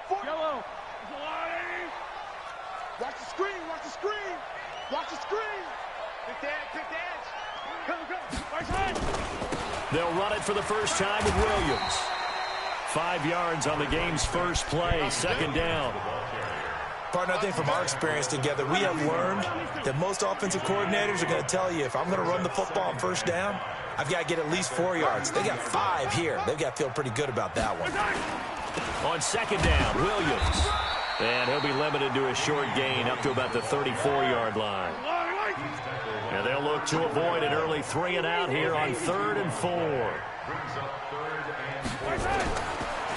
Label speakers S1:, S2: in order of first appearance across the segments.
S1: Yellow.
S2: Watch the screen, watch the screen. Watch the screen.
S1: Pick the edge. Come. Right side.
S3: They'll run it for the first time with Williams. 5 yards on the game's first play, second down.
S4: Partner, I think from our experience together, we have learned that most offensive coordinators are going to tell you, if I'm going to run the football on first down, I've got to get at least 4 yards. They got 5 here. They've got to feel pretty good about that one.
S3: On second down, Williams. And he'll be limited to a short gain up to about the 34-yard line. And they'll look to avoid an early 3 and out here on 3rd and 4.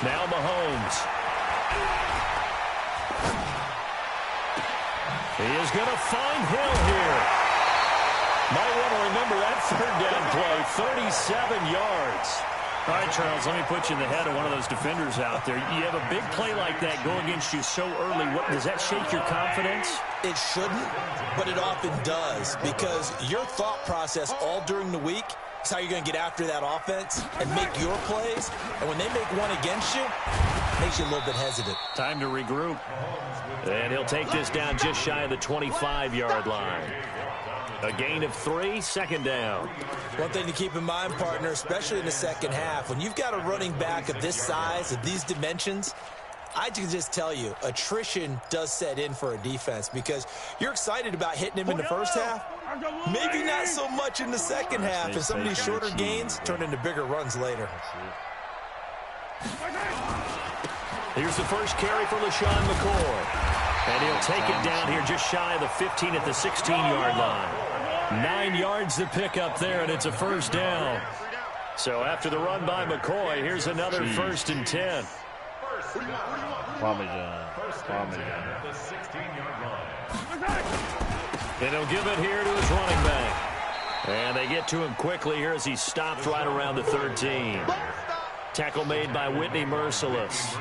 S3: Now Mahomes. He is going to find Hill here. Might want to remember that 3rd down play, 37 yards.
S5: All right, Charles, let me put you in the head of one of those defenders out there. You have a big play like that go against you so early. Does that shake your confidence?
S4: It shouldn't, but it often does, because your thought process all during the week is how you're going to get after that offense and make your plays. And when they make one against you, it makes you a little bit hesitant.
S5: Time to regroup.
S3: And he'll take this down just shy of the 25-yard line. A gain of 3, second down.
S4: One thing to keep in mind, partner, especially in the second half, when you've got a running back of this size, of these dimensions, I can just tell you, attrition does set in for a defense, because you're excited about hitting him in the first half, maybe not so much in the second half, and some of these shorter gains turn into bigger runs later.
S3: Here's the first carry for LaShawn McCoy. And he'll take it down here just shy of the 15 at the 16-yard line. 9 yards to pick up there, and it's a first down. So after the run by McCoy, here's another 1st and 10.
S6: Parmesan.
S3: And he'll give it here to his running back. And they get to him quickly here as he stopped right around the 13. Tackle made by Whitney Merciless.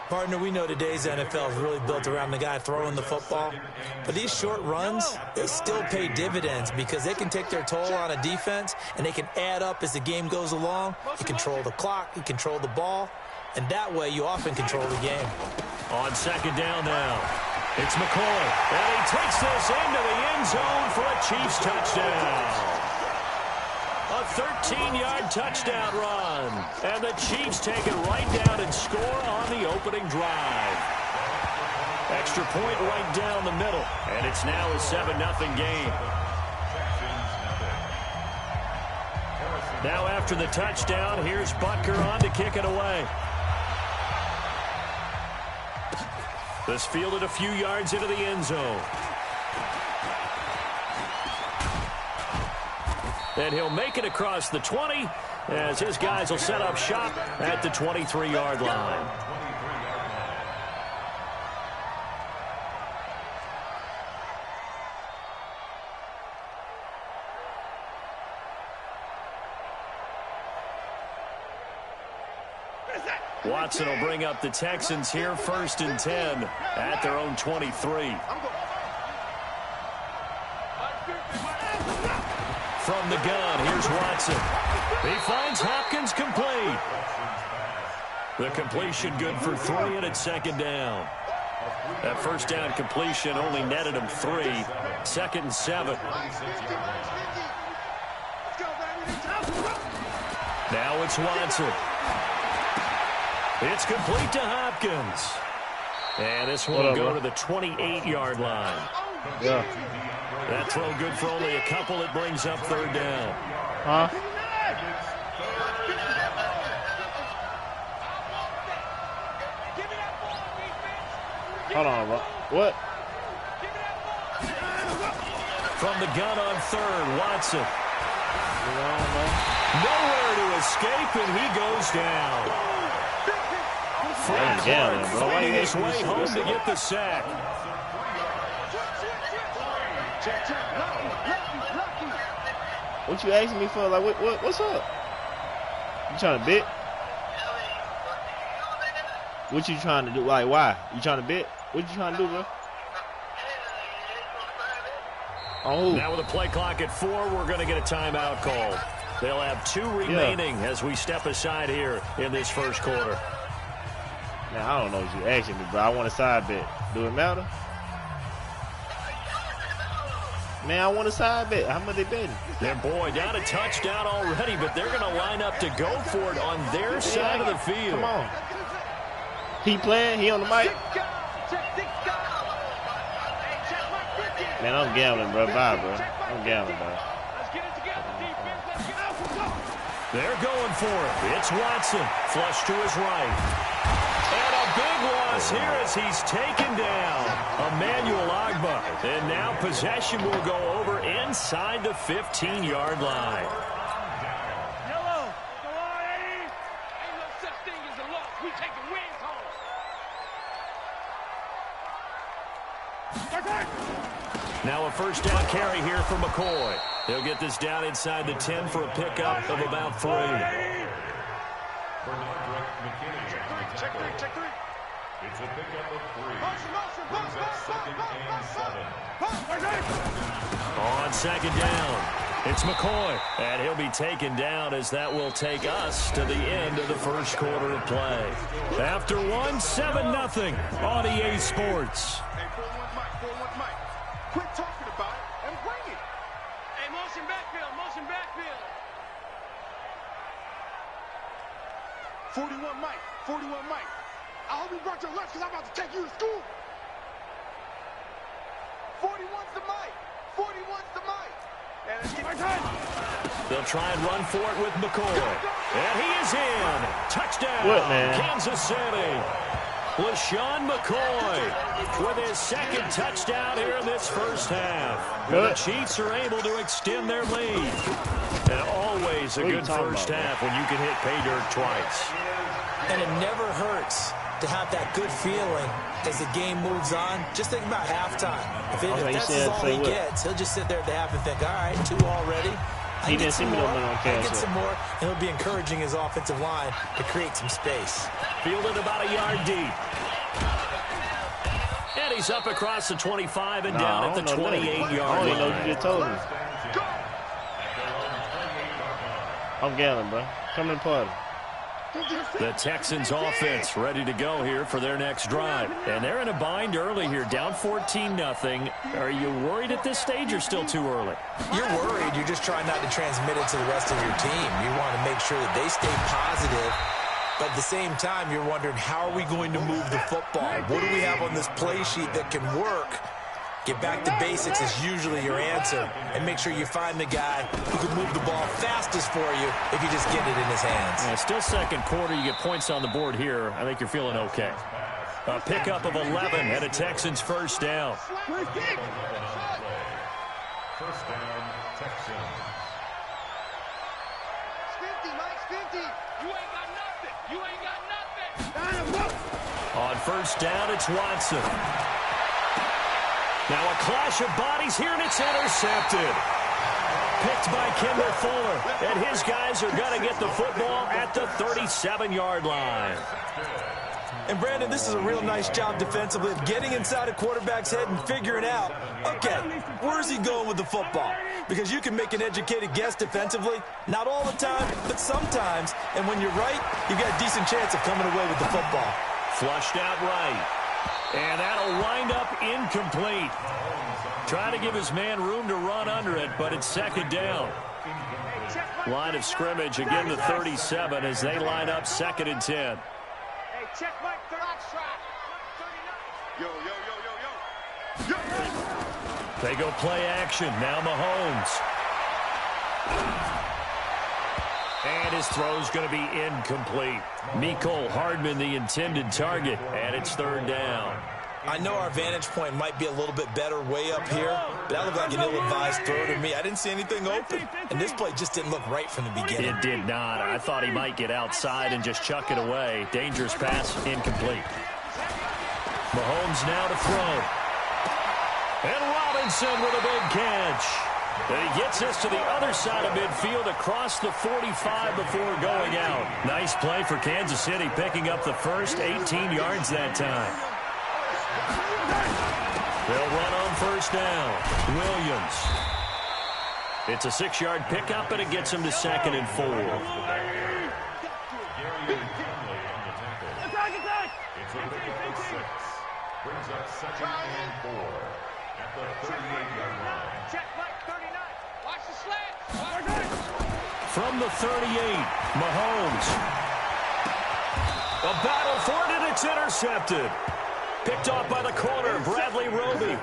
S4: Partner, we know today's NFL is really built around the guy throwing the football. But these short runs, they still pay dividends, because they can take their toll on a defense, and they can add up as the game goes along. You control the clock, you control the ball, and that way you often control the game.
S3: On second down now, it's McCoy. And he takes this into the end zone for a Chiefs touchdown. A 13-yard touchdown run. And the Chiefs take it right down and score on the opening drive. Extra point right down the middle. And it's now a 7-0 game. Now after the touchdown, here's Butker on to kick it away. This fielded a few yards into the end zone. And he'll make it across the 20 as his guys will set up shop at the 23-yard line. Watson will bring up the Texans here, 1st and 10 at their own 23. From the gun, here's Watson. He finds Hopkins complete. The completion good for 3, and it's second down. That first down completion only netted him 3. 2nd and 7. Now it's Watson. It's complete to Hopkins. And this one will go to the 28-yard line.
S6: Yeah.
S3: That throw good for only a couple. It brings up 3rd down.
S6: Huh? Hold on, bro. What?
S3: From the gun on 3rd, Watson. Nowhere to escape, and he goes down. Frank Clark fighting his way home to get the sack.
S6: What you asking me for? Like, what's up? You trying to bet? What you trying to do? Like, why? You trying to bet? What you trying to do, bro? Oh.
S3: Now with a play clock at 4, we're going to get a timeout call. They'll have 2 remaining as we step aside here in this first quarter.
S6: Man, I don't know what you asking me, bro. I want a side bet. Do it matter? Man, I want a side bet. How much they betting?
S3: Their boy down a touchdown already, but they're going to line up to go for it on their side of the field.
S6: Come on. He playing? He on the mic? Man, I'm gambling, bro. Bye, bro. I'm gambling, bro.
S3: They're going for it. It's Watson. Flush to his right. And a big loss here as he's taken down. Emmanuel Ogbah. And now possession will go over inside the 15-yard line.
S1: Yellow. Go on, Eddie. Ain't no such thing as a loss. We take the wins home.
S3: Now a first down carry here for McCoy. He'll get this down inside the 10 for a pickup of about 3.
S2: Check three.
S7: It's a pickup of 3.
S2: Motion.
S7: Second and 7.
S3: On second down, it's McCoy. And he'll be taken down as that will take us to the end of the first quarter of play. After 7-0 on EA Sports.
S2: Hey, 4-1 Mike. Quit talking about it and bring it.
S1: Hey, motion backfield.
S2: 41 Mike. I hope you brought your lunch because I'm about to take you to school. 41's the Mike. And let's get
S3: They'll try and run for it with McCoy. And he is in. Touchdown,
S6: What, man?
S3: Kansas City. LaShawn McCoy with his second touchdown here in this first half. The Chiefs are able to extend their lead. And always a good first half when you can hit pay dirt twice.
S4: And it never hurts to have that good feeling as the game moves on. Just think about halftime. If that's all he gets, he'll just sit there at the half and think, all right, 2 already. I
S6: He didn't see me on
S4: I get some more, and he'll be encouraging his offensive line to create some space.
S3: Fielded about a yard deep. And he's up across the 25 and down at the 28-yard line.
S6: I don't know you just told me. I'm gambling, bro. Come in party.
S3: The Texans offense ready to go here for their next drive. And they're in a bind early here, down 14-0. Are you worried at this stage or still too early?
S4: You're worried. You're just trying not to transmit it to the rest of your team. You want to make sure that they stay positive. But at the same time, you're wondering, how are we going to move the football? What do we have on this play sheet that can work? Get back to basics is usually your answer. And make sure you find the guy who can move the ball fastest for you if you just get it in his hands.
S3: Yeah, still second quarter. You get points on the board here. I think you're feeling okay. A pickup of 11 and a Texans first down.
S7: First down, Texans.
S3: On first down, it's Watson. Now a clash of bodies here, and it's intercepted. Picked by Kendall Fuller, and his guys are going to get the football at the 37-yard line.
S4: And, Brandon, this is a real nice job defensively of getting inside a quarterback's head and figuring out, okay, where's he going with the football? Because you can make an educated guess defensively, not all the time, but sometimes. And when you're right, you've got a decent chance of coming away with the football.
S3: Flushed out right. And that'll wind up incomplete. Trying to give his man room to run under it, but it's second down. Line of scrimmage, again the 37 as they line up second and 10.
S1: Hey, check Mike, third shot.
S2: Yo.
S3: They go play action. Now Mahomes. And his throw's going to be incomplete. Mecole Hardman, the intended target, and it's third down.
S4: I know our vantage point might be a little bit better way up here, but that looked like an ill-advised throw to me. I didn't see anything open, and this play just didn't look right from the beginning.
S3: It did not. I thought he might get outside and just chuck it away. Dangerous pass, incomplete. Mahomes now to throw. And Robinson with a big catch. And he gets us to the other side of midfield across the 45 before going out. Nice play for Kansas City, picking up the first 18 yards that time. They'll run on first down. Williams. It's a 6-yard pickup, and it gets him to second and 4.
S7: It's a pickup of 6. Brings up 2nd and 4 at the 38-yard line.
S1: Check right 39. Watch the slant.
S3: From the 38, Mahomes. A battle for it, and it's intercepted. Picked off by the corner, Bradley Roby.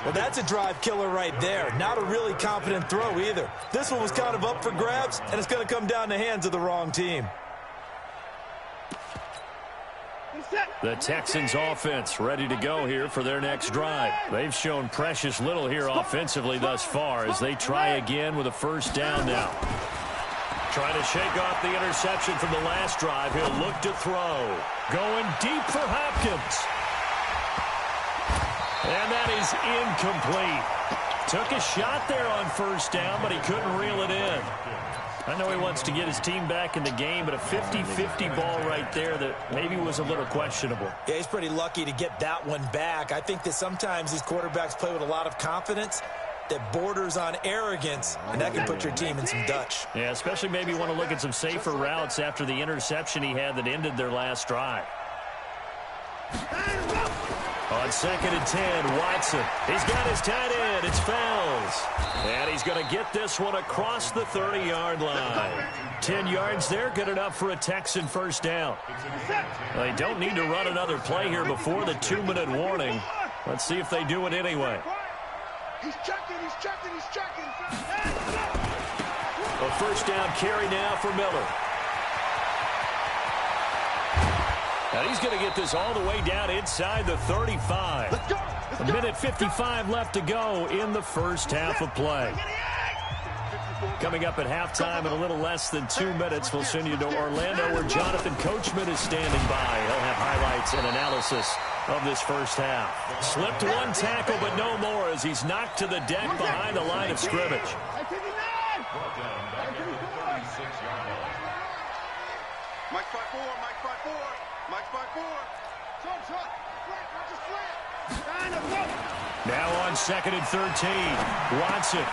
S4: Well, that's a drive killer right there. Not a really confident throw either. This one was kind of up for grabs, and it's going to come down the hands of the wrong team.
S3: The Texans offense ready to go here for their next drive. They've shown precious little here offensively thus far as they try again with a first down now. Trying to shake off the interception from the last drive. He'll look to throw. Going deep for Hopkins. And that is incomplete. Took a shot there on first down, but he couldn't reel it in. I know he wants to get his team back in the game, but a 50-50 ball right there that maybe was a little questionable.
S4: Yeah, he's pretty lucky to get that one back. I think that sometimes these quarterbacks play with a lot of confidence that borders on arrogance, and that can put your team in some Dutch.
S3: Yeah, especially maybe you want to look at some safer routes after the interception he had that ended their last drive. On 2nd and 10, Watson. He's got his tight end. It's Fells. And he's going to get this one across the 30-yard line. 10 yards there, good enough for a Texan first down. They don't need to run another play here before the 2-minute warning. Let's see if they do it anyway.
S2: He's checking, he's checking, he's checking.
S3: A first down carry now for Miller. And he's going to get this all the way down inside the 35.
S2: Let's go.
S3: A minute 55 left to go in the first half of play. Coming up at halftime in a little less than 2 minutes, we'll send you to Orlando where Jonathan Coachman is standing by. He'll have highlights and analysis of this first half. Slipped one tackle, but no more as he's knocked to the deck behind the line of scrimmage.
S7: Brought down back at the 36-yard line.
S2: Mike 5-4, Mike 5-4, Mike 5-4. Short, short. Flat, watch the flat.
S3: Now on 2nd and 13, Watson.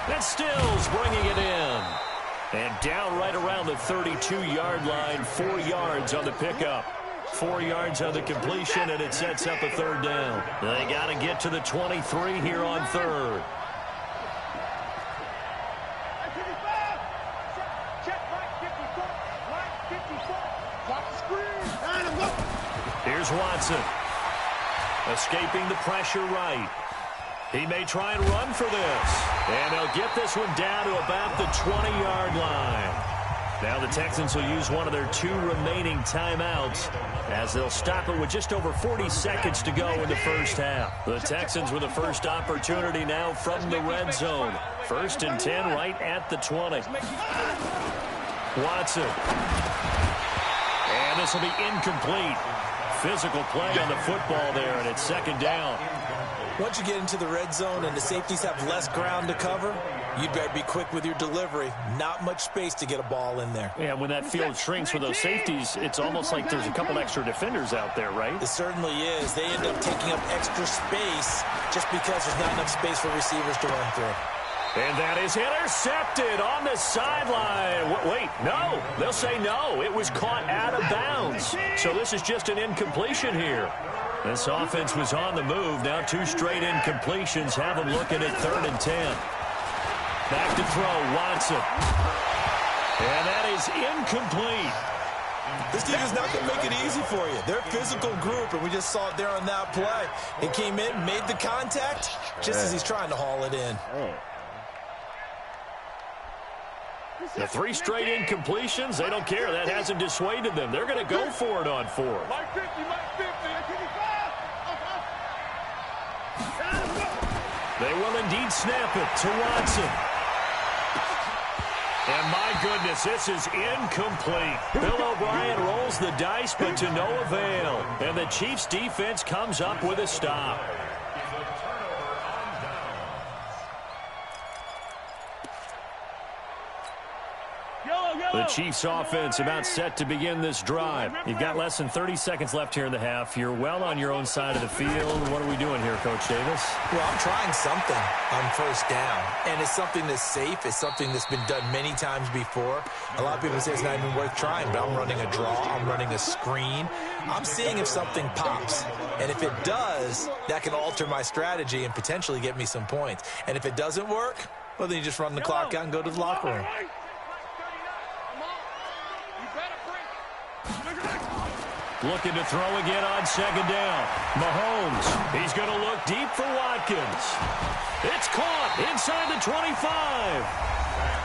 S3: That's Stills bringing it in. And down right around the 32-yard line, 4 yards on the pickup. 4 yards on the completion, and it sets up a third down. They got to get to the 23 here on third. Here's Watson. Escaping the pressure right. He may try and run for this. And he'll get this one down to about the 20-yard line. Now the Texans will use one of their 2 remaining timeouts as they'll stop it with just over 40 seconds to go in the first half. The Texans with the first opportunity now from the red zone. 1st and 10 right at the 20. Watson. And this will be incomplete. Physical play on the football there, and it's 2nd down.
S4: Once you get into the red zone and the safeties have less ground to cover, you'd better be quick with your delivery. Not much space to get a ball in there.
S3: Yeah, when that field shrinks for those safeties, it's almost like there's a couple extra defenders out there, right?
S4: It certainly is. They end up taking up extra space just because there's not enough space for receivers to run through.
S3: And that is intercepted on the sideline. Wait, no. They'll say no. It was caught out of bounds. So this is just an incompletion here. This offense was on the move. Now 2 straight incompletions have them looking at 3rd and 10. Back to throw, Watson. And that is incomplete.
S4: This team is not going to make it easy for you. They're a physical group, and we just saw it there on that play. He came in, made the contact, just as he's trying to haul it in.
S3: The 3 straight incompletions, they don't care. That hasn't dissuaded them. They're going to go for it on 4th.
S2: Mike 50, Mike 50.
S3: They will indeed snap it to Watson. And my goodness, this is incomplete. Bill O'Brien rolls the dice, but to no avail. And the Chiefs defense comes up with a stop. The
S5: The Chiefs offense about set to begin this drive. You've got less than 30 seconds left here in the half. You're well on your own side of the field. What are we doing here, Coach Davis?
S4: Well, I'm trying something on first down, and it's something that's safe. It's something that's been done many times before. A lot of people say it's not even worth trying, but I'm running a draw. I'm running a screen. I'm seeing if something pops, and if it does, that can alter my strategy and potentially get me some points. And if it doesn't work, well, then you just run the clock out and go to the locker room.
S5: Looking to throw again on second down. Mahomes, he's going to look deep for Watkins. It's caught inside the 25.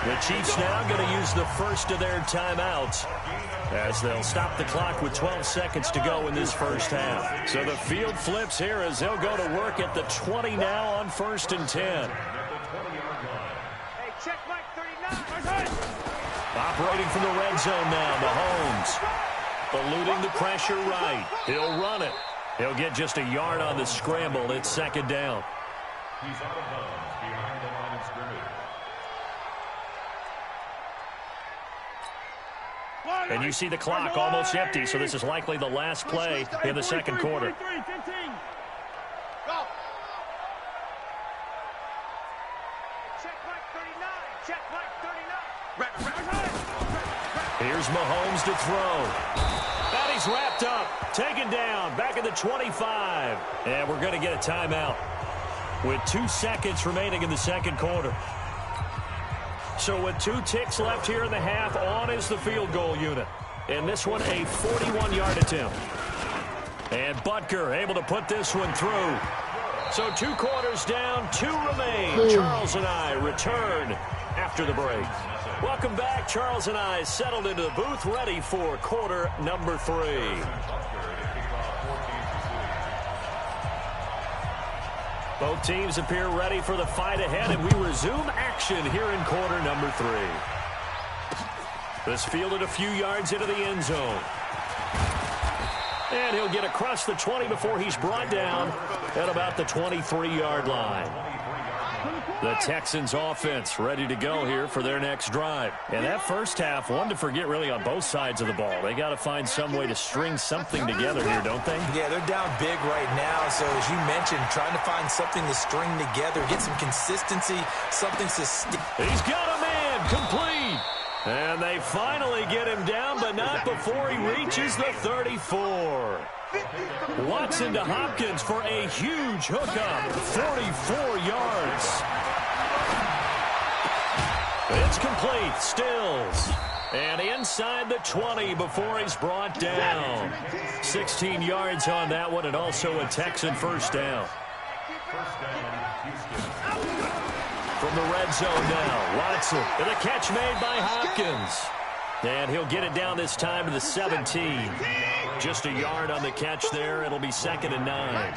S5: The Chiefs now going to use the first of their timeouts as they'll stop the clock with 12 seconds to go in this first half. So the field flips here as they'll go to work at the 20 now on 1st and 10.
S1: Hey, check Mike 39.
S5: Operating from the red zone now, Mahomes. Eluding the pressure right. He'll run it. He'll get just a yard on the scramble. It's second down.
S7: He's out of bounds behind the line of scrimmage.
S5: And you see the clock almost empty, so this is likely the last play in the second quarter.
S1: Go. Check Mike 39. Check Mike 39.
S5: Here's Mahomes to throw. And he's wrapped up. Taken down. Back at the 25. And we're going to get a timeout with 2 seconds remaining in the second quarter. So with 2 ticks left here in the half, on is the field goal unit. And this one a 41-yard attempt. And Butker able to put this one through. So 2 quarters down, 2 remain. Charles and I return after the break. Welcome back. Charles and I settled into the booth, ready for quarter number 3. Both teams appear ready for the fight ahead, and we resume action here in quarter number 3. This fielded a few yards into the end zone. And he'll get across the 20 before he's brought down at about the 23-yard line. The Texans offense ready to go here for their next drive. And that first half, one to forget really on both sides of the ball. They got to find some way to string something together here, don't they?
S4: Yeah, they're down big right now. So as you mentioned, trying to find something to string together, get some consistency, something sustained.
S5: He's got a man complete. And they finally get him down, but not before he reaches the 34. Watson to Hopkins for a huge hookup, 44 yards. It's complete. Stills. And inside the 20 before he's brought down. 16 yards on that one, and also a Texan first down. From the red zone now, Watson. And a catch made by Hopkins. And he'll get it down this time to the 17. Just a yard on the catch there. It'll be 2nd and 9.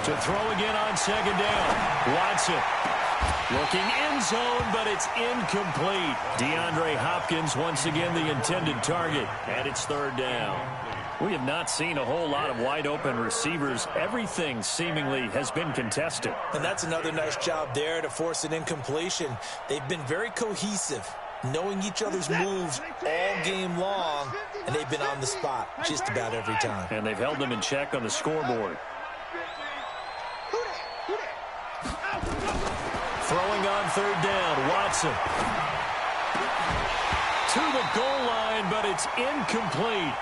S5: To throw again on second down. Watson looking end zone, but it's incomplete. DeAndre Hopkins once again the intended target, and it's 3rd down. We have not seen a whole lot of wide-open receivers. Everything seemingly has been contested.
S4: And that's another nice job there to force an incompletion. They've been very cohesive, knowing each other's moves all game long, and they've been on the spot just about every time.
S5: And they've held them in check on the scoreboard. Throwing on 3rd down, Watson. To the goal line, but it's incomplete.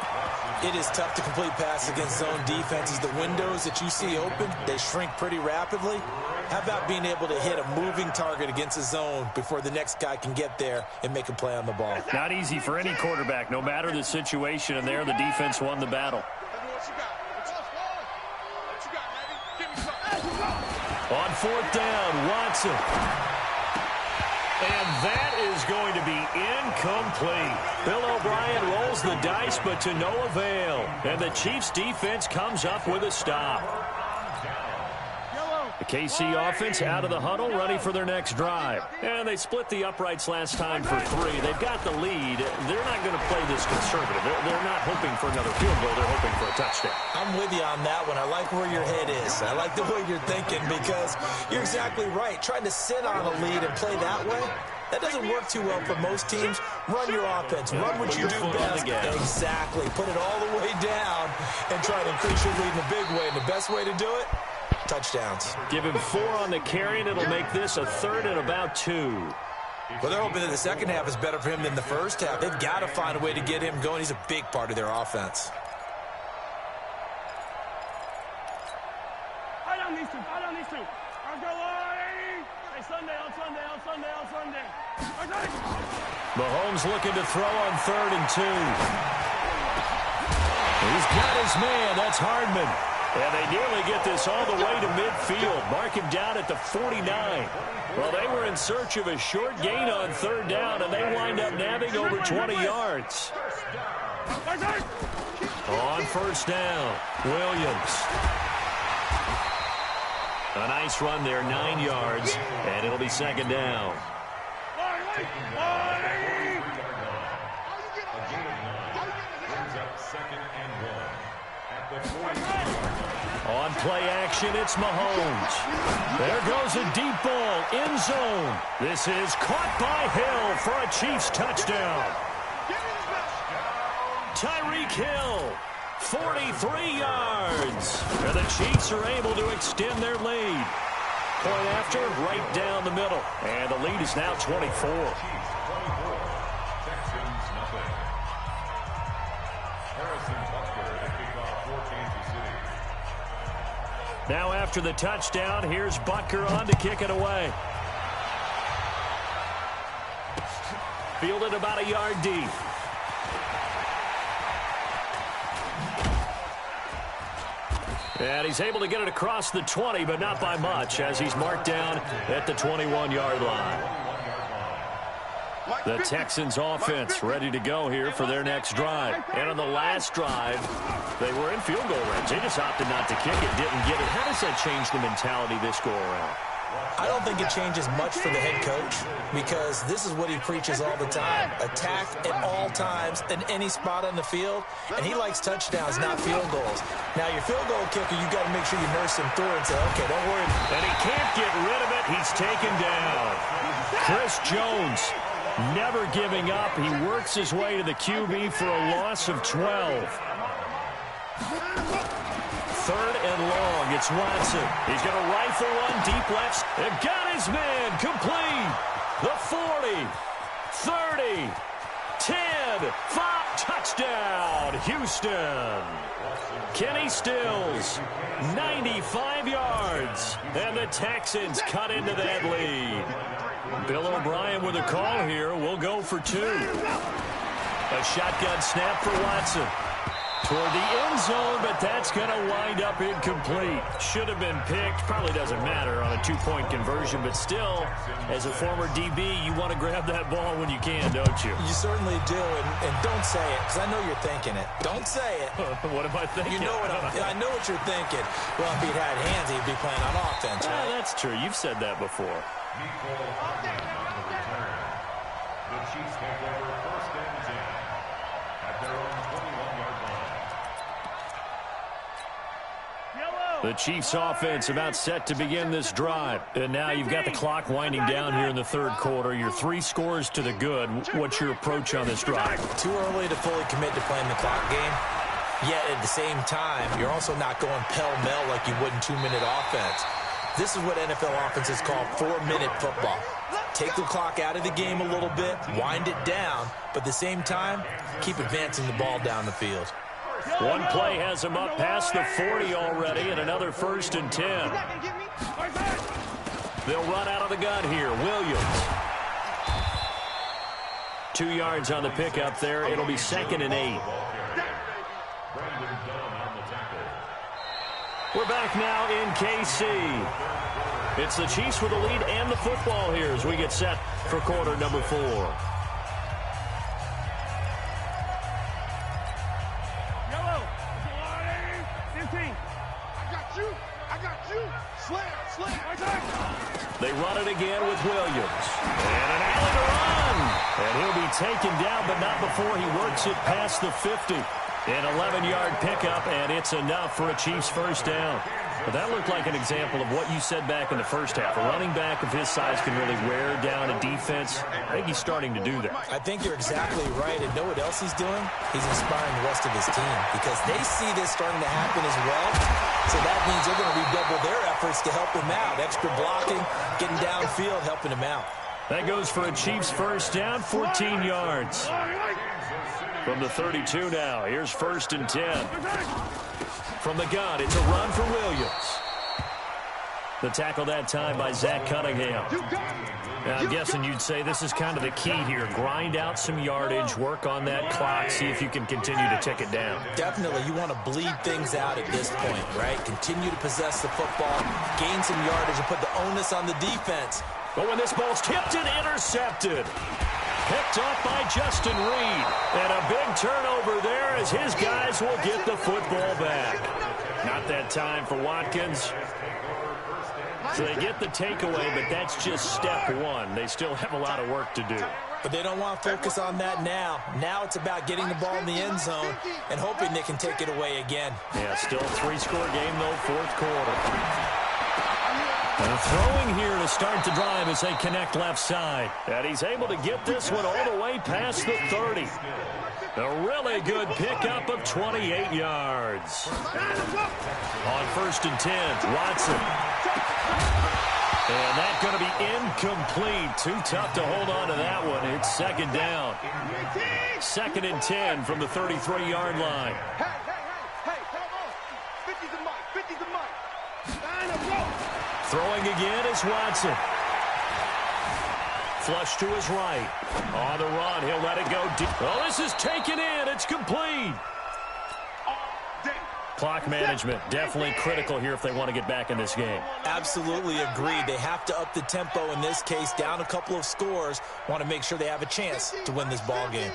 S4: It is tough to complete pass against zone defenses. The windows that you see open, they shrink pretty rapidly. How about being able to hit a moving target against a zone before the next guy can get there and make a play on the ball?
S5: Not easy for any quarterback, no matter the situation, and there the defense won the battle. On 4th down, Watson. And that is going to be incomplete. Bill O'Brien rolls the dice, but to no avail. And the Chiefs defense comes up with a stop. The KC offense out of the huddle, ready for their next drive. And they split the uprights last time for 3. They've got the lead. They're not going to play this conservative. They're not hoping for another field goal. They're hoping for a touchdown.
S4: I'm with you on that one. I like where your head is. I like the way you're thinking because you're exactly right. Trying to sit on a lead and play that way, that doesn't work too well for most teams. Run your offense. Run what you do best. Exactly. Put it all the way down and try to increase your lead in a big way. And the best way to do it, touchdowns.
S5: Give him 4 on the carry, and it'll make this a 3rd and about 2.
S4: Well, they're hoping that the second half is better for him than the first half. They've got to find a way to get him going. He's a big part of their offense.
S1: Fight on these two. Fight on these two. Let's go, Lord. Hey, Sunday.
S5: Mahomes looking to throw on 3rd and 2. He's got his man. That's Hardman. And they nearly get this all the way to midfield. Mark him down at the 49. Well, they were in search of a short gain on 3rd down, and they wind up nabbing over 20 yards. On 1st down, Williams. A nice run there, 9 yards, and it'll be 2nd down. On play action, it's Mahomes. There goes a deep ball, end zone. This is caught by Hill for a Chiefs touchdown. Tyreek Hill, 43 yards. And the Chiefs are able to extend their lead. Point after, right down the middle. And the lead is now 24. Now after the touchdown, here's Butker on to kick it away. Fielded about a yard deep. And he's able to get it across the 20, but not by much, as he's marked down at the 21-yard line. The Texans offense ready to go here for their next drive. And on the last drive, they were in field goal range. They just opted not to kick it, didn't get it. How does that change the mentality this go around?
S4: I don't think it changes much for the head coach because this is what he preaches all the time. Attack at all times in any spot on the field, and he likes touchdowns, not field goals. Now, your field goal kicker, you got to make sure you nurse him through and say, okay, don't worry.
S5: And he can't get rid of it. He's taken down. Chris Jones never giving up. He works his way to the QB for a loss of 12. 3rd and long. It's Watson. He's going to rifle one deep left. And got his man complete. The 40, 30, 10, 5. Touchdown, Houston. Kenny Stills, 95 yards. And the Texans cut into that lead. Bill O'Brien with a call here. We'll go for 2. A shotgun snap for Watson. Toward the end zone, but that's going to wind up incomplete. Should have been picked. Probably doesn't matter on a 2-point conversion, but still, as a former DB, you want to grab that ball when you can, don't you?
S4: You certainly do, and don't say it, because I know you're thinking it. Don't say it.
S5: What am I thinking?
S4: You know what I know what you're thinking. Well, if he'd had hands, he'd be playing on offense, right?
S5: That's true. You've said that before.
S7: The Chiefs take over 1st and 10 at their own 21-yard line.
S5: The Chiefs offense about set to begin this drive. And now you've got the clock winding down here in the 3rd quarter. Your 3 scores to the good. What's your approach on this drive?
S4: Too early to fully commit to playing the clock game. Yet at the same time, you're also not going pell-mell like you would in 2-minute offense. This is what NFL offenses call 4-minute football. Take the clock out of the game a little bit, wind it down, but at the same time, keep advancing the ball down the field.
S5: One play has him up past the 40 already, and another 1st and 10. They'll run out of the gun here. Williams. 2 yards on the pickup there. It'll be 2nd and 8. We're back now in KC. It's the Chiefs with the lead and the football here as we get set for quarter number 4.
S2: I got you. Slam.
S5: They run it again with Williams. And an alley to run. And he'll be taken down, but not before he works it past the 50. An 11-yard pickup, and it's enough for a Chiefs first down. But that looked like an example of what you said back in the first half. A running back of his size can really wear down a defense. I think he's starting to do that.
S4: I think you're exactly right. And know what else he's doing? He's inspiring the rest of his team because they see this starting to happen as well. So that means they're going to redouble their efforts to help him out. Extra blocking, getting downfield, helping him out.
S5: That goes for a Chiefs first down, 14 yards. From the 32 now, here's 1st and 10. From the gun, it's a run for Williams. The tackle that time by Zach Cunningham. Now, I'm guessing you'd say this is kind of the key here. Grind out some yardage, work on that clock, see if you can continue to tick it down.
S4: Definitely, you want to bleed things out at this point, right? Continue to possess the football, gain some yardage, and put the onus on the defense.
S5: But when this ball's tipped and intercepted. Picked up by Justin Reed. And a big turnover there as his guys will get the football back. Not that time for Watkins. So they get the takeaway, but that's just step one. They still have a lot of work to do.
S4: But they don't want to focus on that now. Now it's about getting the ball in the end zone and hoping they can take it away again.
S5: Yeah, still a 3-score game, though, 4th quarter. And throwing here to start the drive as they connect left side. And he's able to get this one all the way past the 30. A really good pickup of 28 yards. On 1st and 10, Watson. And that's going to be incomplete. Too tough to hold on to that one. It's 2nd down. 2nd and 10 from the 33-yard line. Throwing again is Watson. Flush to his right. On the run, he'll let it go deep. Oh, this is taken in. It's complete. Clock management, definitely critical here if they want to get back in this game.
S4: Absolutely agreed. They have to up the tempo in this case, down a couple of scores. Want to make sure they have a chance to win this ball game.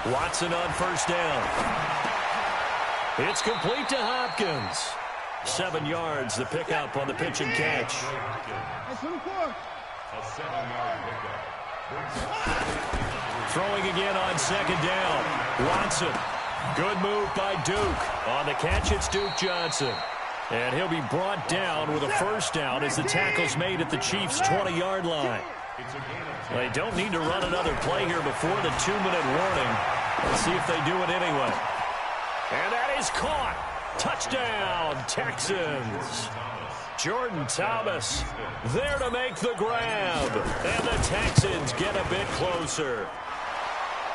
S5: Watson on 1st down. It's complete to Hopkins. 7 yards, the pickup on the pitch and catch. Throwing again on 2nd down. Watson. Good move by Duke. On the catch, it's Duke Johnson. And he'll be brought down with a first down as the tackle's made at the Chiefs' 20-yard line. They don't need to run another play here before the 2-minute warning. Let's see if they do it anyway. And that is caught. Touchdown, Texans. Jordan Thomas there to make the grab. And the Texans get a bit closer.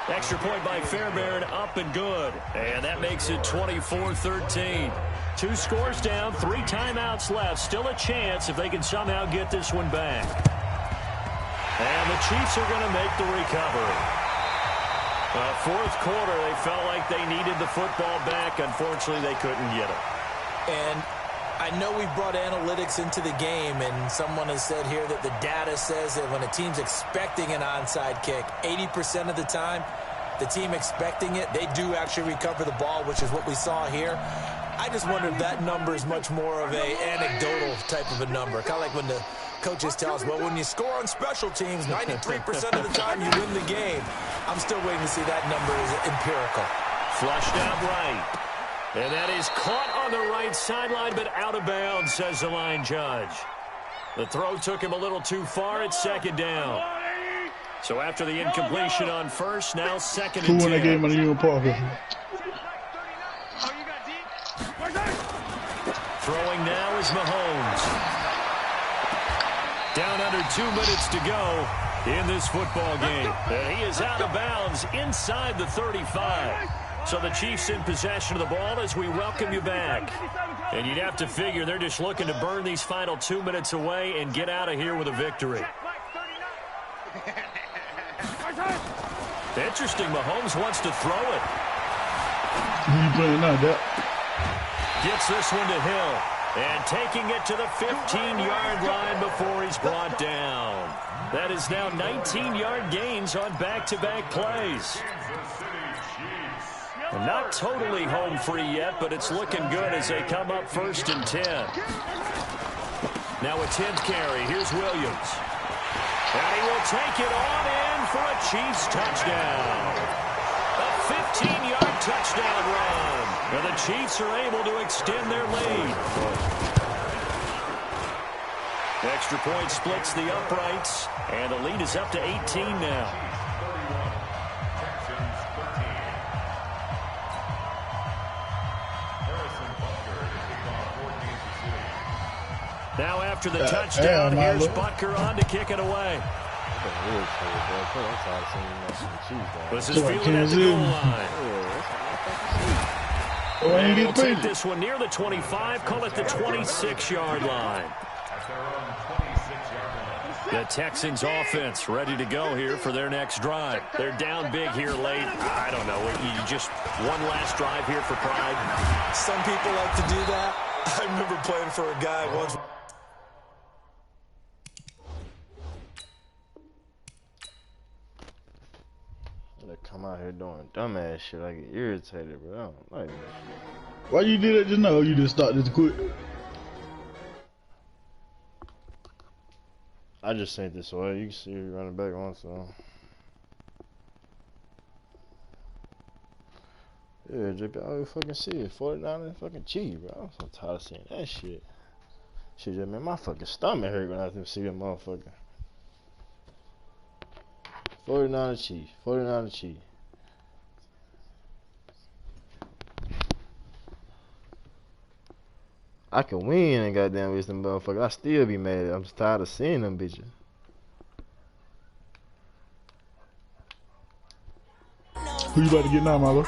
S5: Extra point by Fairbairn, up and good. And that makes it 24-13. 2 scores down, 3 timeouts left. Still a chance if they can somehow get this one back. And the Chiefs are going to make the recovery. 4th quarter, they felt like they needed the football back. Unfortunately, they couldn't get it.
S4: And I know we've brought analytics into the game, and someone has said here that the data says that when a team's expecting an onside kick, 80% of the time, the team expecting it, they do actually recover the ball, which is what we saw here. I just wonder if that number is much more of a anecdotal type of a number. Kind of like when the coaches tell us, well, when you score on special teams, 93% of the time you win the game. I'm still waiting to see that number is empirical.
S5: Flushed out right. And that is caught on the right sideline, but out of bounds, says the line judge. The throw took him a little too far. It's 2nd down. So after the incompletion on 1st, now 2nd and 10. Throwing now is Mahomes. Down under 2 minutes to go in this football game. And he is out of bounds inside the 35. So the Chiefs in possession of the ball as we welcome you back. And you'd have to figure they're just looking to burn these final 2 minutes away and get out of here with a victory. Interesting, Mahomes wants to throw it. Gets this one to Hill. And taking it to the 15-yard line before he's brought down. That is now 19-yard gains on back-to-back plays. And not totally home free yet, but it's looking good as they come up 1st and 10. Now a 10th carry. Here's Williams. And he will take it on in for a Chiefs touchdown. A 15-yard touchdown run. And the Chiefs are able to extend their lead. Extra point splits the uprights, and the lead is up to 18 now. Now after the touchdown, here's Butker on to kick it away. This is feeling at the goal line. And we'll take this one near the 25, call it the 26-yard line. The Texans offense ready to go here for their next drive. They're down big here late. I don't know. You just one last drive here for pride.
S4: Some people like to do that. I remember playing for a guy once.
S6: They come out here doing dumbass shit. I get irritated, bro. I don't like that shit.
S8: Why you did that just now? You just started to quit.
S6: I just sent this away. You can see me running back on, so. Yeah, JP, I always fucking see it. 49 and fucking Chiefs, bro. I'm so tired of seeing that shit. Shit just made my fucking stomach hurt when I see that motherfucker. 49 Chiefs. 49 Chiefs. I can win and goddamn with them motherfuckers. I still be mad. I'm just tired of seeing them bitches.
S8: Who you about to get now, Marlo?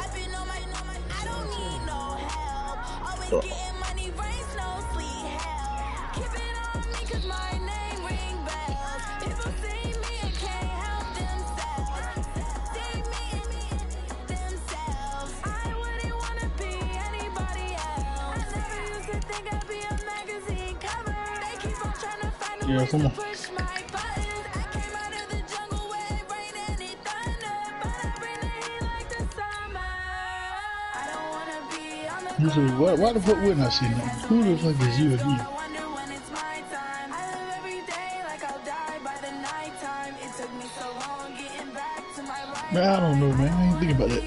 S8: Yeah, come on. You say, why the fuck wouldn't I see that? Who the fuck is you again? Man, I don't know, man. I ain't thinking about that.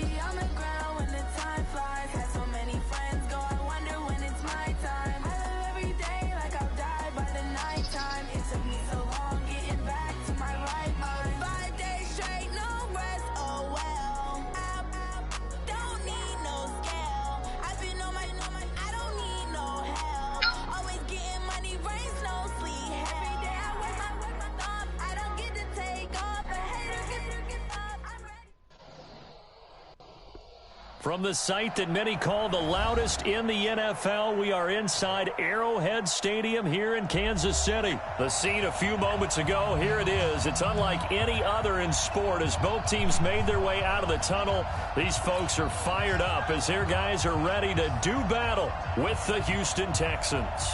S5: From the site that many call the loudest in the NFL, we are inside Arrowhead Stadium here in Kansas City. The scene a few moments ago, here it is. It's unlike any other in sport as both teams made their way out of the tunnel. These folks are fired up as their guys are ready to do battle with the Houston Texans.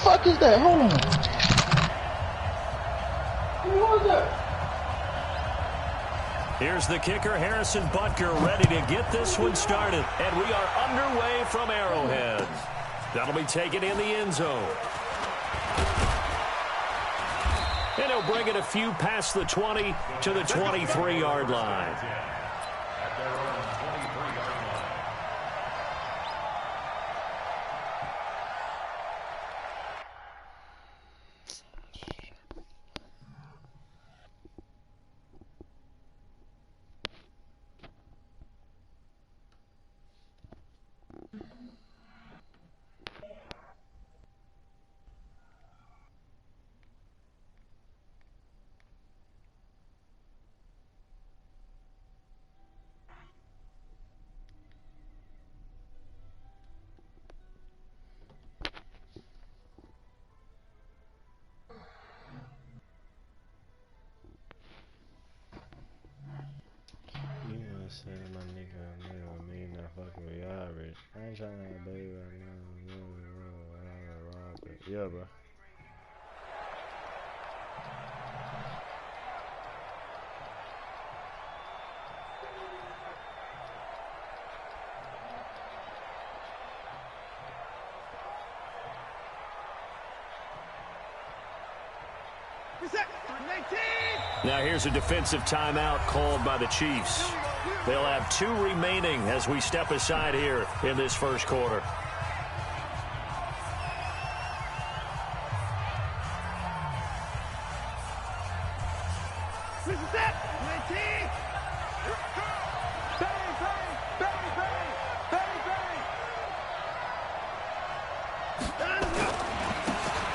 S8: What is that? Hold on. Who was that?
S5: Here's the kicker, Harrison Butker, ready to get this one started. And we are underway from Arrowhead. That'll be taken in the end zone. And he'll bring it a few past the 20 to the 23-yard line.
S6: ain't trying to have a baby right now. Yeah, bro.
S5: Now here's a defensive timeout called by the Chiefs. They'll have 2 remaining as we step aside here in this first quarter.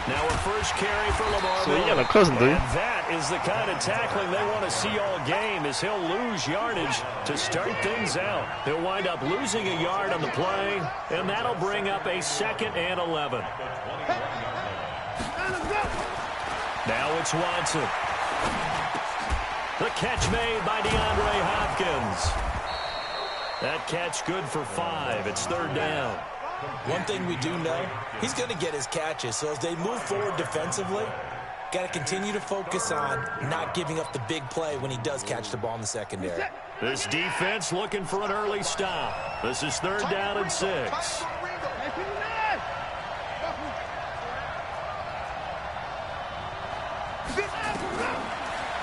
S5: Now a first carry for Lamar Miller. And that is the kind of tackling they want to see all game, as he'll lose yardage to start things out. He'll wind up losing a yard on the play, and that'll bring up a 2nd and 11. Now it's Watson. The catch made by DeAndre Hopkins. That catch good for 5. It's 3rd down.
S4: One thing we do know, he's going to get his catches. So as they move forward defensively, got to continue to focus on not giving up the big play when he does catch the ball in the secondary.
S5: This defense looking for an early stop. This is 3rd down and 6.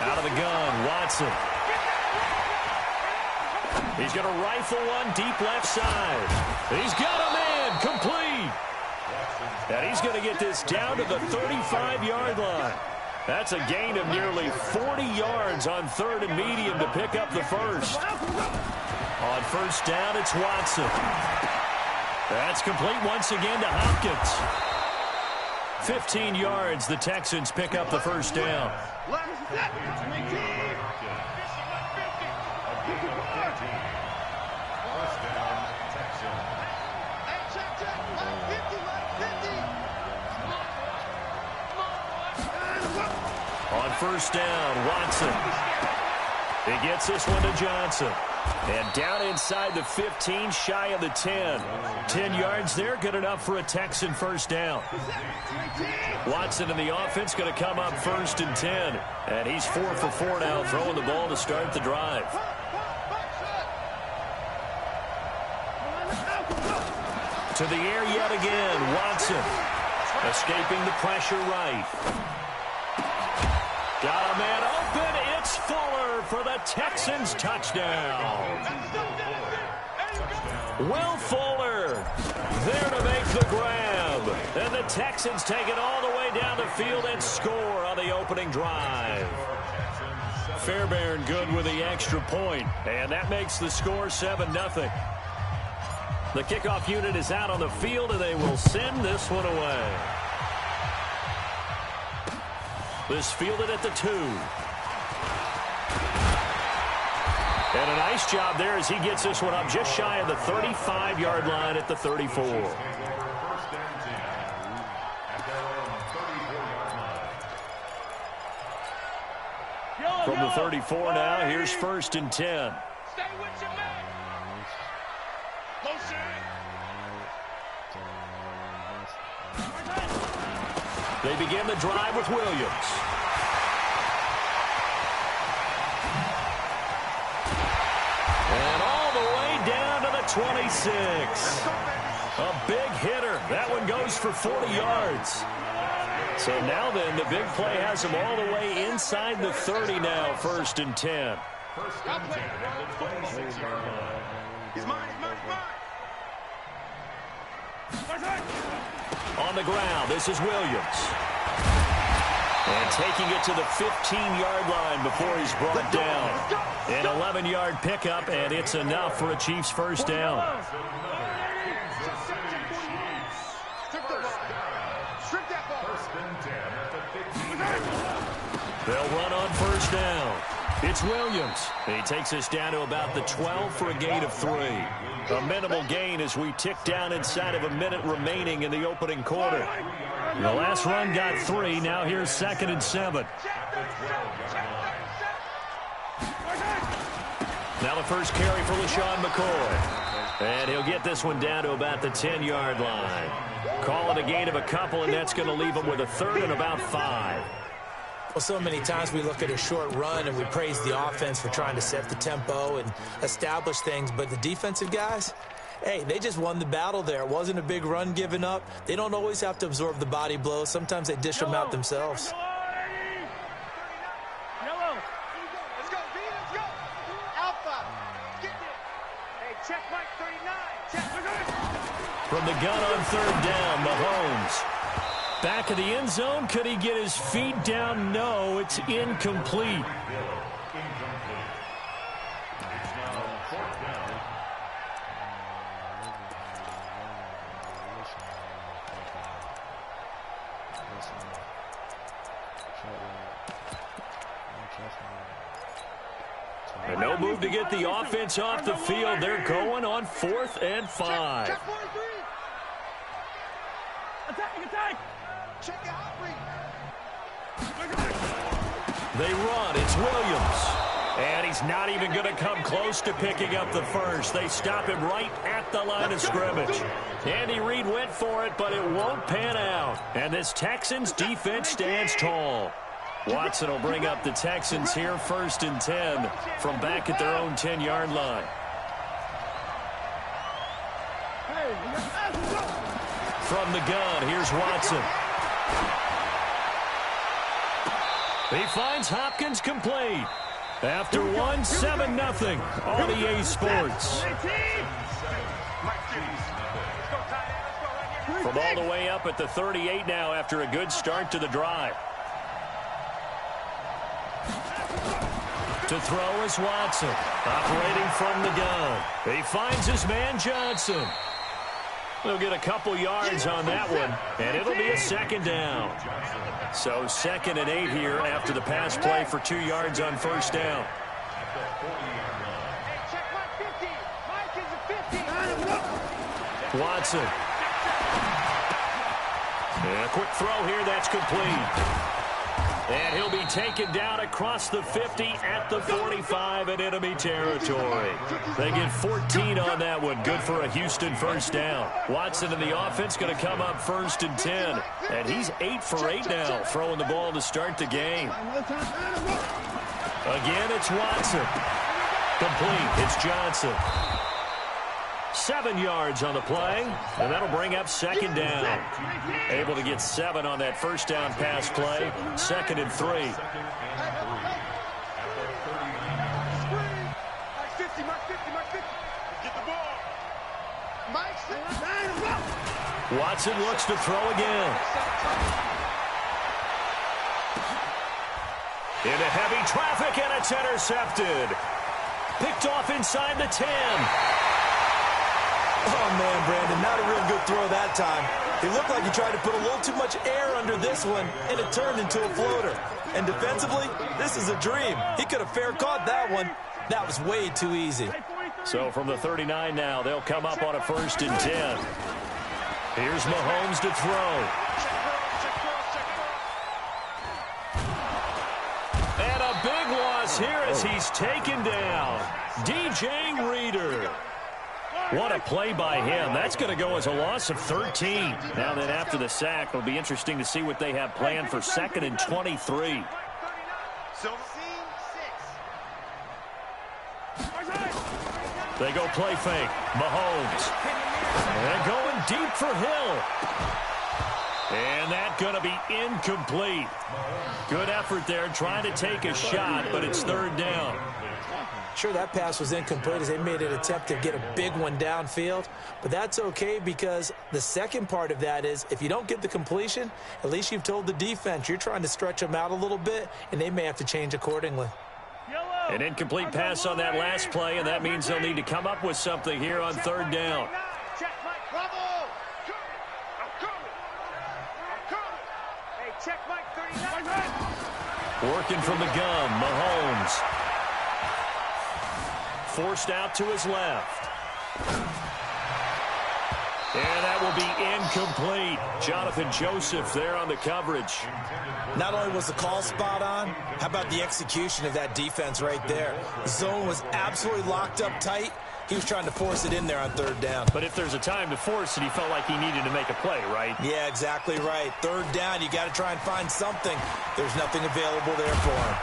S5: Out of the gun, Watson. He's going to rifle one deep left side. He's got a man complete. And he's going to get this down to the 35-yard line. That's a gain of nearly 40 yards on 3rd and medium to pick up the first. On 1st down, it's Watson. That's complete once again to Hopkins. 15 yards, the Texans pick up the 1st down. On 1st down, Watson. He gets this one to Johnson. And down inside the 15, shy of the 10. 10 yards there, good enough for a Texan 1st down. Watson in the offense going to come up 1st and 10. And he's 4 for 4 now, throwing the ball to start the drive. To the air yet again, Watson. Escaping the pressure right. Got a man open. It's Fuller for the Texans touchdown. Will Fuller there to make the grab. And the Texans take it all the way down the field and score on the opening drive. Fairbairn good with the extra point, and that makes the score 7-0. The kickoff unit is out on the field, and they will send this one away. This fielded at the 2. And a nice job there as he gets this one up just shy of the 35-yard line at the 34. From the 34 now, here's 1st and 10.
S1: Stay with your man.
S5: They begin the drive with Williams. And all the way down to the 26. A big hitter. That one goes for 40 yards. So now then, the big play has him all the way inside the 30 now, 1st and 10.
S7: 1st and 10 at the 26-yard line.
S2: He's mine, he's mine, he's mine.
S5: On the ground, this is Williams. And taking it to the 15-yard line before he's brought down. An 11-yard pickup, and it's enough for a Chiefs 1st down. They'll run on 1st down. It's Williams. He takes us down to about the 12 for a gain of 3. A minimal gain as we tick down inside of a minute remaining in the opening quarter. The last run got 3. Now here's 2nd and 7. Now the first carry for LeSean McCoy. And he'll get this one down to about the 10-yard line. Call it a gain of a couple, and that's going to leave him with a third and about 5.
S4: Well, so many times we look at a short run and we praise the offense for trying to set the tempo and establish things, but the defensive guys, hey, they just won the battle there. It wasn't a big run given up. They don't always have to absorb the body blows. Sometimes they dish them out themselves.
S1: Yellow. Let's go, B, let's go. Alpha. Get it. Hey, check Mike 39. Check.
S5: From the gun on third down, Mahomes. Back of the end zone. Could he get his feet down? No, it's incomplete. And no move to get the offense off the field. They're going on 4th and 5.
S1: Check 43. Attack. Check out,
S5: They run. It's Williams. And he's not even going to come close to picking up the first. They stop him right at the line of scrimmage. Andy Reid went for it, but it won't pan out. And this Texans defense stands tall. Watson will bring up the Texans here, 1st and 10 from back at their own 10-yard line. From the gun, here's Watson. He finds Hopkins complete. After 7-0 on EA Sports. From all the way up at the 38 now after a good start to the drive. To throw is Watson, operating from the gun. He finds his man Johnson. He'll get a couple yards on that one, and it'll be a 2nd down. So 2nd and 8 here after the pass play for 2 yards on 1st down. Watson. And a quick throw here, that's complete. And he'll be taken down across the 50 at the 45 in enemy territory. They get 14 on that one. Good for a Houston 1st down. Watson and the offense going to come up 1st and 10. And he's 8 for 8 now, throwing the ball to start the game. Again, it's Watson. Complete. It's Johnson. 7 yards on the play, and that'll bring up 2nd down. Able to get 7 on that 1st down pass play. 2nd and 3. Watson looks to throw again. Into heavy traffic, and it's intercepted. Picked off inside the 10.
S4: Oh, man, Brandon, not a real good throw that time. He looked like he tried to put a little too much air under this one, and it turned into a floater. And defensively, this is a dream. He could have fair caught that one. That was way too easy.
S5: So from the 39 now, they'll come up on a 1st and 10. Here's Mahomes to throw. And a big loss here as he's taken down. DJ Reader. What a play by him. That's going to go as a loss of 13. Now then after the sack, it'll be interesting to see what they have planned for 2nd and 23. They go play fake. Mahomes. And going deep for Hill. And that's going to be incomplete. Good effort there trying to take a shot, but it's 3rd down.
S4: Sure, that pass was incomplete as they made an attempt to get a big one downfield. But that's okay because the second part of that is if you don't get the completion, at least you've told the defense you're trying to stretch them out a little bit, and they may have to change accordingly.
S5: An incomplete pass on that last play, and that means they'll need to come up with something here on 3rd down. Working from the gun, Mahomes. Forced out to his left. And that will will be incomplete. Jonathan Joseph there on the coverage.
S4: Not only was the call spot on, how about the execution of that defense right there? The zone was absolutely locked up tight. He was trying to force it in there on third down.
S5: But if there's a time to force it, he felt like he needed to make a play, right?
S4: Yeah, exactly right. Third down, you got to try and find something. There's nothing available there for him.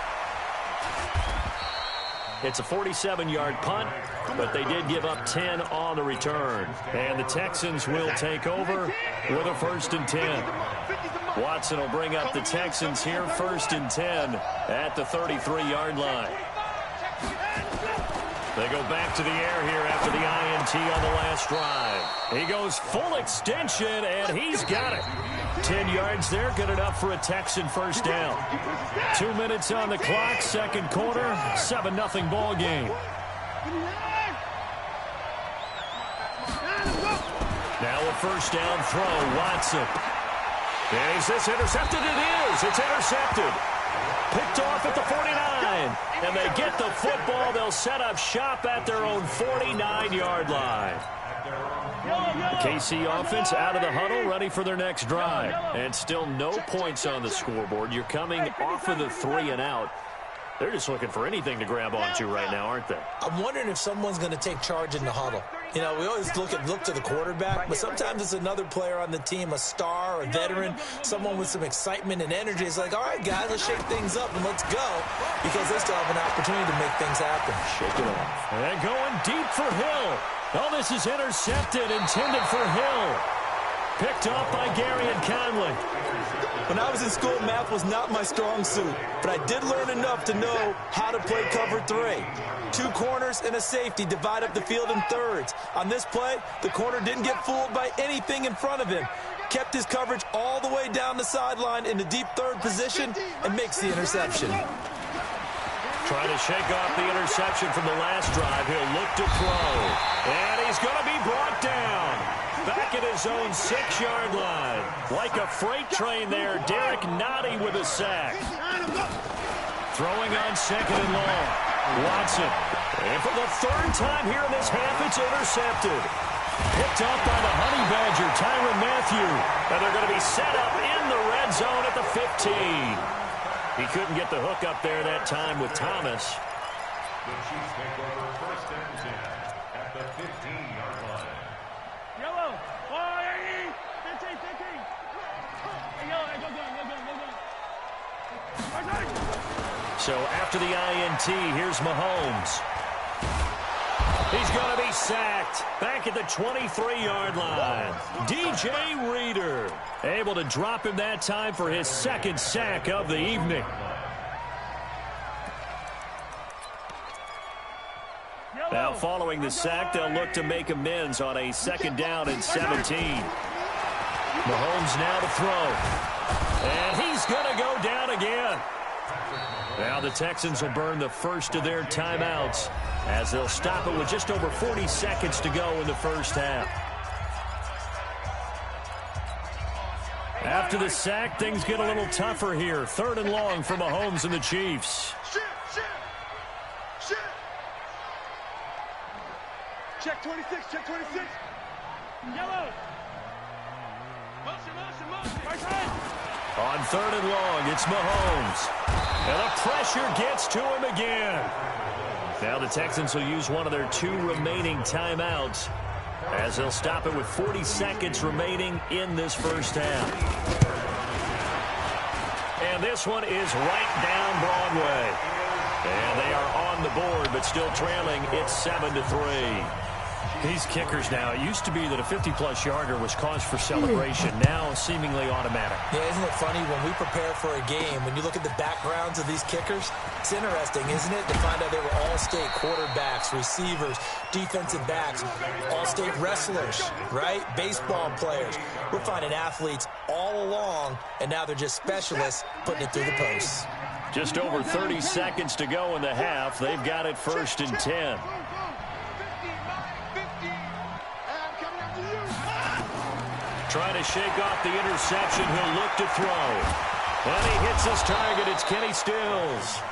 S5: It's a 47-yard punt, but they did give up 10 on the return. And the Texans will take over with a 1st and 10. Watson will bring up the Texans here, 1st and 10 at the 33-yard line. They go back to the air here after the INT on the last drive. He goes full extension, and he's got it. 10 yards there, good enough for a Texan 1st down. 2 minutes on the clock, 2nd quarter, 7-0 ball game. Now a 1st down throw, Watson. And is this intercepted? It is. It's intercepted. Picked off at the 49. And they get the football. They'll set up shop at their own 49-yard line. The KC offense out of the huddle, ready for their next drive. And still no points on the scoreboard. You're coming off of the 3 and out. They're just looking for anything to grab onto right now, aren't they?
S4: I'm wondering if someone's going to take charge in the huddle. You know, we always look to the quarterback, but sometimes it's another player on the team, a star, a veteran, someone with some excitement and energy. It's like, all right, guys, let's shake things up and let's go, because they still have an opportunity to make things happen.
S5: Shake it off. And going deep for Hill. Oh, this is intercepted, intended for Hill. Picked off by Garyon Conley.
S4: When I was in school, math was not my strong suit, but I did learn enough to know how to play cover 3. 2 corners and a safety divide up the field in thirds. On this play, the corner didn't get fooled by anything in front of him. Kept his coverage all the way down the sideline in the deep third position and makes the interception.
S5: Trying to shake off the interception from the last drive. He'll look to throw. And he's going to be brought down. Back at his own 6-yard line. Like a freight train there, Derek Nottie with a sack. Throwing on 2nd and long. Watson. And for the 3rd time here in this half, it's intercepted. Picked up by the Honey Badger, Tyrann Mathieu. And they're going to be set up in the red zone at the 15. He couldn't get the hook up there that time with Thomas.
S7: The Chiefs take over 1st and 10 at the 15-yard line.
S1: Yellow. 15. Yellow, go.
S5: So after the INT, here's Mahomes. He's going to be sacked. Back at the 23-yard line. DJ Reader able to drop him that time for his 2nd sack of the evening. Now following the sack, they'll look to make amends on a 2nd down and 17. Mahomes now to throw. And he's going to go down again. Now the Texans will burn the first of their timeouts as they'll stop it with just over 40 seconds to go in the 1st half. After the sack, things get a little tougher here. 3rd and long for Mahomes and the Chiefs.
S2: Shit. Check 26.
S1: Yellow. Motion. Right side.
S5: On 3rd and long, it's Mahomes. And the pressure gets to him again. Now the Texans will use one of their 2 remaining timeouts as they'll stop it with 40 seconds remaining in this 1st half. And this one is right down Broadway. And they are on the board, but still trailing. It's 7-3. These kickers now, it used to be that a 50-plus yarder was cause for celebration. Now seemingly automatic.
S4: Yeah, isn't it funny when we prepare for a game, when you look at the backgrounds of these kickers, it's interesting, isn't it, to find out they were all-state quarterbacks, receivers, defensive backs, all-state wrestlers, right? Baseball players. We're finding athletes all along, and now they're just specialists putting it through the posts.
S5: Just over 30 seconds to go in the half. They've got it 1st and 10. Trying to shake off the interception. He'll look to throw. And he hits his target. It's Kenny Stills.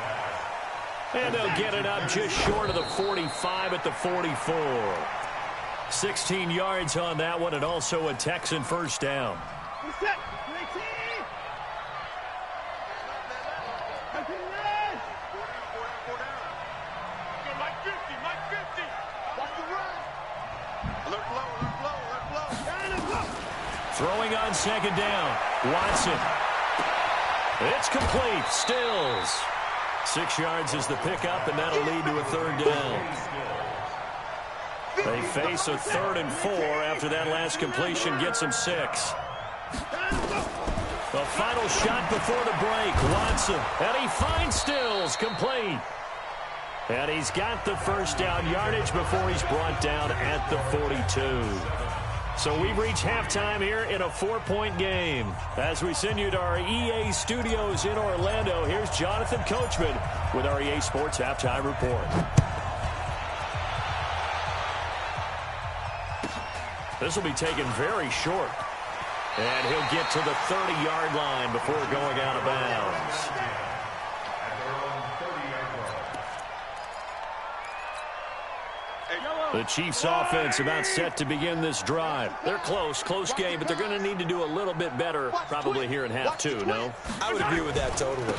S5: And they'll get it up just short of the 45 at the 44. 16 yards on that one, and also a Texan first down. Throwing on second down. Watson. It's complete. Stills. 6 yards is the pickup, and that'll lead to a third down. They face a 3rd and 4 after that last completion gets them 6. The final shot before the break. Watson. And he finds Stills. Complete. And he's got the first down yardage before he's brought down at the 42. So we've reached halftime here in a 4-point game. As we send you to our EA studios in Orlando, here's Jonathan Coachman with our EA Sports Halftime Report. This will be taken very short. And he'll get to the 30-yard line before going out of bounds. The Chiefs offense about set to begin this drive. They're close game, but they're going to need to do a little bit better probably here in half two, no?
S4: I would agree with that totally.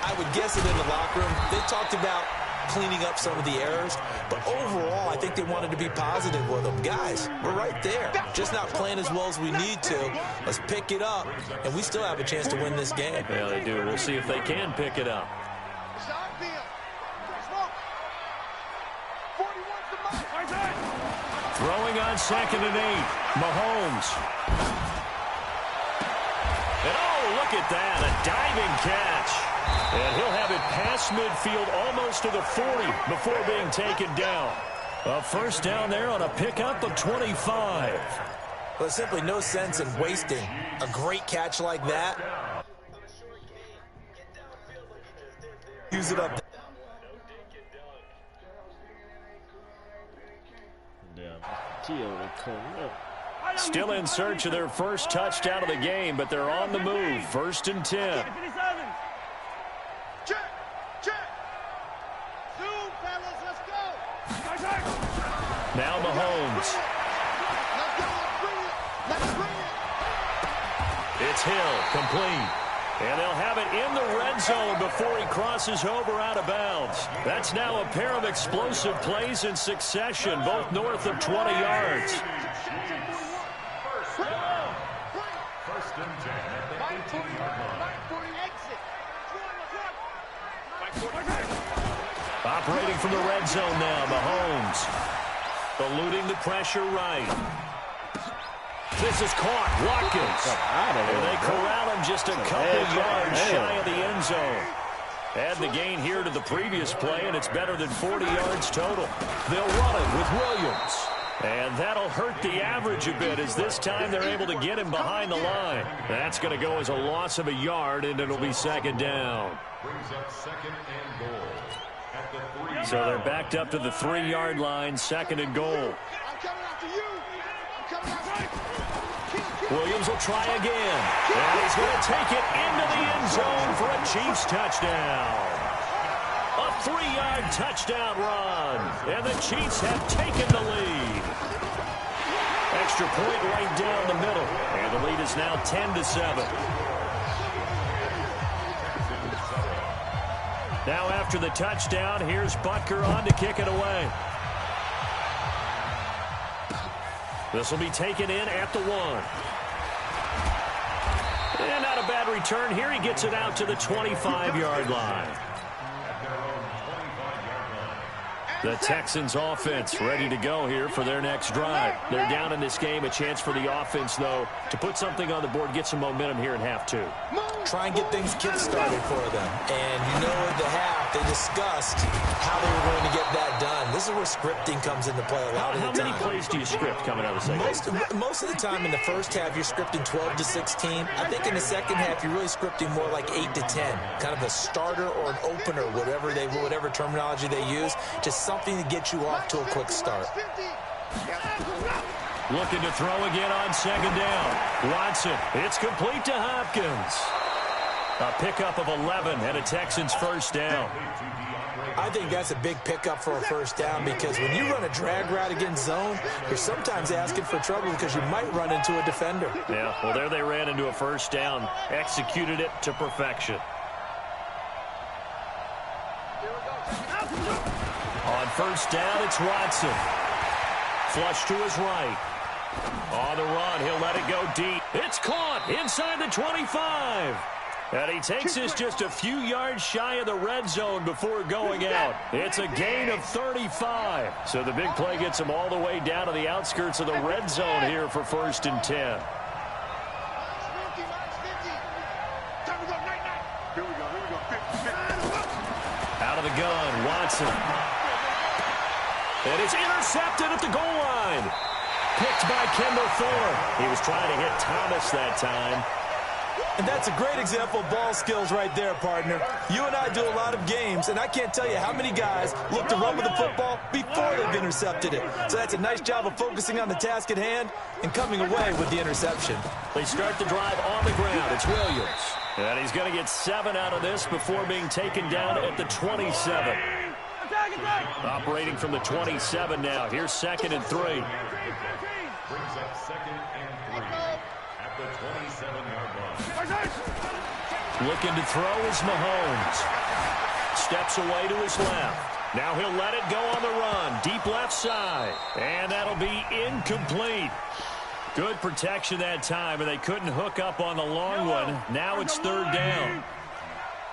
S4: I would guess it in the locker room. They talked about cleaning up some of the errors, but overall, I think they wanted to be positive with them. Guys, we're right there. Just not playing as well as we need to. Let's pick it up, and we still have a chance to win this game.
S5: Yeah, they do. We'll see if they can pick it up. Throwing on 2nd and 8. Mahomes. And oh, look at that. A diving catch. And he'll have it past midfield almost to the 40 before being taken down. A first down there on a pickup of 25.
S4: Well, there's simply no sense in wasting a great catch like that. Use it up.
S5: Still in search of their first touchdown of the game, but they're on the move. 1st and 10. Now Mahomes. It's Hill, complete. And they'll have it in the red zone before he crosses over out of bounds. That's now a pair of explosive plays in succession, both north of 20 yards.
S7: First and 10 at the 18-yard line.
S5: Operating from the red zone now, Mahomes. Eluding the pressure right. This is caught. Watkins. And they corral him just a couple yards shy of the end zone. Add the gain here to the previous play, and it's better than 40 yards total. They'll run it with Williams. And that'll hurt the average a bit, as this time they're able to get him behind the line. That's going to go as a loss of a yard, and it'll be 2nd down.
S7: Brings up 2nd and goal at the 3.
S5: So they're backed up to the 3-yard line, 2nd and goal. Williams will try again. And he's going to take it into the end zone for a Chiefs touchdown. A 3-yard touchdown run. And the Chiefs have taken the lead. Extra point right down the middle. And the lead is now 10-7. Now after the touchdown, here's Butker on to kick it away. This will be taken in at the 1. And not a bad return here. He gets it out to the 25-yard line. The Texans offense ready to go here for their next drive. They're down in this game. A chance for the offense, though, to put something on the board, get some momentum here in half 2.
S4: Try and get things kick-started for them. And you know at the half, they discussed how they were going to get that done. This is where scripting comes into play a lot of the time.
S5: How many plays do you script coming out of the second half?
S4: Most of the time in the first half, you're scripting 12 to 16. I think in the second half, you're really scripting more like 8 to 10. Kind of a starter or an opener, whatever terminology they use. Just something to get you off to a quick start.
S5: Looking to throw again on 2nd down. Watson. It's complete to Hopkins. A pickup of 11 and a Texans first down.
S4: I think that's a big pickup for a first down because when you run a drag route against zone, you're sometimes asking for trouble because you might run into a defender.
S5: Yeah, well, there they ran into a first down, executed it to perfection. On first down, it's Watson. Flush to his right. On the run, he'll let it go deep. It's caught inside the 25. And he takes this just a few yards shy of the red zone before going out. It's a gain of 35. So the big play gets him all the way down to the outskirts of the red zone here for 1st and 10.
S2: Here we go. 50.
S5: Out of the gun, Watson. And it's intercepted at the goal line. Picked by Kendall Thorne. He was trying to hit Thomas that time.
S4: And that's a great example of ball skills right there, partner. You and I do a lot of games, and I can't tell you how many guys look to run with the football before they've intercepted it. So that's a nice job of focusing on the task at hand and coming away with the interception.
S5: They start the drive on the ground. It's Williams. And he's going to get 7 out of this before being taken down at the 27. Operating from the 27 now. Here's 2nd and 3.
S7: Brings up 2nd and 3 at the 27-yard line.
S5: Looking to throw is Mahomes. Steps away to his left. Now he'll let it go on the run. Deep left side. And that'll be incomplete. Good protection that time, and they couldn't hook up on the long one. Now it's 3rd down.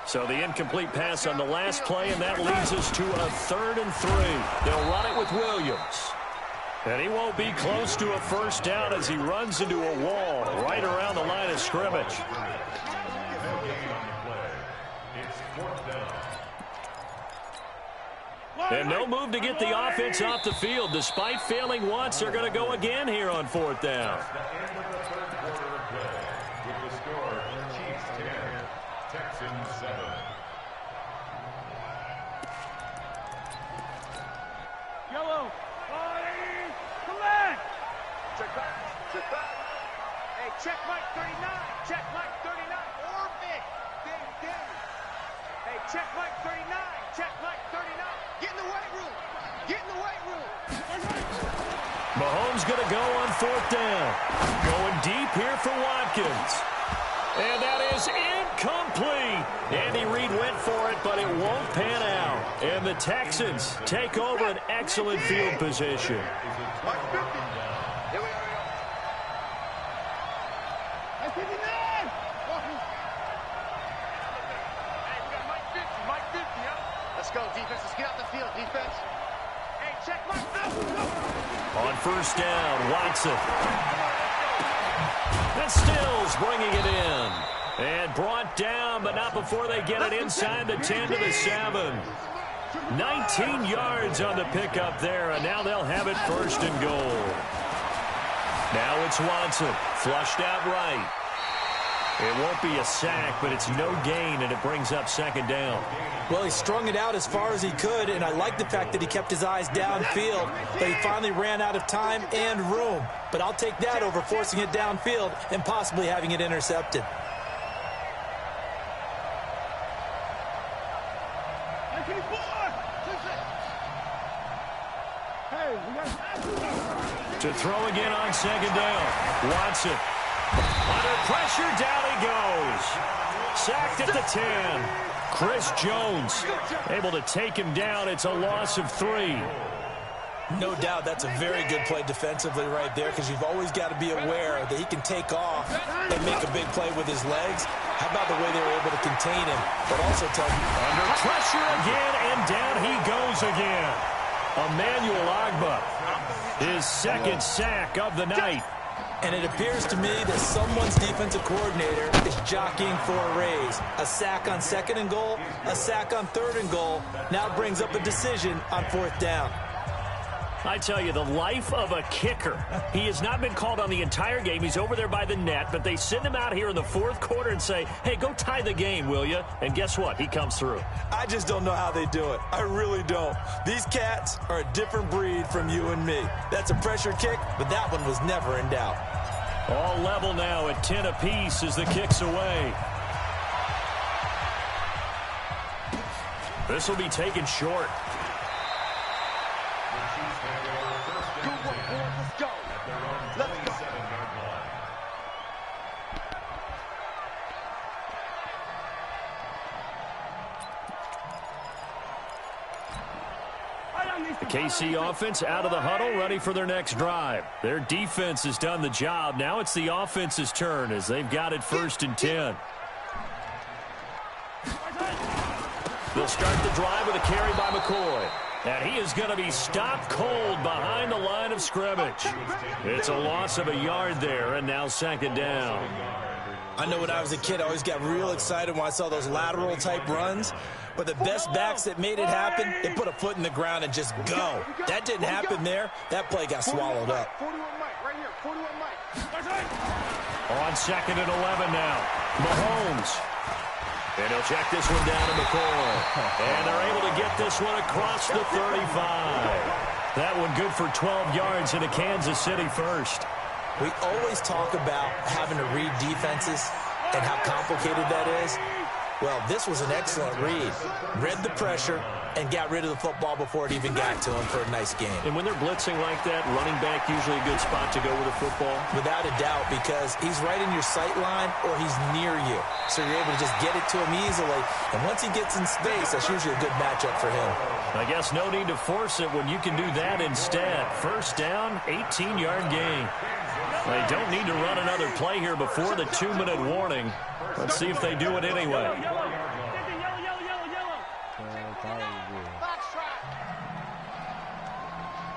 S5: So the incomplete pass on the last play, and that leads us to a 3rd and 3. They'll run it with Williams. And he won't be close to a first down as he runs into a wall right around the line of scrimmage. And no move to get the offense off the field. Despite failing once, they're going to go again here on 4th down.
S1: Yellow. Collect. Check back. Hey, check Mike 39. Check Mike 39. Or big. Hey, check Mike 39. Check Mike 39. Get in the weight room.
S5: Mahomes going to go on 4th down. Going deep here for Watkins. And that is incomplete. Andy Reid went for it, but it won't pan out. And the Texans take over an excellent field position.
S1: Here we are. Hey, 59. Hey, we got Mike 50, huh? Let's go, defense. Let's get out the field, defense. Hey, check Mike.
S5: On 1st down, Watson. And Stills bringing it in. And brought down, but not before they get it inside the 10 to the 7. 19 yards on the pickup there, and now they'll have it 1st and goal. Now it's Watson, flushed out right. It won't be a sack, but it's no gain, and it brings up 2nd down.
S4: Well, he strung it out as far as he could, and I like the fact that he kept his eyes downfield, but he finally ran out of time and room. But I'll take that over forcing it downfield and possibly having it intercepted.
S5: To throw again on 2nd down. Watson. Under pressure, down he goes. Sacked at the 10. Chris Jones able to take him down. It's a loss of 3.
S4: No doubt that's a very good play defensively right there because you've always got to be aware that he can take off and make a big play with his legs. How about the way they were able to contain him, but also tell you.
S5: Under pressure again, and down he goes again. Emmanuel Ogbah, his 2nd sack of the night.
S4: And it appears to me that someone's defensive coordinator is jockeying for a raise. A sack on 2nd and goal, a sack on 3rd and goal. Now brings up a decision on 4th down.
S5: I tell you, the life of a kicker. He has not been called on the entire game. He's over there by the net, but they send him out here in the 4th quarter and say, hey, go tie the game, will you? And guess what? He comes through.
S4: I just don't know how they do it. I really don't. These cats are a different breed from you and me. That's a pressure kick, but that one was never in doubt.
S5: All level now at 10 apiece as the kick's away. This will be taken short.
S1: Good work, boys. Let's go. Let's go.
S5: The KC offense out of the huddle, ready for their next drive. Their defense has done the job. Now it's the offense's turn as they've got it 1st and 10. They'll start the drive with a carry by McCoy. And he is going to be stopped cold behind the line of scrimmage. It's a loss of a yard there, and now 2nd down.
S4: I know when I was a kid, I always got real excited when I saw those lateral-type runs. But the best backs that made it happen, they put a foot in the ground and just go. That didn't happen there. That play got swallowed up.
S2: 41 Mike, right here. 41 Mike.
S5: On 2nd and 11 now. Mahomes. And he'll check this one down to McCoy. And they're able to get this one across the 35. That one good for 12 yards into Kansas City first.
S4: We always talk about having to read defenses and how complicated that is. Well, this was an excellent read. Read the pressure and got rid of the football before it even got to him for a nice game.
S5: And when they're blitzing like that, running back usually a good spot to go with a football?
S4: Without a doubt, because he's right in your sight line or he's near you. So you're able to just get it to him easily. And once he gets in space, that's usually a good matchup for him.
S5: I guess no need to force it when you can do that instead. 1st down, 18-yard gain. They don't need to run another play here before the 2-minute warning. Let's see if they do it anyway.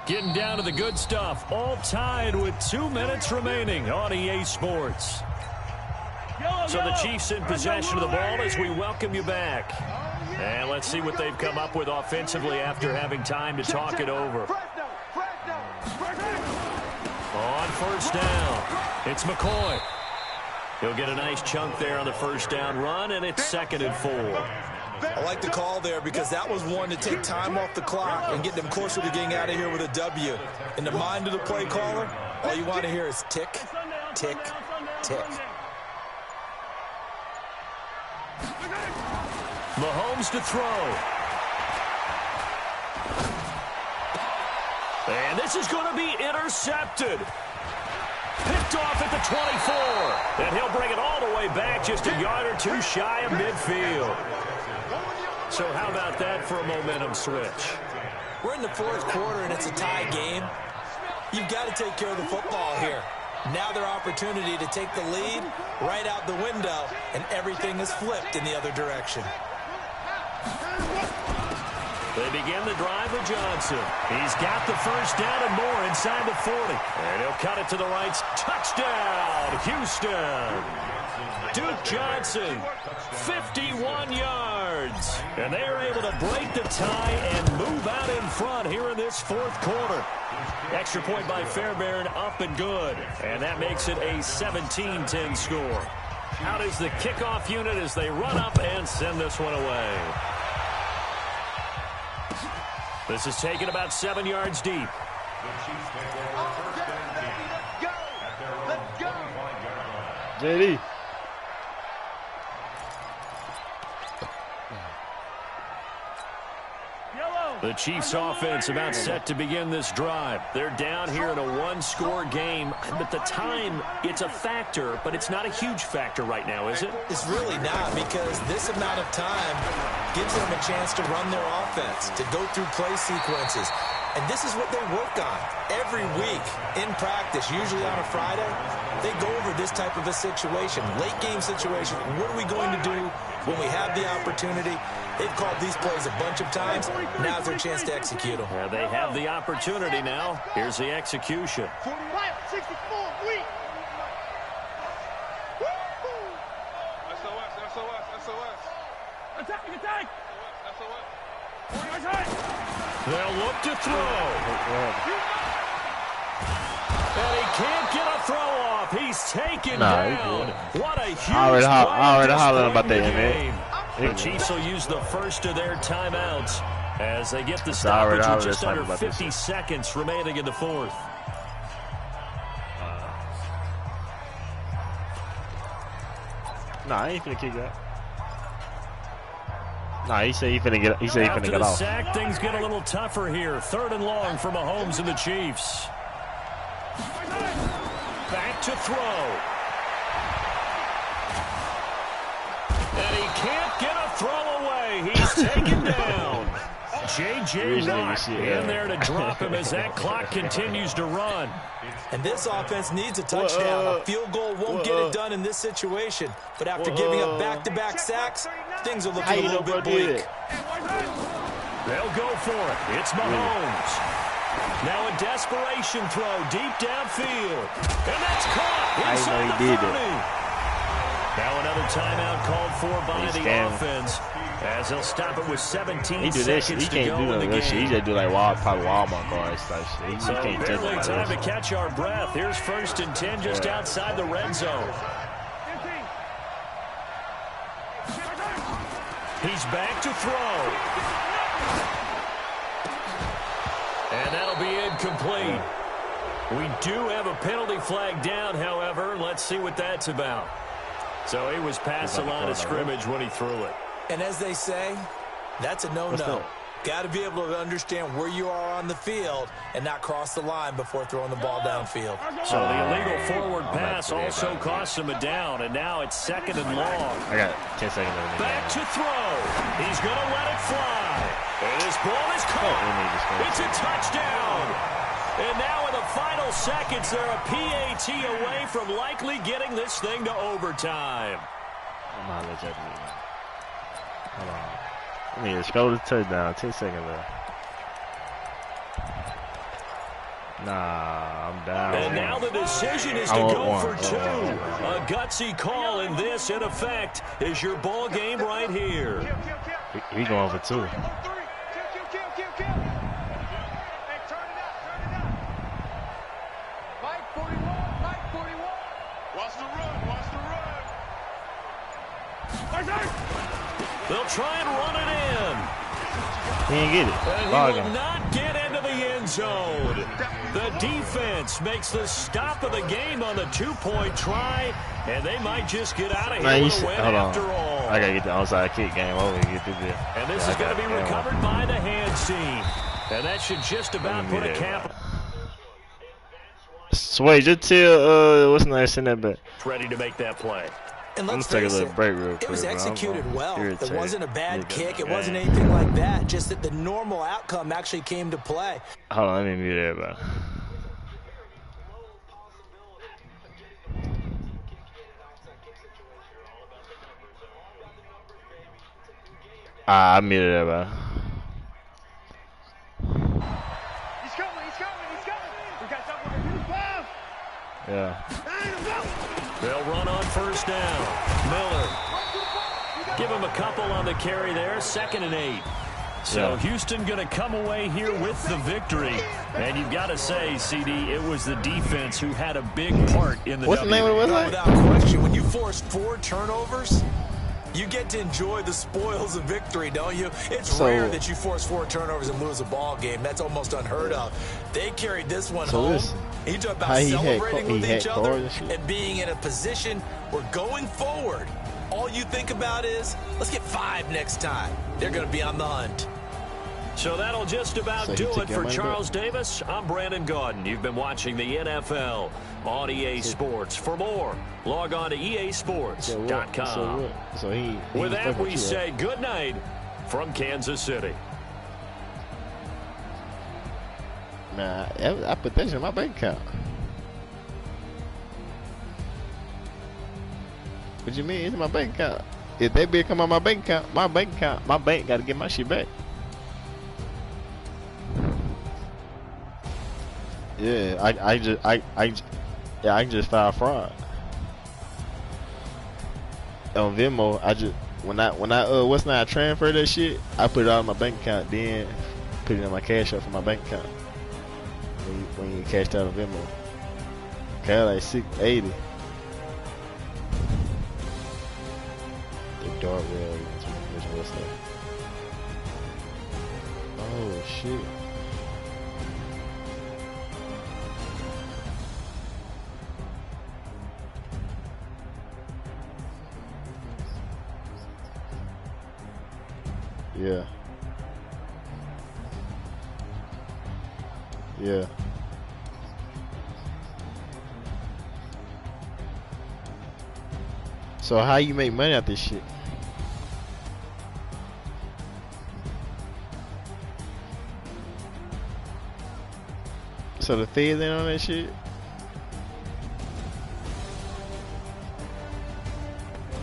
S5: Getting down to the good stuff. All tied with 2 minutes remaining on EA Sports. So the Chiefs in possession of the ball as we welcome you back. And let's see what they've come up with offensively after having time to talk it over. On 1st down, it's McCoy. He'll get a nice chunk there on the 1st down run, and it's 2nd and 4.
S4: I like the call there because that was one to take time off the clock and get them closer to getting out of here with a W. In the mind of the play caller, all you want to hear is tick, tick, tick.
S5: Mahomes to throw. And this is going to be intercepted. Picked off at the 24. And he'll bring it all the way back just a yard or two shy of midfield. So how about that for a momentum switch?
S4: We're in the 4th quarter and it's a tie game. You've got to take care of the football here. Now their opportunity to take the lead right out the window, and everything is flipped in the other direction.
S5: They begin the drive with Johnson. He's got the 1st down and more inside the 40. And he'll cut it to the right. Touchdown, Houston. Duke Johnson, 51 yards. And they are able to break the tie and move out in front here in this 4th quarter. Extra point by Fairbairn, up and good. And that makes it a 17-10 score. Out is the kickoff unit as they run up and send this one away. This is taken about 7 yards deep.
S6: JD.
S5: The Chiefs offense about set to begin this drive. They're down here in a 1-score game. But the time, it's a factor, but it's not a huge factor right now, is it?
S4: It's really not, because this amount of time gives them a chance to run their offense, to go through play sequences. And this is what they work on every week in practice, usually on a Friday. They go over this type of a situation, late game situation. What are we going to do when we have the opportunity? They've called these plays a bunch of times. Now's their chance to execute them.
S5: Yeah, they have the opportunity now. Here's the execution.
S2: 45, 64, weak. SOS, SOS, SOS. Attack. SOS.
S5: They'll look to throw. And he can't get a throw off. He's taken down. What a huge play.
S6: I already hollered about that, man.
S5: The Chiefs will use the first of their timeouts as they get the stoppage with just under 50 seconds remaining in the 4th.
S6: Nah, I ain't finna kick that. Nah, he said he finna get. He said he finna
S5: After
S6: get
S5: the
S6: off.
S5: sack, things get a little tougher here. 3rd and long for Mahomes and the Chiefs. Back to throw. And he can't get a throw away. He's taken down. J.J. Watt in there to drop him as that clock continues to run.
S4: And this offense needs a touchdown. A field goal won't get it done in this situation. But after giving up back-to-back sacks, things are looking a little bit bleak.
S5: They'll go for it. It's Mahomes. Now a desperation throw deep downfield. And that's caught inside the 30. Now another timeout called for by the offense, as he'll stop it with 17 seconds to go in the game.
S6: He just do like probably Walmart cards type shit.
S5: So barely time to catch our breath. Here's 1st and 10 just outside the red zone. He's back to throw. And that'll be incomplete. We do have a penalty flag down, however. Let's see what that's about. So he was past the line of scrimmage when he threw it.
S4: And as they say, that's a no-no. Got to be able to understand where you are on the field and not cross the line before throwing the ball downfield.
S5: So the illegal forward pass also cost him a down, and now it's 2nd and long.
S6: I got 10 seconds left.
S5: Back to throw. He's going to let it fly. And his ball is caught. It's a touchdown. And now in the final seconds, they're a PAT away from likely getting this thing to overtime.
S6: I'm not let that be. Hold on. I need to scroll the touchdown. 10 seconds left. Nah, I'm down.
S5: And now the decision is to go for 2. A gutsy call, and this, in effect, is your ball game right here.
S6: We going for 2.
S5: They'll try and run it in.
S6: He didn't get it.
S5: And he will not get into the end zone. The defense makes the stop of the game on the 2-point try, and they might just get out of here with a win after all.
S6: I got to get the onside kick game over and get through this.
S5: And this is going to be recovered by the hands team. And that should just about put a cap.
S6: Sway, just tell what's nice in that bet.
S5: Ready to make that play.
S4: And let's
S6: take a
S4: face
S6: little break real quick.
S4: It was executed well.
S6: Irritated.
S4: It wasn't a bad kick. It wasn't anything like that. Just that the normal outcome actually came to play.
S6: Hold on, let me mute everybody. I muted everybody.
S1: He's coming. We got someone to
S6: Yeah.
S5: They'll run on 1st down. Miller. Give him a couple on the carry there. 2nd and 8. So Houston going to come away here with the victory. And you've got to say, CD, it was the defense who had a big part in the
S6: What's the name of the website?
S4: Without question, when you force 4 turnovers, you get to enjoy the spoils of victory, don't you? It's rare that you force 4 turnovers and lose a ball game. That's almost unheard of. They carried this one home. He talked about celebrating with each other and being in a position where going forward, all you think about is, let's get 5 next time. They're going to be on the hunt.
S5: So that'll just about do it for Charles Davis. I'm Brandon Gaudin. You've been watching the NFL on EA Sports. For more, log on to easports.com. With that, we say good night from Kansas City.
S6: Man, I put that in my bank account. What you mean? It's in my bank account. If that bill come on my bank account, my bank got to get my shit back. Yeah, I just filed fraud on Venmo. When I transfer that shit, I put it out of my bank account, then put it in my cash out for my bank account. When you cashed out of Venmo, okay, like $680. The dark rail. What's that? Oh shit. Yeah. Yeah. So how you make money out this shit? So the feds ain't on that shit?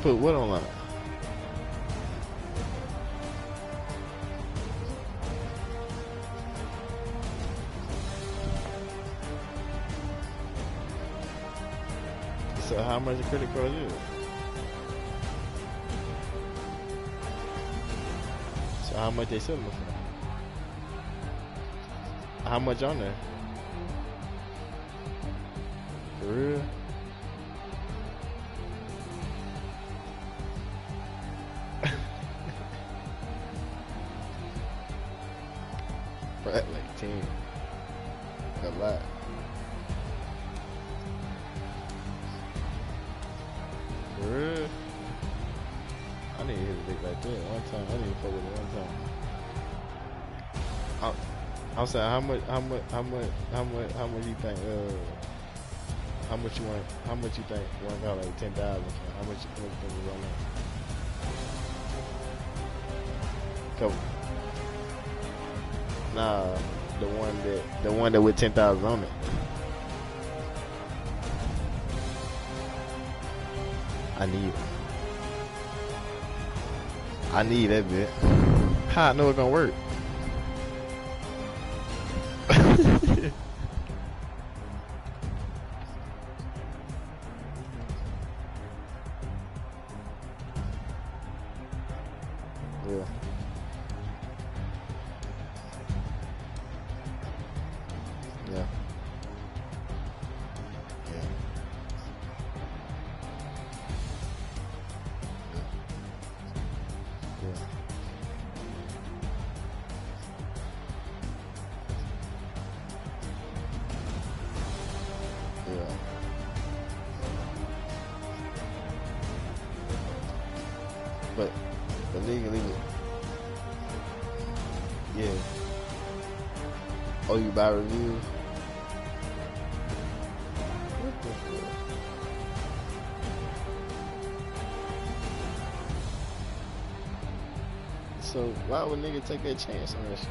S6: Put what online? So how much a credit card is? So how much they selling it for? How much on there? For real? Like 10. A lot. For real? I need to hit a dick like that one time. I need to fuck with it one time. I'm saying how much you think how much you think one got like 10,000? How much you think is on that? Couple. Nah, the one that with 10,000 on it. I need that bit. How I know it's gonna work? Yeah. Yeah. Yeah. Yeah. Yeah. But legally, yeah. Oh, you buy reviews? What the fuck? So why would nigga take that chance on that shit?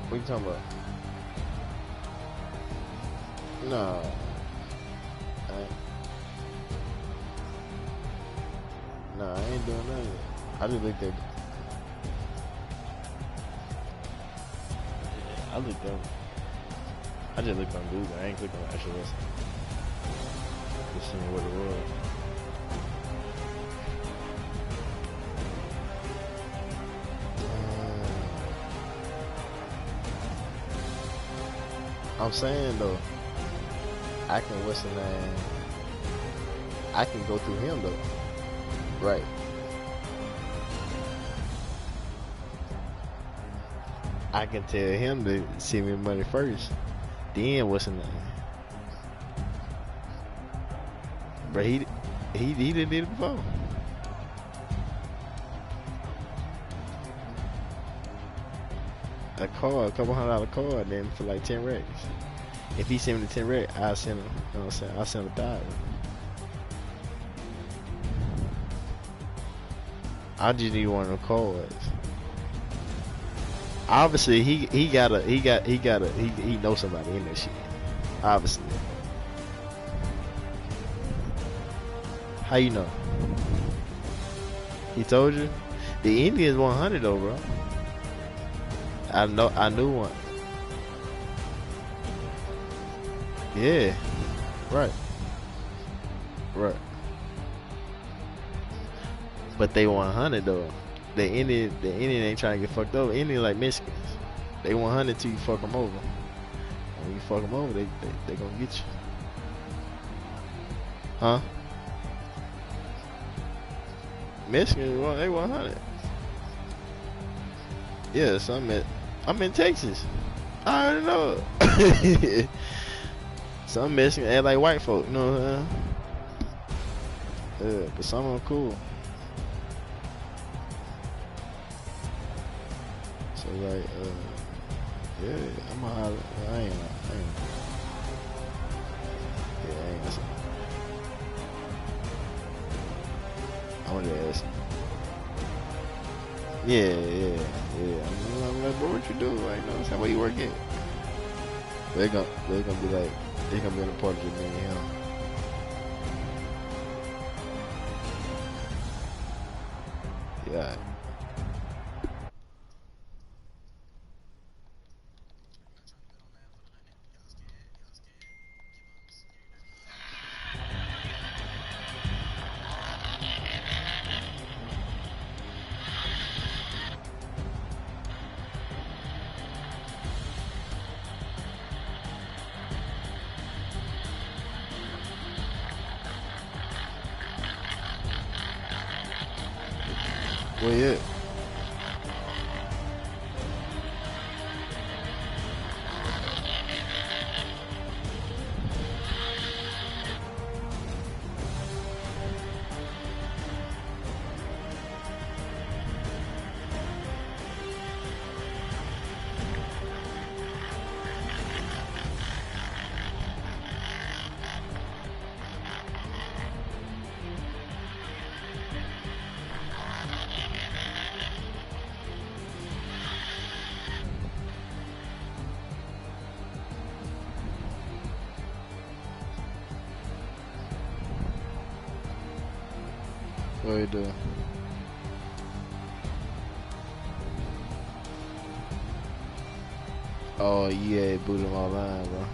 S6: What you talking about? No. Nah, I ain't doing none of that. I just looked at I just looked on Google. I ain't clicked on the actual website. Just seeing what it was. I'm saying though, I can what's the name? I can go through him though. Right. I can tell him to send me money first. Then what's the name? But he did it before. A couple $100 card, then for like 10 racks. If he send me the 10 racks, I'll send him. You know what I'm saying? I'll send him 1,000. I just need one of the cards. Obviously, he knows somebody in that shit. Obviously. How you know? He told you? The Indians 100 though, bro. I knew one. Yeah. Right. Right. But they 100 though. The Indian ain't trying to get fucked over. Indian like Mexicans. They 100 till you fuck them over. And when you fuck them over, they gonna get you. Huh? Michigan, they 100. Yeah, so I'm in Texas. I already know it. Some Michigan act like white folk, you know what I'm saying? Yeah, but some of them cool. So like, yeah, I'm a holler. I ain't. Yeah, I ain't. I want to ask him. Yeah. I'm like, bro, what you do? Like, no, that's where you work at. They're gonna be like, they're gonna be in a part of me and him. Yeah. Where you at? What you do? Oh yeah, boot him online, bro.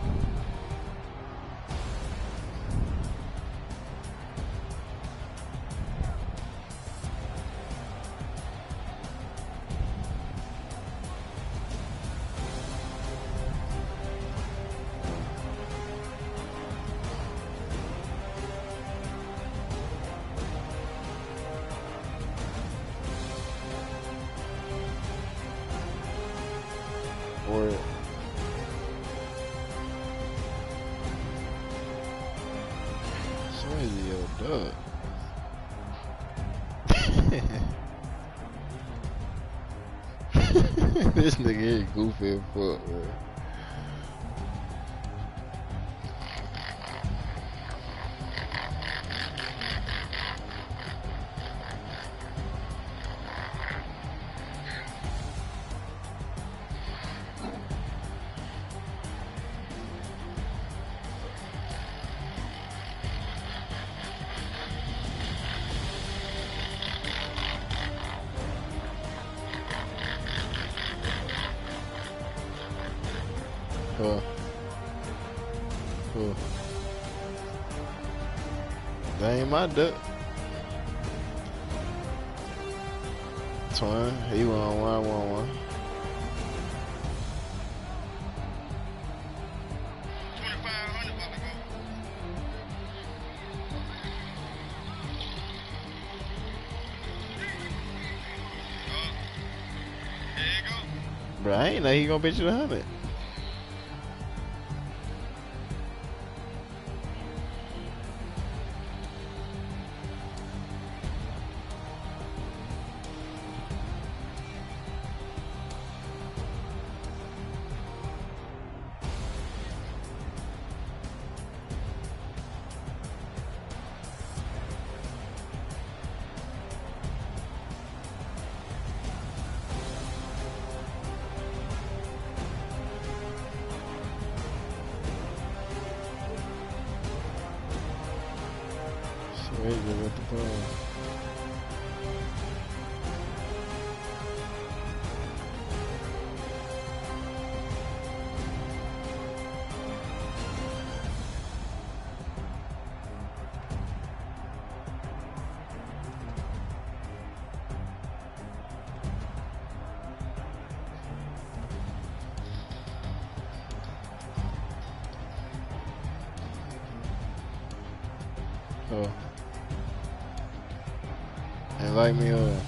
S6: Or Swayze, yo, dog. This nigga here goofy as fuck, man. Cool. That ain't my duck. Twin, he won one. Bro, I ain't know he gonna bet you 100. Swayze with the ball. Oh. And Invite me on.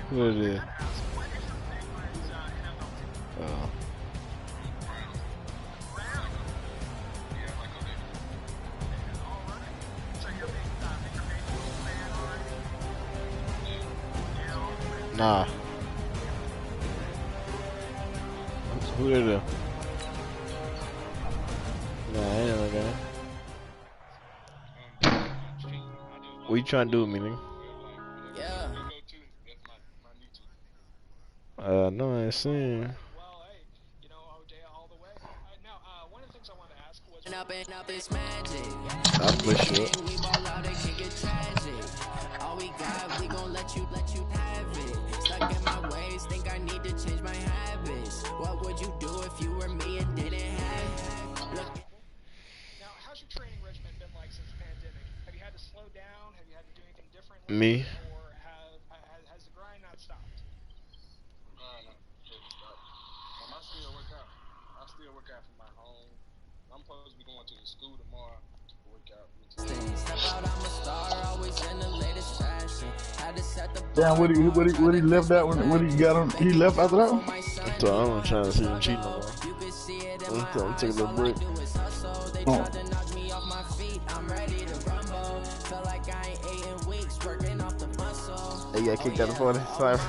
S6: What is it? Oh. Nah. Who is it? Nah, I ain't no guy. What you trying to do with me, nigga? No, I ain't seen.
S9: Well, hey, you know, O'Dea all the way. Now, one of the things I wanted to ask was... Up is magic.
S6: I push it.
S9: We ball out, it can get tragic. All we got, we gon' let you have it. Stuck in my ways, think I need to change my habits. What would you do if you were me and didn't have it? Look. Now, how's your training regimen been like since the pandemic? Have you had to slow down? Have you had to do anything differently?
S6: Me?
S9: Or has the grind not stopped?
S2: I still work out from my home. I'm supposed to be going to the school tomorrow to work out.
S9: Step out, I'm a star, always in the latest fashion. Had to set the
S8: Damn, what he left that when he got on? He left after that one?
S6: So I'm trying to see him cheat no more. I'm taking a little break.
S8: Oh.
S6: They got kicked out of 45.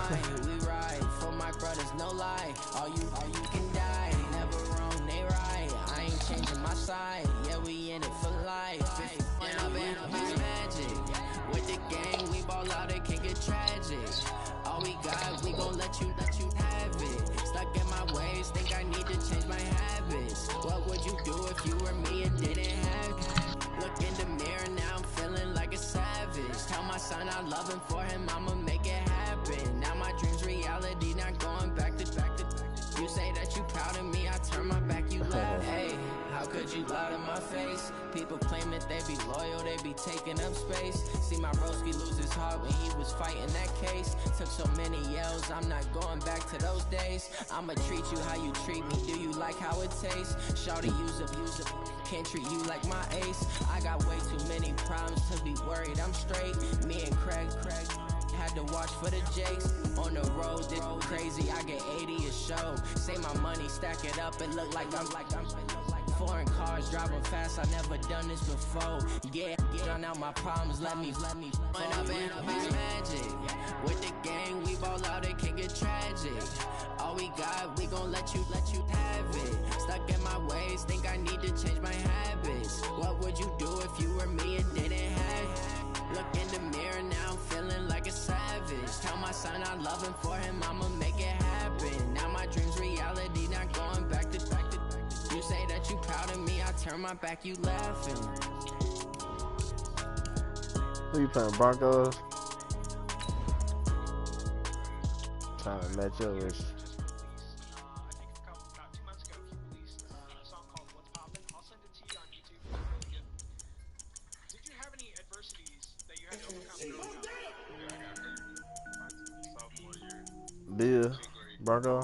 S9: Yeah, we in it for life. Magic. With the gang, we ball out, it can get tragic. All we got, we gon' let you have it. Stuck in my ways, think I need to change my habits. What would you do if you were me and didn't have it? Look in the mirror, now I'm feeling like a savage. Tell my son I love him, for him I'ma make it happen. Now my dream's reality, not going back to. You say that you proud of me, I turn my back, you laugh. Hey, how could you lie to my face? People claim that they be loyal, they be taking up space. See my broski lose his heart when he was fighting that case. Took so many yells, I'm not going back to those days. I'ma treat you how you treat me, do you like how it tastes? Shawty use up, can't treat you like my ace. I got way too many problems to be worried, I'm straight. Me and Craig had to watch for the Jakes. On the road, this crazy, I get 80 a show. Say my money, stack it up, it look like I'm foreign cars, driving fast, I never done this before. Yeah, drown out my problems, let me run up and up is magic. With the gang, we ball out, it can get tragic. All we got, we gon' let you have it. Stuck in my ways, think I need to change my habits. What would you do if you were me and didn't have it? Look in the mirror, now I'm feeling like a savage. Tell my son I love him, for him I'ma make it happen. Now my dream's reality, not going back to. You say that you proud of me, I turn my back, you laughing.
S6: Who you playing, Broncos? Trying to match up with.
S9: About 2 months ago, he released a song called What's Poppin'. I'll send it to you on YouTube. It's really good. Did you have any adversities that you had to overcome growing up?
S2: Yeah, I got hurt my sophomore year.
S6: Bill, Bronco.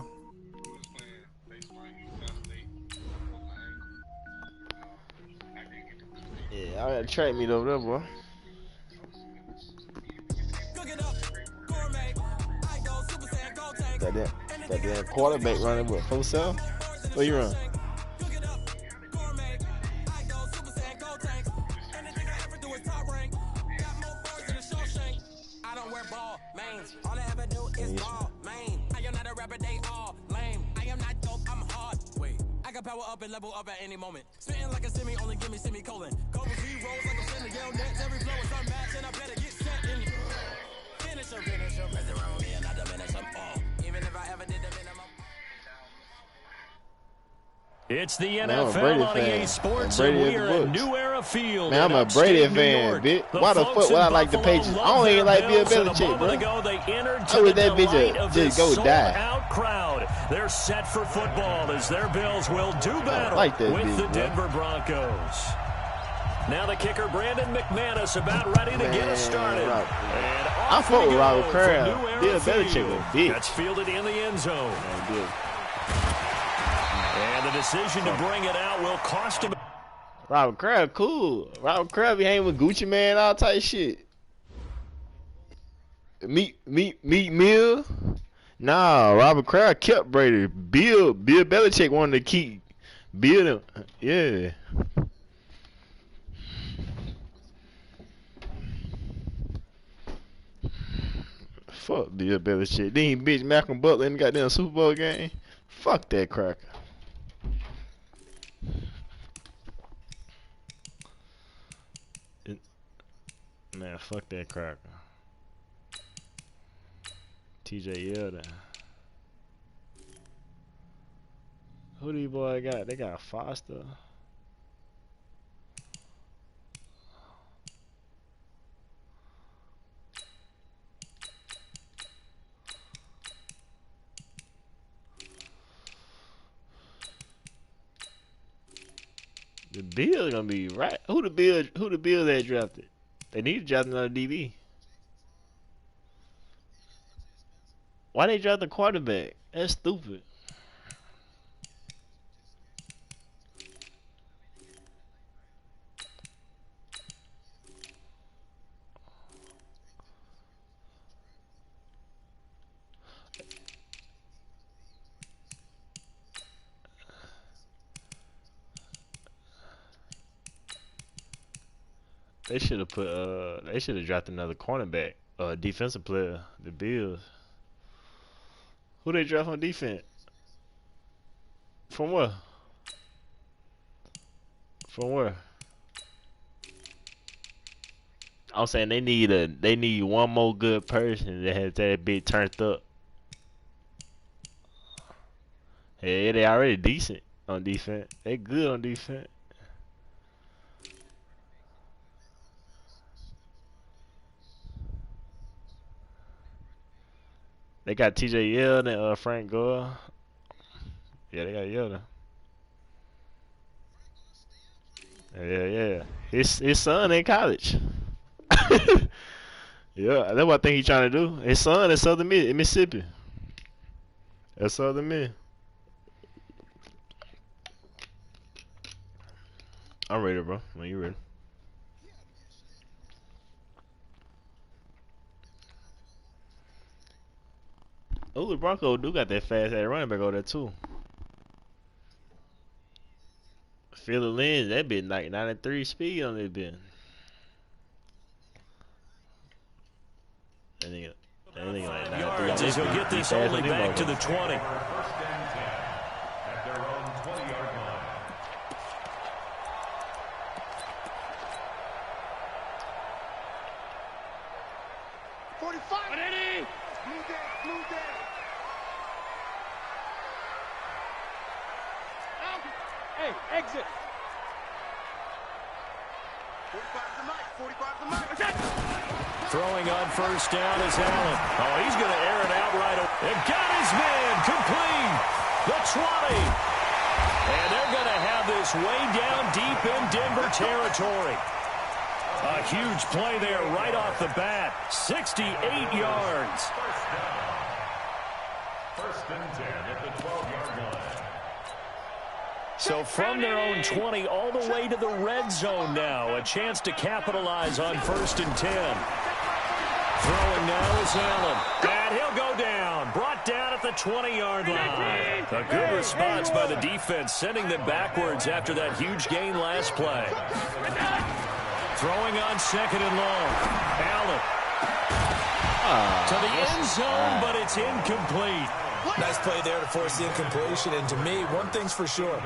S6: Yeah, I got a track meet over there, boy. Got that quarterback running with 4-7. Where you run?
S10: power up and level up at any moment. Spitting like a semi, only give me semicolon. Couple G rolls like I'm sending yell nets. Every flow is unmatched, and I better get set in. Finish them, rest around me and I diminish them all. Even if I ever did the minimum.
S5: It's the
S6: Man, I'm a
S5: NFL
S6: Brady
S5: on
S6: fan.
S5: EA Sports,
S6: Brady
S5: and
S6: in
S5: we
S6: the
S5: are at
S6: books.
S5: New Era Field.
S6: Man, I'm
S5: in
S6: a Brady
S5: upstate New
S6: fan,
S5: York.
S6: bitch. Why the
S5: folks
S6: fuck would
S5: in
S6: I like the
S5: Buffalo
S6: Patriots? I
S5: love
S6: don't even
S5: their
S6: like Bill
S5: Bills, and a
S6: Belichick,
S5: moment
S6: bro.
S5: ago, they entered
S6: I
S5: to
S6: wish
S5: the
S6: that bitch
S5: delight
S6: would
S5: of
S6: just
S5: this
S6: go die.
S5: sold-out crowd. They're set for football as their Bills will do battle
S6: like that
S5: with
S6: bitch,
S5: the
S6: bro.
S5: Denver Broncos. Now the kicker, Brandon McManus, about ready to get us started. And
S6: I
S5: off
S6: fuck
S5: we
S6: with
S5: go
S6: Robert
S5: for
S6: Kraft.
S5: New Era
S6: Bill Belichick
S5: Field.
S6: was big.
S5: That's fielded in the end zone.
S6: Man, Bill.
S5: And the decision to bring it out will cost him.
S6: Robert Kraft, cool. Robert Kraft be hanging with Gucci Man, all type shit. Meet Mill. Nah, Robert Kraft kept Brady. Bill Belichick wanted to keep Bill. Yeah. Fuck Bill Belichick. Then he bitch Malcolm Butler in the goddamn Super Bowl game. Fuck that cracker. Man, fuck that cracker. TJ Yeldon. Who these boy got? They got Foster. The Bills gonna be right. Who the Bills they drafted? They need to draft another DB. Why they draft the quarterback? That's stupid. They should have put they should have drafted another cornerback, defensive player, the Bills. Who they draft on defense? From where? From where? I'm saying they need one more good person that has that bit turned up. Yeah, they already decent on defense. They good on defense. They got TJ Yeldon and Frank Gore. Yeah, they got Yeldon. Yeah. His son in college. Yeah, that's what I think he's trying to do. His son is Southern Mississippi. That's Southern Miss. I'm ready, bro. When you ready. Oh, the Broncos do got that fast ass running back over there too. Philly Lynn, that been like 93 speed on that bit. That nigga like 93
S5: Yards as he'll get this only back to the 20.
S7: First and 10 at their own 20-yard line.
S1: Blue day. Out. Hey, exit. 45 to Mike.
S5: Throwing on first down is Allen. Oh, he's going to air it out right away. And got his man complete. The 20. And they're going to have this way down deep in Denver territory. A huge play there right off the bat. 68 yards.
S7: First and 10 at the 12-yard line.
S5: So from their own 20 all the way to the red zone now. A chance to capitalize on first and 10. Throwing now is Allen. And he'll go down. Brought down at the 20-yard line. A good response by the defense, sending them backwards after that huge gain last play. Throwing on second and long. Allen. To the end zone, but it's incomplete.
S4: Nice play there to force the incompletion. And to me, one thing's for sure.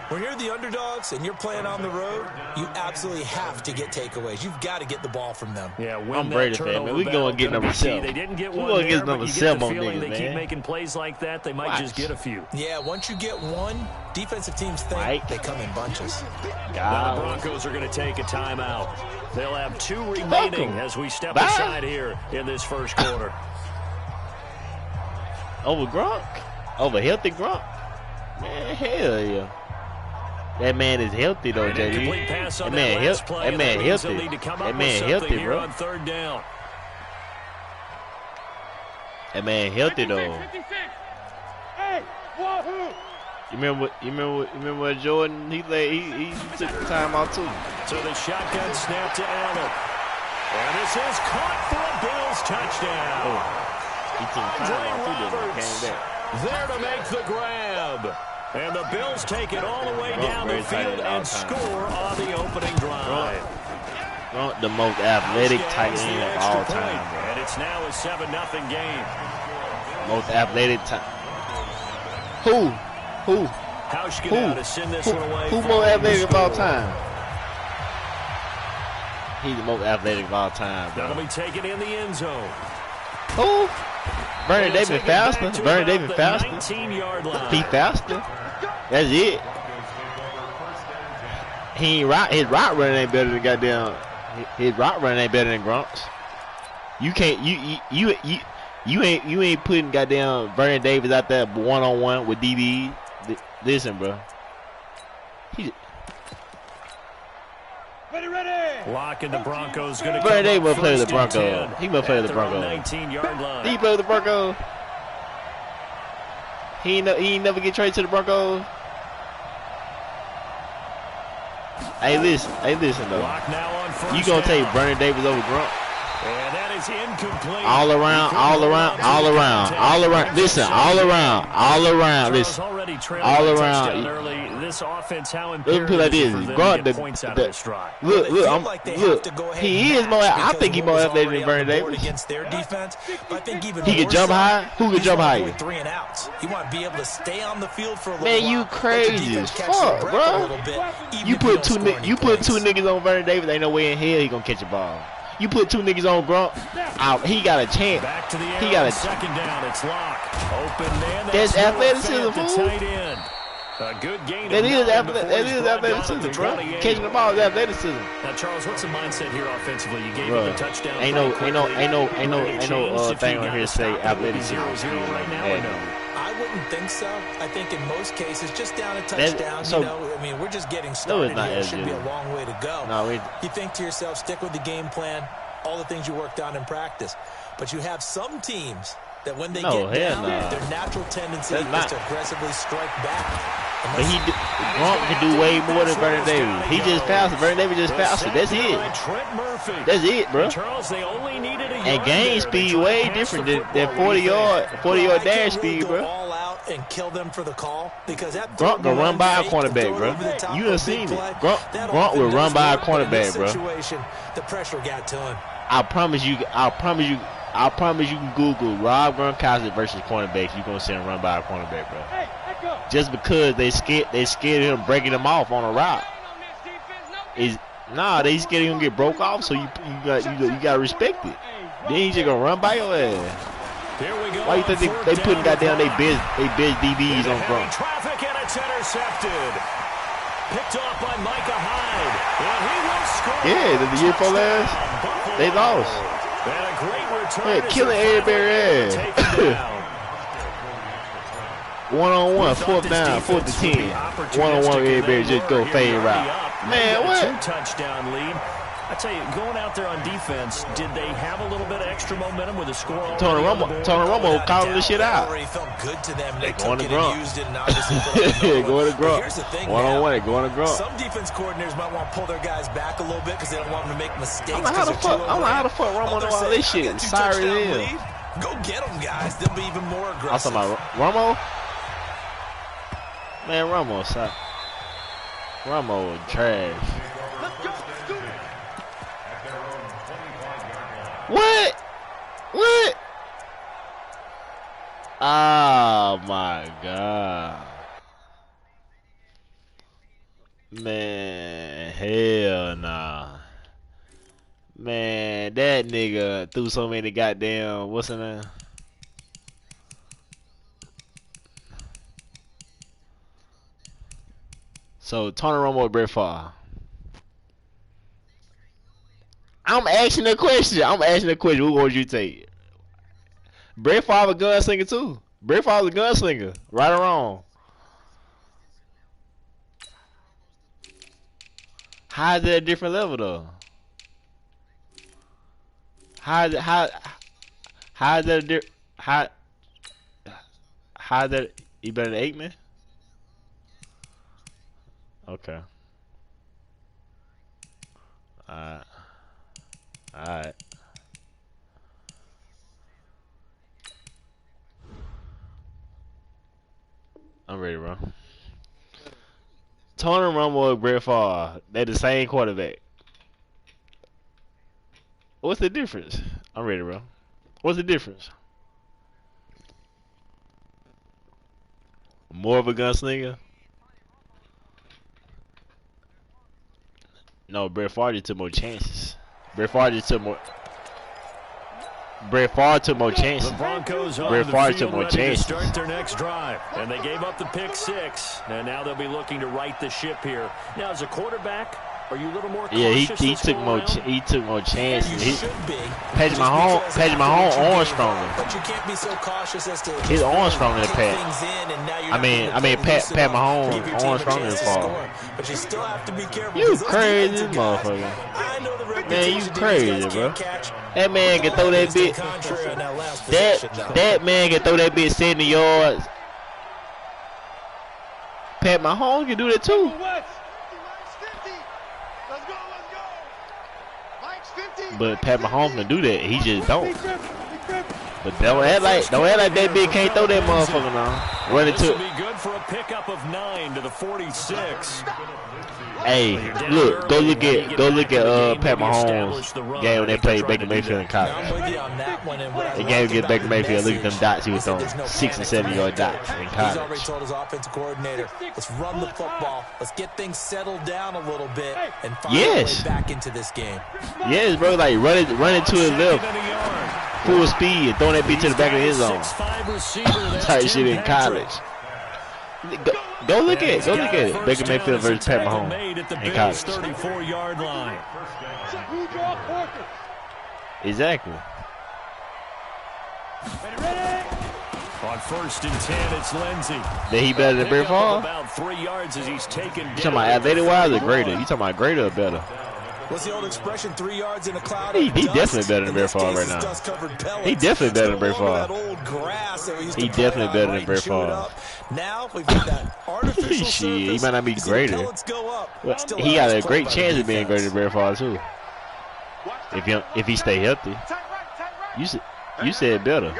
S4: When you're the underdogs and you're playing on the road, you absolutely have to get takeaways. You've got to get the ball from them.
S5: Yeah,
S6: I'm Brady fan, man. We going to get number 7.
S5: They didn't get
S6: we
S5: one
S6: going to
S5: there,
S6: get number
S5: but you
S6: 7
S5: get
S6: on
S5: the feeling
S6: niggas,
S5: they
S6: man.
S5: keep making plays like that, they might just get a few.
S4: Yeah, once you get one, defensive teams think they come in bunches.
S5: Now the Broncos are going to take a timeout. They'll have 2 remaining as we step aside here in this first quarter.
S6: Over Gronk? Over healthy Gronk? Man, hell yeah. That man is healthy though, JD. That man healthy. That man healthy. That man healthy, bro.
S5: On third down.
S6: That man healthy though.
S1: Hey, wahoo!
S6: You remember what Jordan? He took the time out too.
S5: So the shotgun snap to Allen, and this is caught for a Bills touchdown.
S6: He took the time out too, then came back.
S5: There to make the grab. And the Bills take it all the way down the field and score on the opening drive.
S6: Gronk, the most athletic tight end of all time, bro.
S5: And it's now a 7-0 game.
S6: Most athletic tight. Who?
S5: Hauschka to send this one away.
S6: Who more athletic of all time? He's the most athletic of all time, bro.
S5: That'll be taken in the end zone.
S6: Who? Vernon Davis faster. Vernon Davis faster.
S5: 19-yard line.
S6: He faster. That's it. He ain't right. His route running ain't better than goddamn. His route running ain't better than Gronk's. You can't. You ain't putting goddamn Vernon Davis out there 1-on-1 with DB. Listen, bro.
S1: Ready.
S5: Lock and the Broncos going to
S6: Vernon Davis will
S5: come
S6: play
S5: up
S6: with the
S5: first and
S6: Broncos.
S5: 10
S6: He will play with the
S5: at their own
S6: Broncos.
S5: 19-yard line.
S6: He play with the Broncos. He ain't never get traded to the Broncos. Hey, listen though.
S5: Lock now on first
S6: You gonna take
S5: down.
S6: Vernon Davis over Gronk?
S5: And that is incomplete.
S6: All around. Listen, all around. Listen,
S5: already trailing
S6: all
S5: by a
S6: around.
S5: touchdown early. This offense, how
S6: Let me
S5: imperative
S6: put it like
S5: is
S6: this:
S5: it for them
S6: Gronk,
S5: to get points out of this drive?
S6: look. He is more. I
S4: Because
S6: think he's
S4: of
S6: more
S4: what was
S6: athletic
S4: already
S6: than Vernon
S4: on the board
S6: Davis.
S4: against their defense. But I think even
S6: He can
S4: more
S6: jump
S4: so,
S6: high. Who can
S4: he's
S6: jump
S4: gonna
S6: higher?
S4: avoid 3 and outs. You want to be able to stay on the field for a little
S6: Man,
S4: while.
S6: you
S4: let the
S6: crazy
S4: defense
S6: as
S4: catch
S6: fuck,
S4: their breath a
S6: bro.
S4: little bit, even
S6: You
S4: if
S6: put
S4: don't
S6: two
S4: score any
S6: you put
S4: points.
S6: 2 niggas on Vernon Davis, ain't no way in hell he gonna catch a ball. You put 2 niggas on Gronk, he got a chance.
S5: Back to the air.
S6: He got a
S5: second down. It's locked. Open man.
S6: That's
S5: Noah
S6: athleticism,
S5: Fant, the
S6: fool.
S5: tight end. A good gain.
S6: That
S5: of
S6: is
S5: 9 before he's brought down at the
S6: athleticism, bro.
S5: 28.
S6: Catching the ball is athleticism.
S5: Now, Charles, what's the mindset here offensively? You gave
S6: Bro,
S5: up a touchdown.
S6: ain't no
S5: pretty quickly.
S6: thing on here say athleticism.
S5: 0-0 right now or no?
S4: I wouldn't think so. I think in most cases, just down a touchdown, I mean, we're just getting started
S6: not
S4: here. It should be a
S6: as
S4: long way to go.
S6: No,
S4: you think to yourself, stick with the game plan, all the things you worked on in practice. But you have some teams that when they get down, their natural tendency is to aggressively strike back.
S6: But Gronk can do way more than Vernon Davis. He just faster. Vernon Davis just faster. That's it. That's it, bro.
S5: Charles, they only needed a
S6: and game speed way different than 40-yard dash speed, bro.
S4: All out and kill them for the call because that
S6: Gronk will run by a cornerback, bro. You done seen it. Gronk will run by a cornerback, bro.
S4: The pressure got to him.
S6: I promise you can Google Rob Gronkowski versus cornerbacks. You gonna see him run by a cornerback, bro. Just because they scared of him breaking him off on a route. They scared him get broke off, so you gotta respect it. Then he just gonna run by your ass. Why you think they putting goddamn they best DBs on Gronk?
S5: Traffic and it's intercepted. Picked off by Micah Hyde. And he will score.
S6: Yeah, the year before last, they lost.
S5: And a great return.
S6: Yeah, killing everybody ass. 1-on-1, 4th down, 4th to 10. 1-on-1, everybody just go fade route. Man, what?
S5: 2-touchdown lead. I tell you, going out there on defense, did they have a little bit of extra momentum with a score?
S6: Tony Romo calling this shit out.
S4: Already felt good to them.
S6: They
S4: took
S6: going to
S4: it
S6: Gronk.
S4: and used it and obviously
S6: Going to Gronk.
S4: Here's the thing,
S6: 1-on-1, they going to Gronk.
S4: Some defense coordinators might want to pull their guys back a little bit because they don't want them to make mistakes.
S6: I don't know how the fuck Romo know all this shit. Sorry to him.
S4: Go get them, guys. They'll be even more aggressive.
S6: I'm talking about Romo. Man, Romo suck. Romo trash. What? Oh my God. Man, hell nah. Man, that nigga threw so many goddamn, what's her name? So, Tony Romo or Brett Favre? I'm asking a question. Who would you take? Brett Favre a gunslinger too. Brett Favre a gunslinger. Right or wrong? How is that a different level though? How is that you better than Aikman? Okay. Alright. I'm ready, bro. Tony Romo and Brett Favre, they're the same quarterback. What's the difference? I'm ready, bro. What's the difference? More of a gunslinger? No, Brett Favre just took more chances. Brett Favre took more chances.
S5: The Broncos on
S6: Brett
S5: the
S6: Favre
S5: field
S6: took more
S5: ready to
S6: chances.
S5: start their next drive. And they gave up the pick 6. And now they'll be looking to right the ship here. Now, as a quarterback, are you a little more cautious?
S6: Yeah, he took more chances.
S4: You should be.
S6: Patrick Mahomes arm stronger.
S4: But you can't be so cautious as to
S6: His arm stronger than Pat.
S4: things in, and now you're
S6: I mean Pat Mahomes arm stronger than Favre.
S4: But you still have to be careful.
S6: You crazy motherfucker.
S4: I know the
S6: Man, you crazy, bro.
S4: catch.
S6: That man can throw that bitch. That man can throw that bitch 70 yards. Pat Mahomes can do that too. But Pat Mahomes can do that. He just don't. But don't act like that bitch can't throw that motherfucker now. Run
S5: This
S6: into
S5: will be good for a pickup of 9 to the 46.
S6: Hey, look, go look at Pat Mahomes game when they played Baker Mayfield in college. The game against Baker Mayfield, look at them dots he was throwing, 6 and 7 yard dots in
S4: He's already
S6: college.
S4: told his offensive coordinator, let's run the football, let's get things settled down a little bit, and find our way back into this game.
S6: Yes, bro, like run it to his left, full speed, and throwing that bitch to the back of the end zone. Type shit in college. Go look at it. Baker Mayfield versus Pat Mahomes in college.
S5: 34-yard line.
S6: Exactly.
S5: On 1st and 10, it's Lindsey.
S6: Then he better than Brett Favre?
S5: About 3 yards as he's taken.
S6: You talking about athletic wise or greater? You talking about greater or better?
S4: What's the old expression? 3 yards in a cloud.
S6: He definitely better than Brett Favre right now. He definitely better than Brett Favre. He definitely better than Brett Favre.
S4: Now we've got that artificial
S6: Shit, he might not be greater. Well, he got a great chance of being greater than Brett Favre too. If he stay healthy. You said better.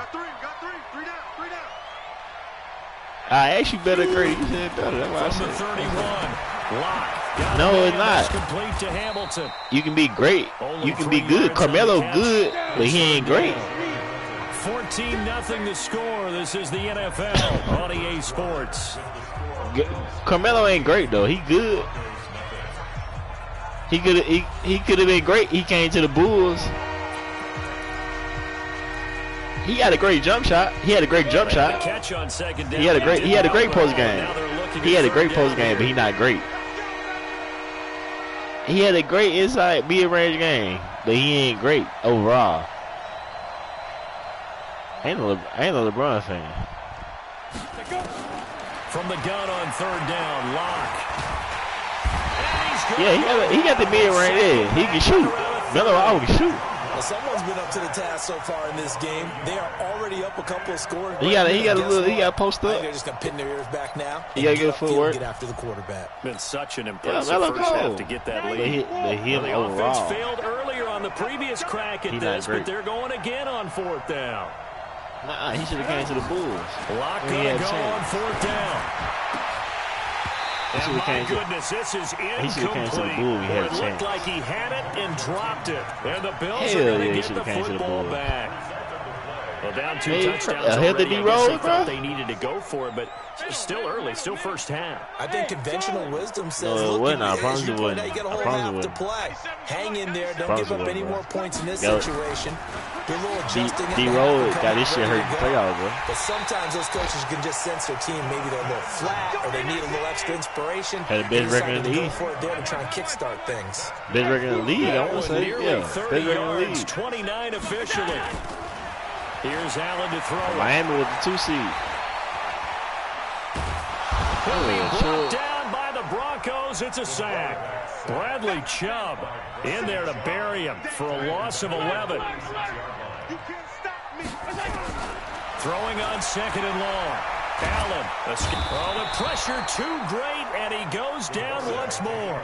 S6: I actually better great. You said better. That's why I said.
S5: 31. Lock.
S6: No, it's not.
S5: Complete to Hamilton.
S6: You can be great. You can be good. Carmelo good, but he ain't great.
S5: 14-0 the score. This is the NFL on EA Sports.
S6: Carmelo ain't great though. He good. He could have been great. He came to the Bulls. He had a great jump shot. He had a great jump shot.
S5: Catch on second down.
S6: He had a great post game. He had a great post game, but he not great. He had a great inside mid-range game, but he ain't great overall. I ain't no LeBron fan.
S5: From the gun on 3rd down, Lock.
S6: Yeah, he got the mid-range there. He can shoot. Melo always can shoot.
S4: Well, someone's been up to the task so far in this game. They are already up a couple of scores.
S6: He got post up.
S4: They're just gonna pin their ears back now.
S6: He gotta get footwork.
S4: Get after the quarterback.
S5: Been such an impressive first half to get that lead.
S6: The
S5: offense failed earlier on the previous crack at this, but they're going again on 4th down.
S6: Nah, he should have came to the Bulls.
S5: Lock gonna go on 4th down. And my goodness, this is incomplete.
S6: He should have came to the Bulls. He had a chance.
S5: It looked like he had it and dropped it. And the Bills are going to get the football back. Well, down 2
S6: Hey,
S5: touchdowns
S6: ahead
S5: already.
S6: of
S5: I guess
S6: D-Rose,
S5: they thought
S6: bro.
S5: they needed to go for it, but it's still early, still first half.
S4: I think conventional wisdom says,
S6: No, it
S4: look,
S6: wasn't. I
S4: as
S6: promise
S4: you
S6: it
S4: pointed
S6: wasn't.
S4: out, you got a
S6: I
S4: whole
S6: promise
S4: half
S6: it
S4: to
S6: wasn't.
S4: play. Hang in there. Don't
S6: Promise
S4: give up
S6: it
S4: any
S6: wasn't,
S4: more points in this
S6: Yo,
S4: situation. Do a little adjusting.
S6: D-Rose got this shit hurt in the playoffs, bro.
S4: But sometimes those coaches can just sense their team. Maybe they're a little flat or they need a little extra inspiration.
S6: Had the best
S4: They
S6: record in
S4: decided
S6: the
S4: to go
S6: East.
S4: for it there to try and kickstart things.
S6: Best record in the league, I want to say.
S5: Nearly
S6: Yeah,
S5: 30
S6: best record in the
S5: yards,
S6: league.
S5: 29 officially. Here's Allen to throw it.
S6: Miami with the 2 seed.
S5: Brought down by the Broncos. It's a sack. Bradley Chubb in there to bury him for a loss of 11. Throwing on 2nd and long. Allen. Oh, the pressure too great, and he goes down once more.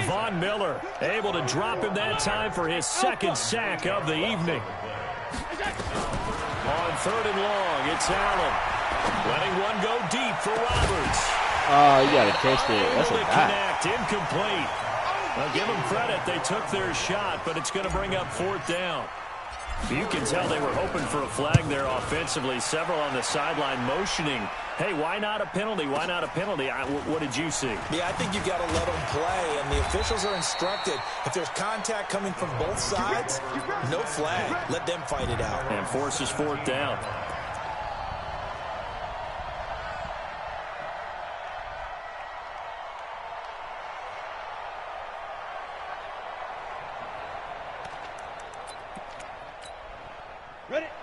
S5: Von Miller able to drop him that time for his 2nd sack of the evening. On 3rd and long, it's Allen. Letting one go deep for Roberts.
S6: Oh, you got to catch that. That's a
S5: Able to
S6: dot.
S5: connect, incomplete. Now give them credit. They took their shot, but it's going to bring up 4th down. You can tell they were hoping for a flag there offensively. Several on the sideline motioning, hey, why not a penalty? Why not a penalty? What did you see?
S4: Yeah, I think you've got to let them play, and the officials are instructed. If there's contact coming from both sides, no flag. Let them fight it out.
S5: And forces 4th down.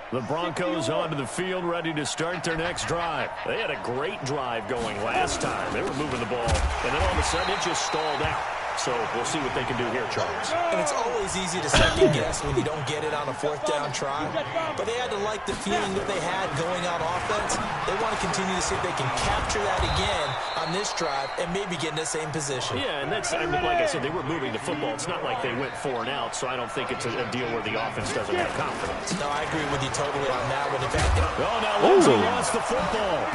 S5: The Broncos onto the field, ready to start their next drive. They had a great drive going last time. They were moving the ball, and then all of a sudden it just stalled out. So we'll see what they can do here, Charles.
S4: And it's always easy to second guess when you don't get it on a 4th down try. But they had to like the feeling that they had going on offense. They want to continue to see if they can capture that again on this drive and maybe get in the same position.
S5: Yeah, and that's, I mean, like I said, they were moving the football. It's not like they went 4 and out, so I don't think it's a deal where the offense doesn't have confidence.
S4: No, I agree with you totally on that one. In fact,
S5: oh, now Lindsay lost the football.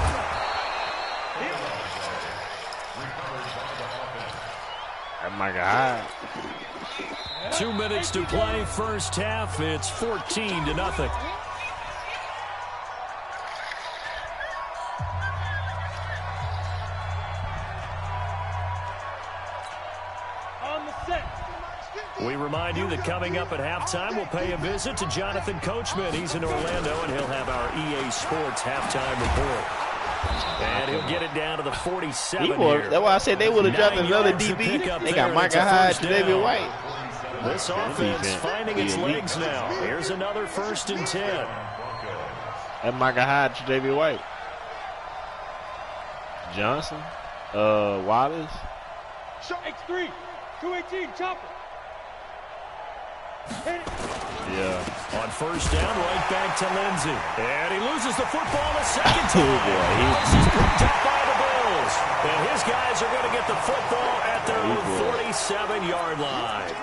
S6: Oh, my God.
S5: 2 minutes to play, first half. It's 14-0. We remind you that coming up at halftime, we'll pay a visit to Jonathan Coachman. He's in Orlando, and he'll have our EA Sports halftime report. And he'll get it down to the 47 here.
S6: That's why I said they would have dropped another DB. They got Micah Hyde to David White.
S5: This offense finding its legs now. Here's another 1st and 10.
S6: And Micah Hyde to David White. Johnson. Wallace.
S1: X3. 218. Chopper.
S6: Yeah.
S5: On 1st down, right back to Lindsay. And he loses the football a second time.
S6: Oh, boy.
S5: This is picked up by the Bills. And his guys are going to get the football at their own 47-yard line.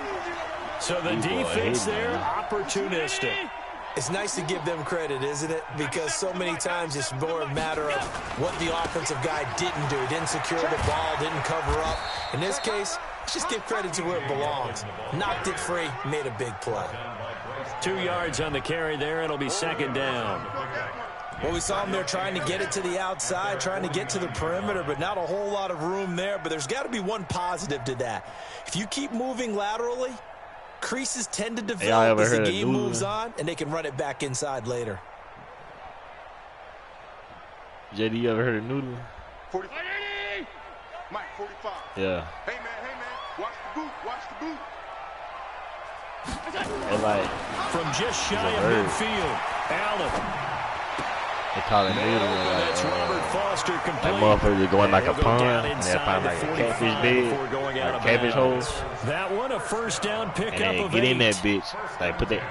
S5: So the defense there, opportunistic.
S4: it's nice to give them credit, isn't it? Because so many times it's more a matter of what the offensive guy didn't do. Didn't secure the ball, didn't cover up. In this case, let's just give credit to where it belongs. Knocked it free, made a big play.
S5: 2 yards on the carry there. It'll be 2nd down.
S4: Well, we saw them there trying to get it to the outside, trying to get to the perimeter, but not a whole lot of room there. But there's got to be one positive to that. If you keep moving laterally, creases tend to develop as the game moves on, and they can run it back inside later.
S6: JD, you ever heard of Noodle?
S2: 45. Mike, 45.
S6: Yeah.
S2: Hey, man, watch the boot, watch the boot.
S6: And like,
S5: from just shy of midfield, Allen.
S6: They call it Noodle.
S5: That's Robert Foster complete.
S6: That motherfucker going like a pond, and they find like a catfish bed, or a catfish hole.
S5: That one, a 1st down pickup
S6: and
S5: of
S6: get
S5: 8.
S6: in that bitch. Like, put that.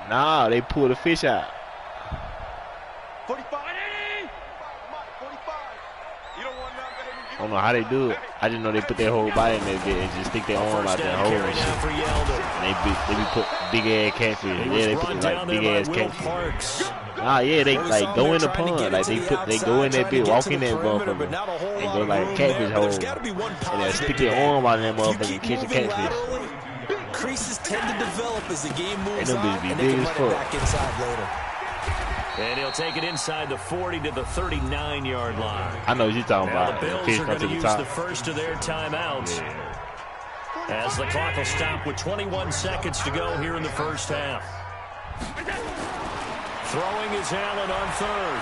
S6: Nah, they pull the fish out.
S2: 45. 45. You don't want nothing better than
S6: I don't know how they do it. I just know they put their whole body in that bit and just stick their arm out that hole and shit. And they be put big ass catfish. Yeah, they put like big ass catfish. Nah, yeah, they like go in the pond. Like they go in that bit, walk in that motherfucker, and go like a catfish hole. And they stick their arm out in that motherfucker and catch a catfish.
S4: creases tend to develop as the game moves
S6: Them
S4: on,
S6: bitches be
S4: and they
S6: big
S4: can
S6: as
S4: run it
S6: fuck.
S4: back inside later.
S5: And he'll take it inside the 40 to the 39-yard line.
S6: I know what you're talking
S5: Now
S6: about.
S5: the
S6: The
S5: Bills
S6: kids
S5: are
S6: come
S5: going
S6: to
S5: to
S6: the
S5: use
S6: top.
S5: the first of their timeouts. As the clock will stop with 21 seconds to go here in the first half. Throwing is Allen on third.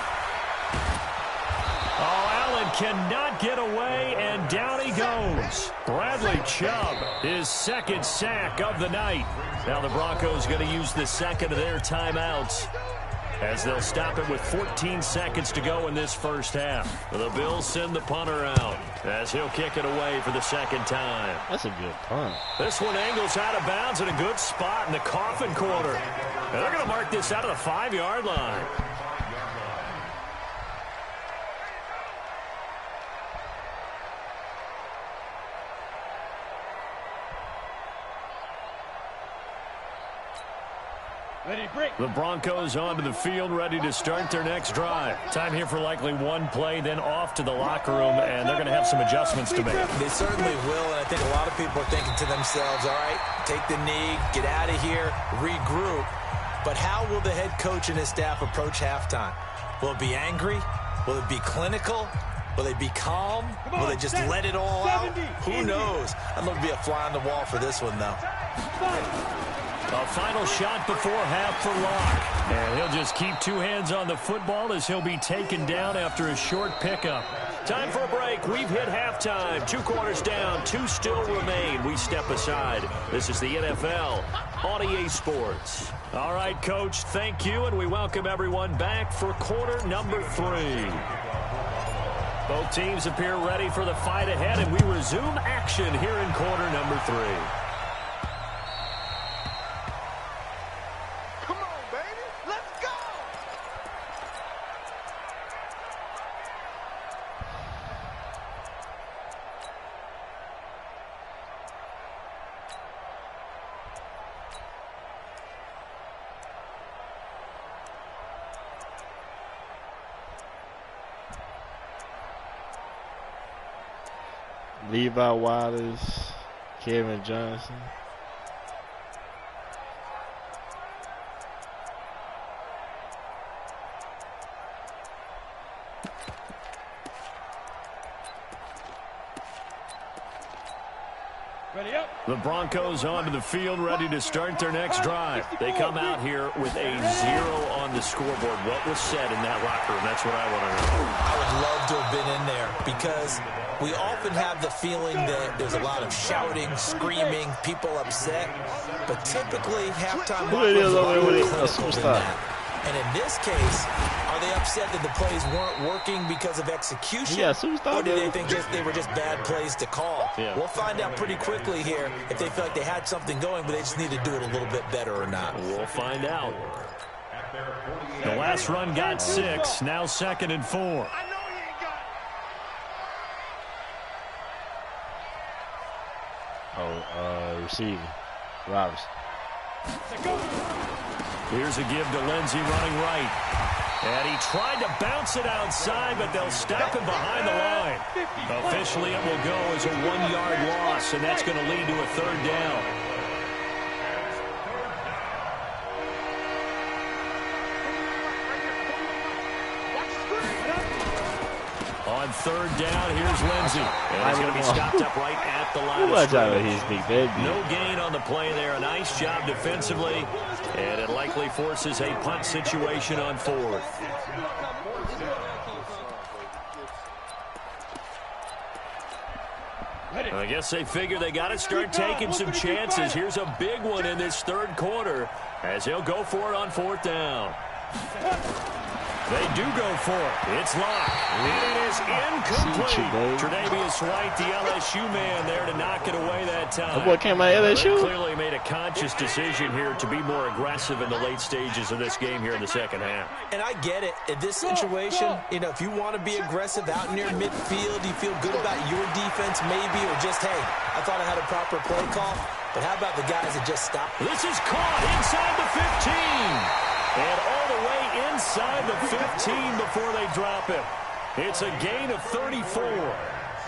S5: Oh, Allen cannot get away, and down he goes. Bradley Chubb, his second sack of the night. Now the Broncos going to use the second of their timeouts, as they'll stop it with 14 seconds to go in this first half. The Bills send the punter out, as he'll kick it away for the second time.
S6: That's a good punt.
S5: This one angles out of bounds in a good spot in the coffin corner. And they're going to mark this out of the 5-yard line. The Broncos onto the field, ready to start their next drive. Time here for likely one play, then off to the locker room, and they're going to have some adjustments to make.
S4: They certainly will, and I think a lot of people are thinking to themselves, all right, take the knee, get out of here, regroup. But how will the head coach and his staff approach halftime? Will it be angry? Will it be clinical? Will they be calm? Will they just let it all out? Who knows? I'd love to be a fly on the wall for this one, though.
S5: A final shot before half for Locke. And he'll just keep two hands on the football as he'll be taken down after a short pickup. Time for a break. We've hit halftime. 2 quarters down. 2 still remain. We step aside. This is the NFL on EA Sports. All right, Coach, thank you, and we welcome everyone back for quarter number 3. Both teams appear ready for the fight ahead, and we resume action here in quarter number 3.
S6: Levi Wallace, Kevin Johnson.
S5: The Broncos onto the field, ready to start their next drive. They come out here with a 0 on the scoreboard. What was said in that locker room? That's what I want to know.
S4: I would love to have been in there, because we often have the feeling that there's a lot of shouting, screaming, people upset. But typically, halftime
S6: Who it is over there with
S4: is
S6: a superstar?
S4: And in this case, are they upset that the plays weren't working because of execution?
S6: Yeah, superstar.
S4: Or do they think they were just bad plays to call?
S5: Yeah.
S4: We'll find out pretty quickly here if they feel like they had something going, but they just need to do it a little bit better or not.
S5: We'll find out. The last run got 6. Now 2nd and 4.
S6: Receiving. Robinson.
S5: Here's a give to Lindsey running right. And he tried to bounce it outside, but they'll stop him behind the line. Officially, it will go as a 1-yard loss, and that's going to lead to a 3rd down. On 3rd down, here's Lindsey. And he's going to be stopped up right at the line of
S6: Watch out with
S5: scrimmage.
S6: his big baby.
S5: No gain on the play there. A nice job defensively. And it likely forces a punt situation on 4th. I guess they figure they got to start taking some chances. Here's a big one in this 3rd quarter as he'll go for it on 4th down. They do go for it. It's Locke. It is incomplete. Tre'Davious White, the LSU man, there to knock it away that time.
S6: That boy came out of LSU.
S5: They clearly made a conscious decision here to be more aggressive in the late stages of this game here in the second half.
S4: And I get it. In this situation, you know, if you want to be aggressive out near midfield, you feel good about your defense maybe, or just, hey, I thought I had a proper play call. But how about the guys that just stopped?
S5: This is caught inside the 15. And all the way inside the 15 before they drop it. It's a gain of 34.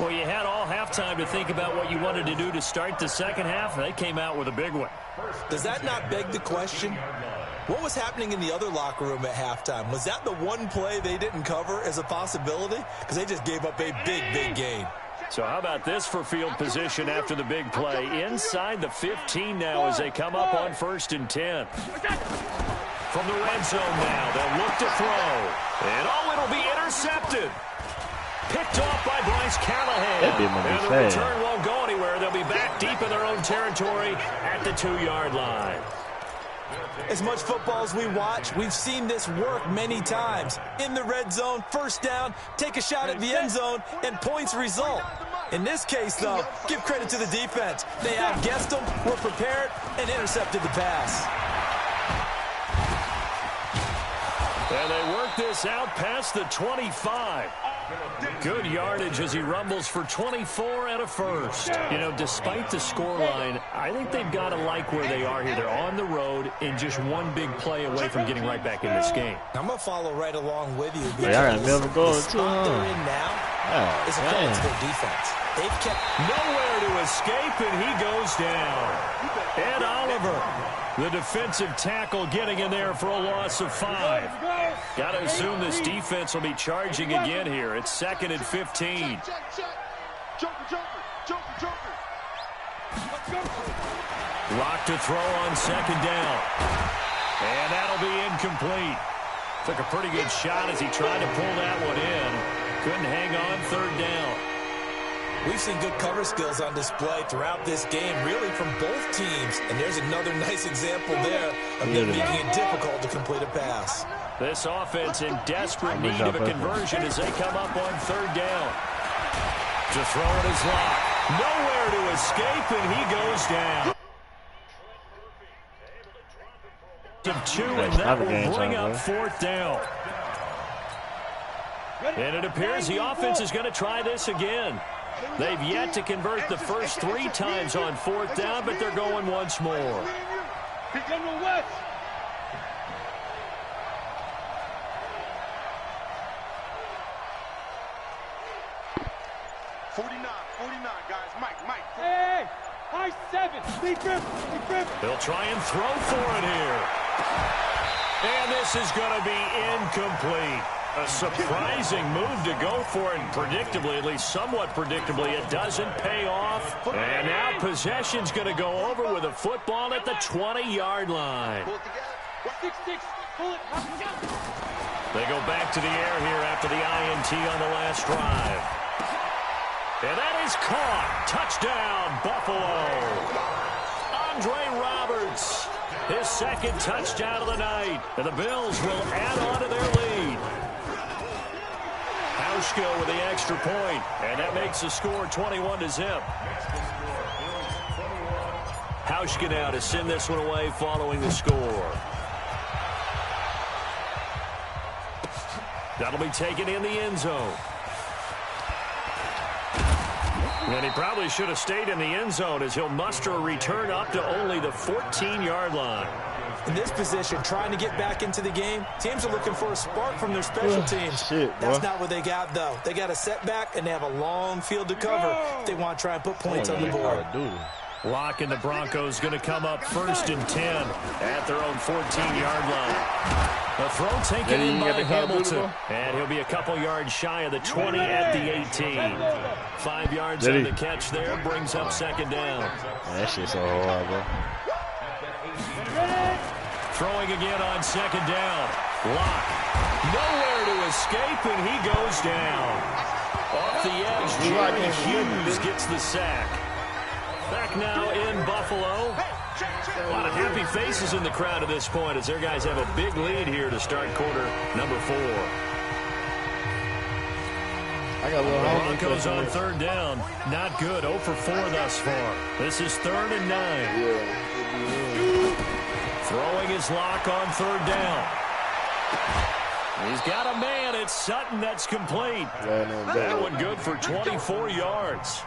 S5: Well, you had all halftime to think about what you wanted to do to start the second half. They came out with a big one.
S4: Does that not beg the question? What was happening in the other locker room at halftime? Was that the one play they didn't cover as a possibility? Because they just gave up a big, big gain.
S5: So how about this for field position after the big play? Inside the 15 now as they come up on 1st and 10. From the red zone now, they'll look to throw. And it'll be intercepted. Picked off by Bryce Callahan. And the return won't go anywhere. They'll be back deep in their own territory at the 2-yard line.
S4: As much football as we watch, we've seen this work many times. In the red zone, first down, take a shot at the end zone, and points result. In this case, though, give credit to the defense. They outguessed them, were prepared, and intercepted the pass.
S5: And they work this out past the 25. Good yardage as he rumbles for 24 and a first. You know, despite the scoreline, I think they've got to like where they are here. They're on the road and just one big play away from getting right back in this game.
S4: I'm going to follow right along with you.
S6: They are never going to.
S4: They're in now is a credit to their defense. They've kept
S5: nowhere to escape, and he goes down. Ed Oliver, the defensive tackle, getting in there for a loss of 5. Got to assume this defense will be charging again here. It's 2nd and 15. Lock to throw on 2nd down. And that'll be incomplete. Took a pretty good shot as he tried to pull that one in. Couldn't hang on 3rd down.
S4: We've seen good cover skills on display throughout this game, really from both teams. And there's another nice example there of them making it difficult to complete a pass.
S5: This offense in desperate need of a conversion as they come up on 3rd down. To throw it is locked. Nowhere to escape, and he goes down. Of 2, and that will bring up 4th down. And it appears the offense is going to try this again. They've yet to convert the first 3 times on 4th down, but they're going once more.
S1: 49, guys. Mike. Hey, high 7. Be driven.
S5: They'll try and throw for it here. And this is going to be incomplete. A surprising move to go for it, and predictably, at least somewhat predictably, it doesn't pay off. And now possession's going to go over with a football at the 20-yard line. They go back to the air here after the INT on the last drive. And that is caught. Touchdown, Buffalo. Andre Roberts, his 2nd touchdown of the night. And the Bills will add on to their lead. Hauschka with the extra point, and that makes the score 21-0. Hauschka now to send this one away following the score. That'll be taken in the end zone. And he probably should have stayed in the end zone as he'll muster a return up to only the 14-yard line.
S4: In this position, trying to get back into the game, teams are looking for a spark from their special teams. That's not what they got, though. They got a setback, and they have a long field to cover if they want to try and put points on the board.
S5: Locke and the Broncos going to come up 1st and 10 at their own 14-yard line. The throw taken in by Hamilton, and he'll be a couple yards shy of the 20 at the 18. 5 yards on the catch there, brings up 2nd down.
S6: That shit's so hard, bro.
S5: Throwing again on 2nd down. Locke, nowhere to escape, and he goes down. Off the edge, Jerry Hughes gets the sack. Back now in Buffalo. A lot of happy faces in the crowd at this point as their guys have a big lead here to start quarter number 4.
S6: I got a little
S5: Broncos on 3rd down. Not good. 0 for 4 thus far. This is 3rd and 9. Throwing his Locke on 3rd down. He's got a man. It's Sutton that's complete. That one good for 24 yards.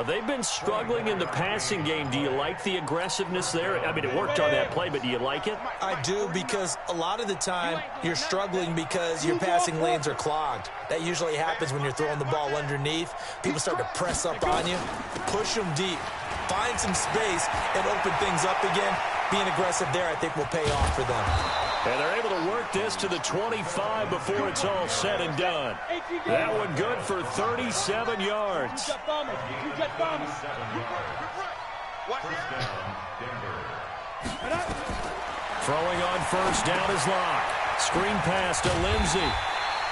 S5: They've been struggling in the passing game. Do you like the aggressiveness there? I mean, it worked on that play, but do you like it?
S4: I do, because a lot of the time you're struggling because your passing lanes are clogged. That usually happens when you're throwing the ball underneath. People start to press up on you. Push them deep. Find some space and open things up again. Being aggressive there, I think, will pay off for them.
S5: And they're able to work this to the 25 before it's all said and done. That one good for 37 yards. Throwing on first down is Locke. Screen pass to Lindsey.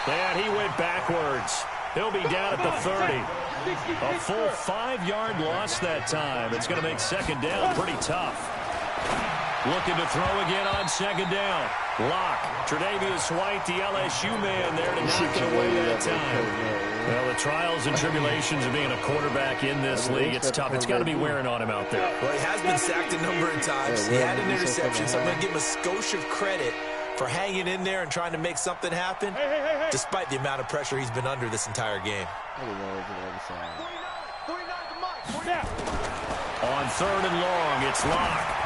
S5: And he went backwards. He'll be down at the 30. A full 5-yard loss that time. It's going to make second down pretty tough. Looking to throw again on second down. Locke, Tre'Davious White, the LSU man there to knock it away that time. Well, the trials and tribulations of being a quarterback in this league, it's tough. It's got to be wearing on him out there.
S4: Well, he has been sacked a number of times. He had an interception, so I'm going to give him a skosh of credit for hanging in there and trying to make something happen, despite the amount of pressure he's been under this entire game.
S5: On third and long, it's Locke.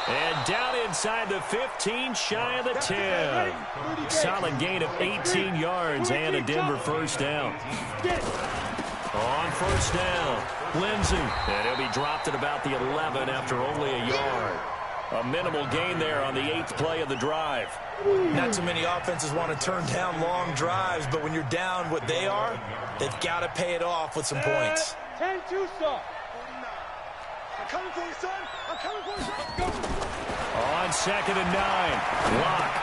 S5: And down inside the 15, shy of the 10. Solid gain of 18 yards and a Denver first down. On first down, Lindsey. And he'll be dropped at about the 11 after only a yard. A minimal gain there on the 8th play of the drive.
S4: Not too many offenses want to turn down long drives, but when you're down what they are, they've got to pay it off with some points.
S1: 10-2, son. I'm coming for you, son. I'm coming for you, son. Let's go.
S5: On second and 9, Locke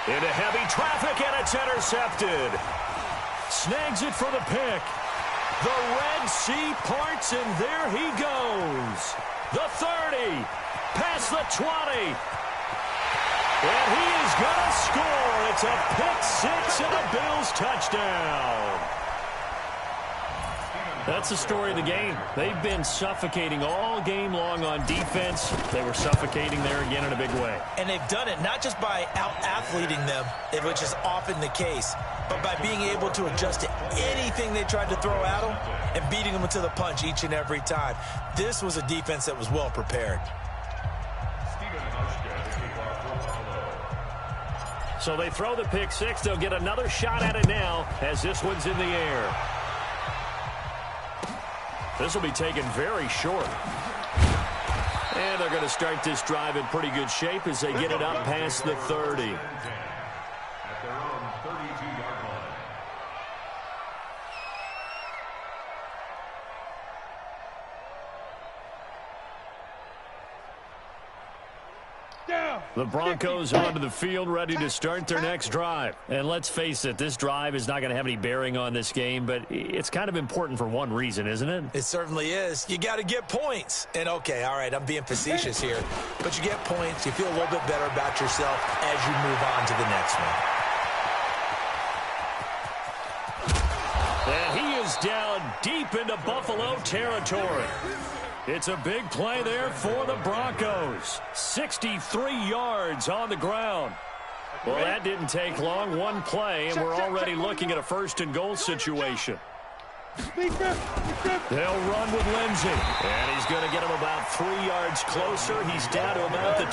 S5: into heavy traffic, and it's intercepted. Snags it for the pick. The Red Sea parts, and there he goes. The 30, past the 20. And he is going to score. It's a pick six and a Bills touchdown. That's the story of the game. They've been suffocating all game long on defense. They were suffocating there again in a big way.
S4: And they've done it not just by out-athleting them, which is often the case, but by being able to adjust to anything they tried to throw at them and beating them to the punch each and every time. This was a defense that was well prepared.
S5: So they throw the pick six. They'll get another shot at it now as this one's in the air. This will be taken very short. And they're going to start this drive in pretty good shape as they get it up past the 30.
S7: At their own 32-yard line.
S5: The Broncos onto the field, ready to start their next drive. And let's face it, this drive is not going to have any bearing on this game, but it's kind of important for one reason, isn't it?
S4: It certainly is. You got to get points. And, okay, all right, I'm being facetious here. But you get points. You feel a little bit better about yourself as you move on to the next one.
S5: And he is down deep into Buffalo territory. It's a big play there for the Broncos. 63 yards on the ground. Well, that didn't take long. One play, and we're already looking at a first-and-goal situation. They'll run with Lindsey. And he's going to get him about 3 yards closer. He's down to about the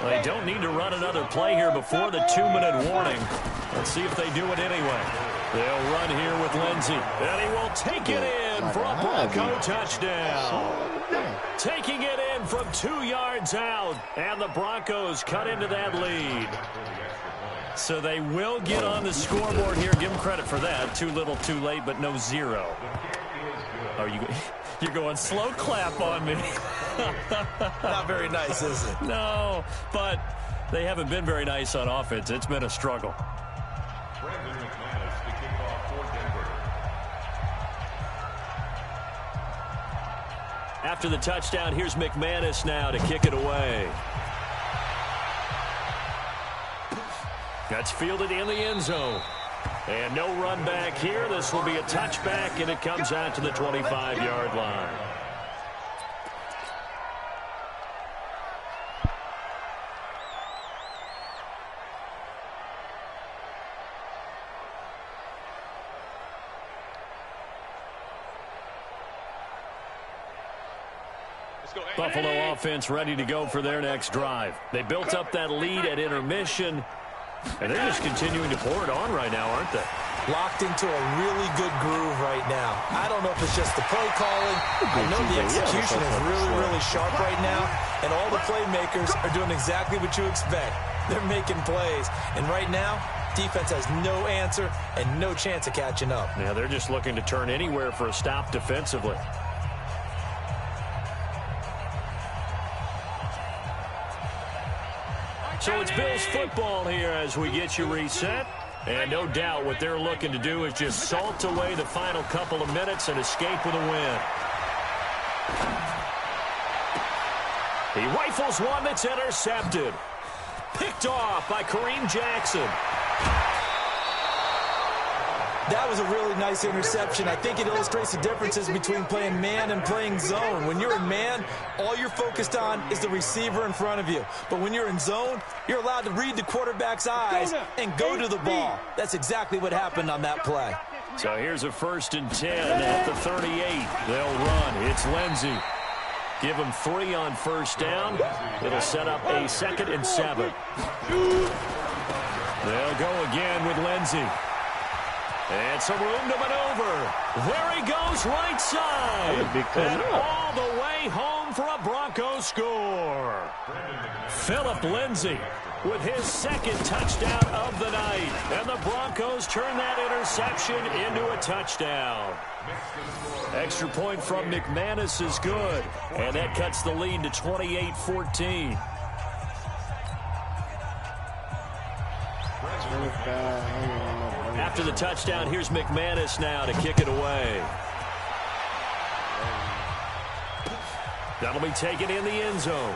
S5: 2. They don't need to run another play here before the 2-minute warning. Let's see if they do it anyway. They'll run here with Lindsey. And he will take it in for a Bronco touchdown. Taking it in from 2 yards out. And the Broncos cut into that lead. So they will get on the scoreboard here. Give them credit for that. Too little, too late, but no 0. Oh, you're going slow clap on me.
S4: Not very nice, is it?
S5: No, but they haven't been very nice on offense. It's been a struggle.
S7: Brandon McManus to kick off for Denver.
S5: After the touchdown, here's McManus now to kick it away. That's fielded in the end zone. And no run back here. This will be a touchback, and it comes out to the 25-yard line. Buffalo offense ready to go for their next drive. They built up that lead at intermission, and they're just continuing to pour it on right now, aren't they?
S4: Locked into a really good groove right now. I don't know if it's just the play calling. I know the execution is really, really sharp right now, and all the playmakers are doing exactly what you expect. They're making plays, and right now, defense has no answer and no chance of catching up.
S5: Yeah, they're just looking to turn anywhere for a stop defensively. So it's Bills football here as we get you reset. And no doubt what they're looking to do is just salt away the final couple of minutes and escape with a win. He rifles one that's intercepted. Picked off by Kareem Jackson.
S4: That was a really nice interception. I think it illustrates the differences between playing man and playing zone. When you're in man, all you're focused on is the receiver in front of you. But when you're in zone, you're allowed to read the quarterback's eyes and go to the ball. That's exactly what happened on that play.
S5: So here's a 1st and 10 at the 38. They'll run. It's Lindsey. Give him 3 on 1st down. It'll set up a 2nd and 7. They'll go again with Lindsey. And some room to maneuver. There he goes, right side. And all the way home for a Broncos score. Phillip Lindsay with his 2nd touchdown of the night. And the Broncos turn that interception into a touchdown. Extra point from McManus is good. And that cuts the lead to 28-14. After the touchdown, here's McManus now to kick it away. That'll be taken in the end zone.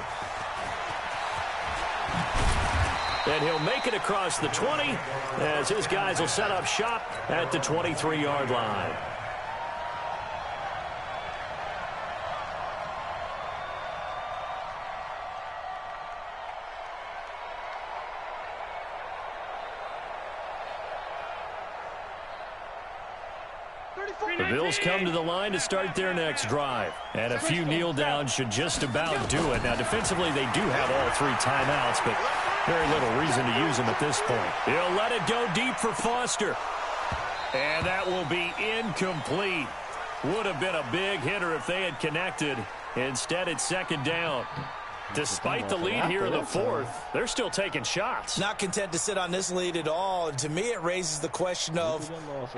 S5: And he'll make it across the 20 as his guys will set up shop at the 23-yard line. The Bills come to the line to start their next drive. And a few kneel downs should just about do it. Now, defensively, they do have all 3 timeouts, but very little reason to use them at this point. He'll let it go deep for Foster. And that will be incomplete. Would have been a big hitter if they had connected. Instead, it's 2nd down. Despite the lead here in the 4th, they're still taking shots.
S4: Not content to sit on this lead at all. And to me, it raises the question of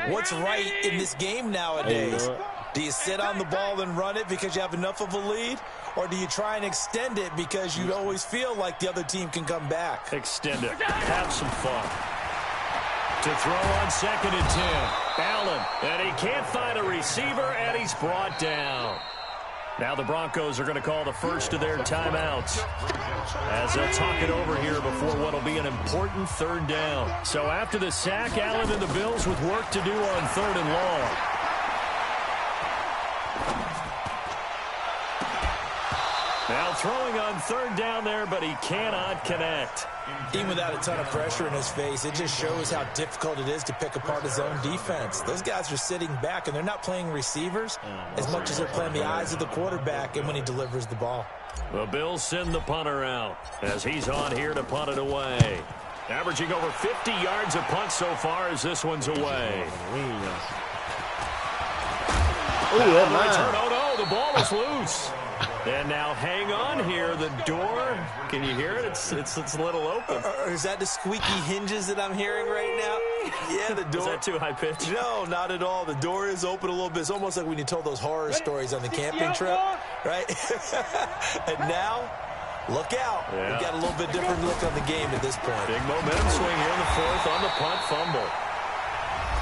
S4: what's right in this game nowadays. Do you sit on the ball and run it because you have enough of a lead? Or do you try and extend it because you always feel like the other team can come back?
S5: Extend it. Have some fun. To throw on 2nd and 10. Allen. And he can't find a receiver, and he's brought down. Now the Broncos are going to call the first of their timeouts as they'll talk it over here before what will be an important 3rd down. So after the sack, Allen and the Bills with work to do on 3rd and long. Now throwing on 3rd down there, but he cannot connect.
S4: Even without a ton of pressure in his face, it just shows how difficult it is to pick apart his own defense. Those guys are sitting back, and they're not playing receivers as much as they're playing the eyes of the quarterback and when he delivers the ball.
S5: The Bills send the punter out as he's on here to punt it away. Averaging over 50 yards a punt so far as this one's away. Oh, no, the ball is loose. And now hang on here. The door, can you hear it? It's a little open.
S4: Is that the squeaky hinges that I'm hearing right now? Yeah, the door.
S5: Is that too high pitch?
S4: No, not at all. The door is open a little bit. It's almost like when you told those horror stories on the camping trip, right? And now, look out.
S5: Yeah.
S4: We've got a little bit different look on the game at this point.
S5: Big momentum swing here in the 4th on the punt fumble.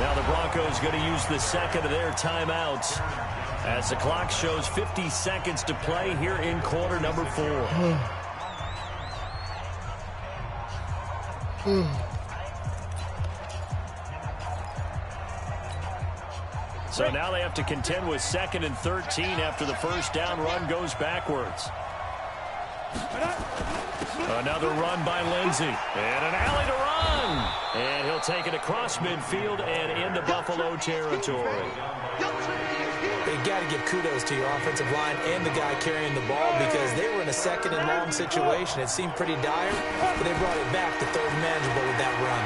S5: Now the Broncos going to use the 2nd of their timeouts as the clock shows 50 seconds to play here in quarter number 4. So now they have to contend with 2nd and 13 after the 1st down run goes backwards. Another run by Lindsey. And an alley to run. And he'll take it across midfield and into Buffalo territory.
S4: You got to give kudos to your offensive line and the guy carrying the ball because they were in a second and long situation. It seemed pretty dire, but they brought it back to third and manageable with that run.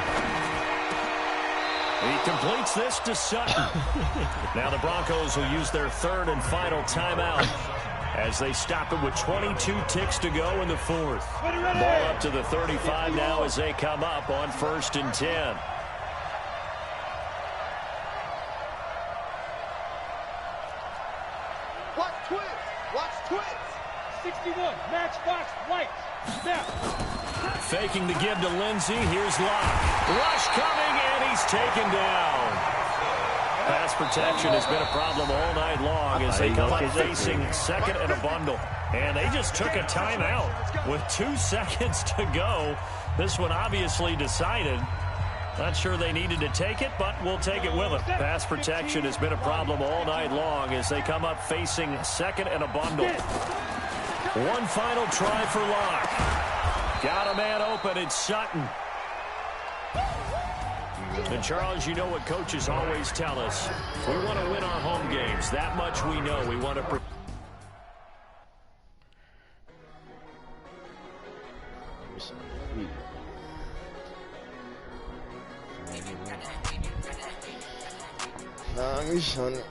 S5: He completes this to Sutton. Now the Broncos will use their third and final timeout as they stop it with 22 ticks to go in the fourth. Ball up to the 35 now as they come up on 1st and 10.
S1: Watch twins. Watch twins. 61. Matchbox white. Snap.
S5: Faking the give to Lindsey. Here's Locke. Rush coming, and he's taken down. Pass protection has been a problem all night long as they come up facing second and a bundle. And they just took a timeout with 2 seconds to go. This one obviously decided. Not sure they needed to take it, but we'll take it with them. Pass protection has been a problem all night long as they come up facing second and a bundle. One final try for Locke. Got a man open. It's Sutton. And, Charles, you know what coaches always tell us. We want to win our home games. That much we know. We want to...
S6: I'm showing it.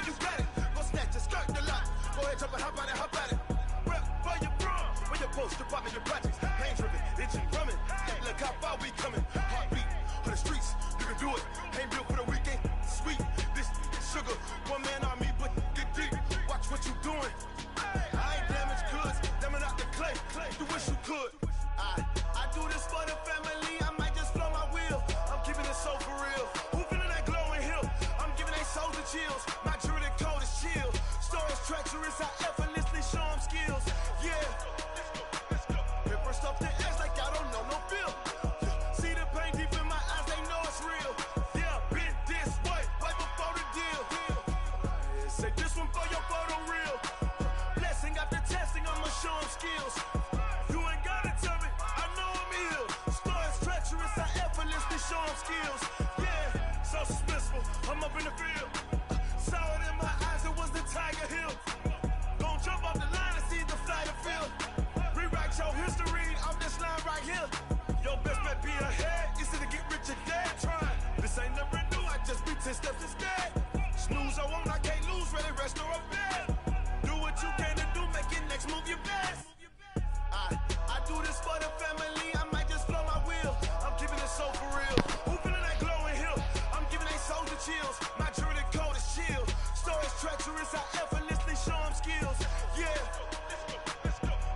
S10: you got it. Go snatch it, skirt the lot. Go ahead, jump it, hop on it, hop at it. Rep for your prom, for your post, your poppin', your projects. Pain driven, itching, drumming. Look how far we coming. Heartbeat on the streets, you can do it. Ain't built for the weekend, sweet. This sugar, one man army, but get deep. Watch what you doing. I ain't damaged goods, them are not the clay. You wish you could. I do this for the family. I might just blow my wheel. I'm keeping it so for real. Who feeling that glowing hill? I'm giving they souls the chills. My jewelry code is chill. Stories treacherous, I effortlessly show them skills. Yeah. Hit first off the edge like I don't know no feel. See the pain deep in my eyes, they know it's real. Yeah, been this way, way before the deal. Say this one for your photo real. Blessing after testing, I'ma show them skills. You ain't gotta tell me, I know I'm ill. Stories treacherous, I effortlessly show them skills. Yeah, so suspenseful, I'm up in the field. Saw it in my eyes, it was the Tiger Hill. Gon' jump off the line and see the flight of field. Rewrite your history off this line right here. Your best bet be ahead, easy to get rich or dead trying. This ain't never new, I just be 10 steps instead. Snooze I won't, I can't lose, ready, rest or a bed. Do what you can to do, make it next move your best. I do this for the family, I might just blow my wheel. I'm keeping it so for real. Who feeling that glowing hill? I'm giving they souls the chills. My jewelry code is chill. Stories treacherous, I effortlessly show them skills. Yeah.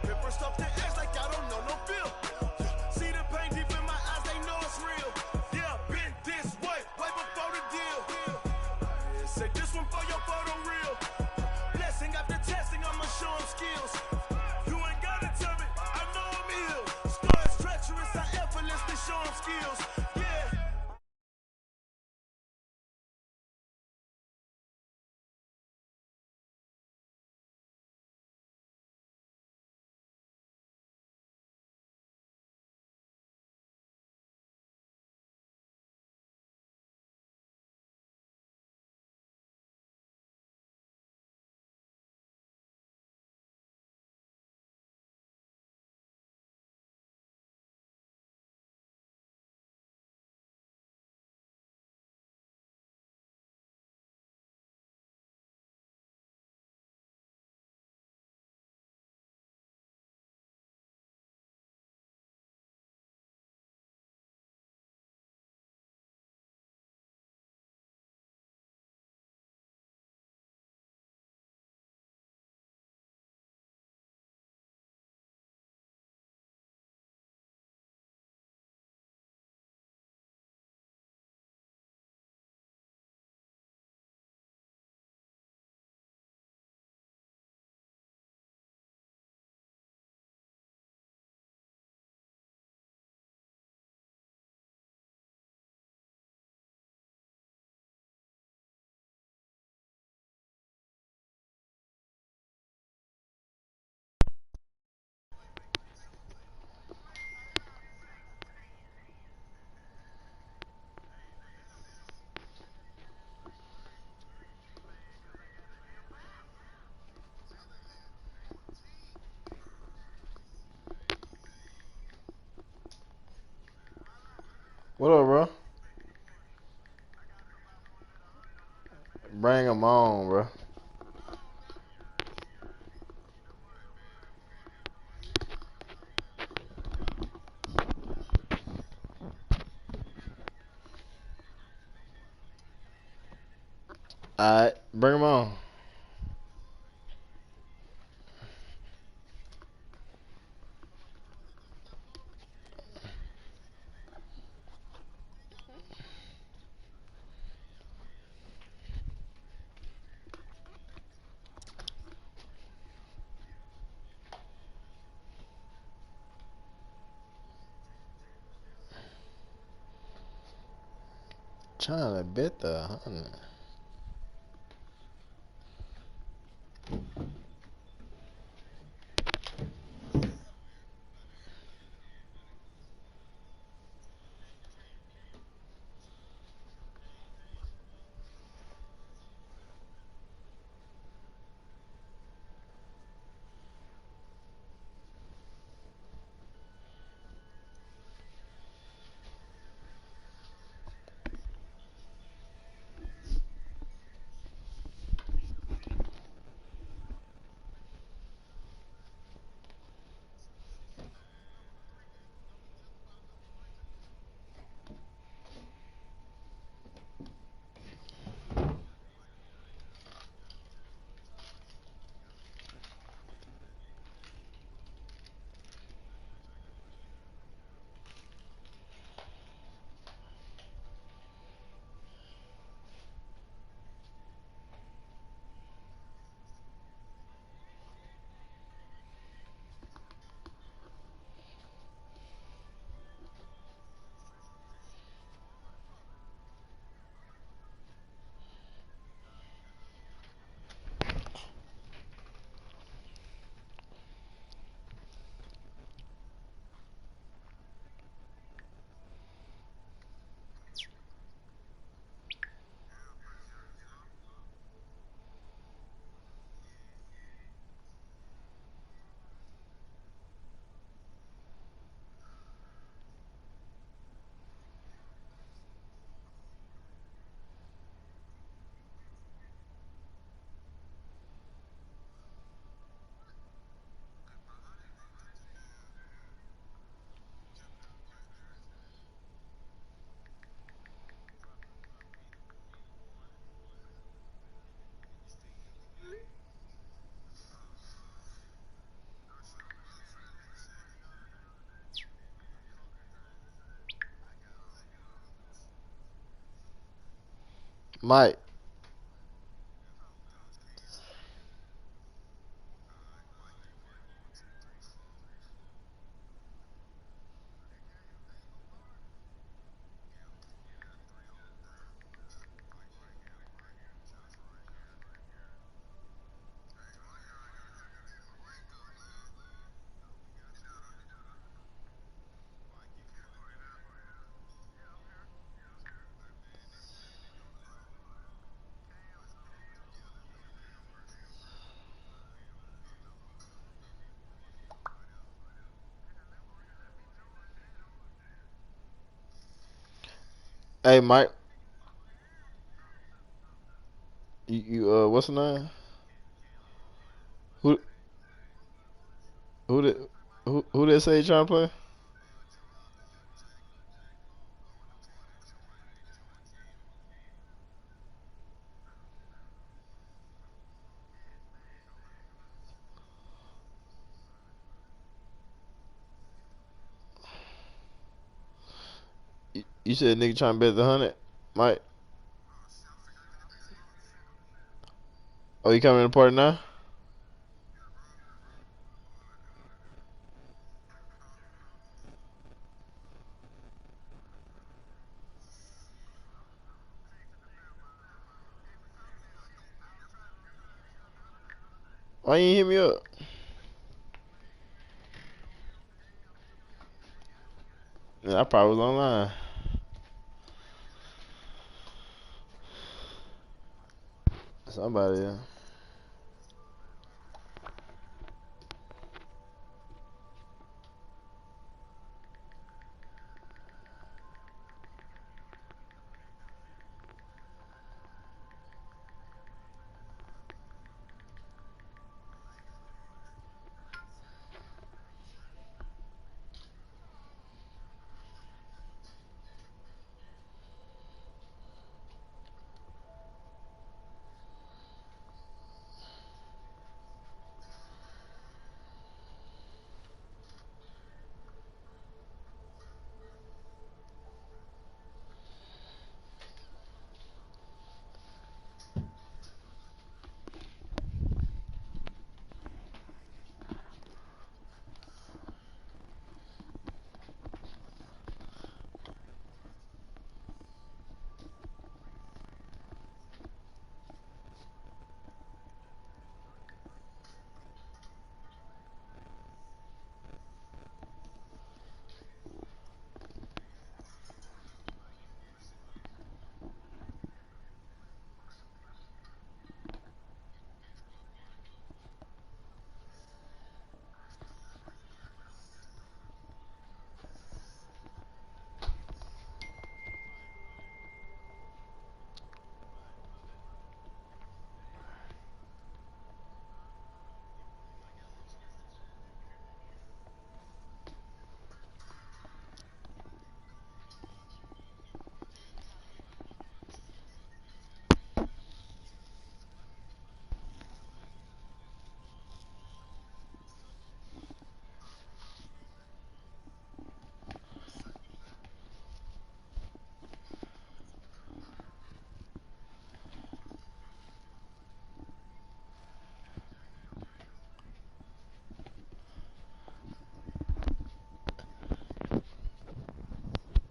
S10: Hit first off the edge like I don't know no feel. See the pain deep in my eyes, they know it's real. Yeah, been this way, way before the deal. Say this one for your photo real. Blessing after testing, I'ma show them skills. You ain't gotta tell me, I know I'm ill. Stories treacherous, I effortlessly show them skills. Yeah.
S6: What up, bro? Bring them on, bro. Alright, bring them on. Trying to bet the 100. Mike. Hey, Mike. You what's the name? Who who did who they say you trying to play? You said nigga trying to bet the 100, Mike. Oh, you coming to the party now? Why you ain't hit me up? Yeah, I probably was online. Somebody, yeah.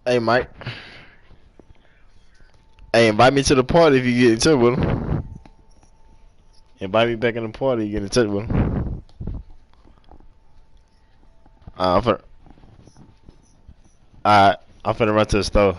S6: Hey, Mike. Hey, invite me to the party if you get in touch with him. Invite me back in the party, you get in touch with him. I'm finna, I'm finna run to the store.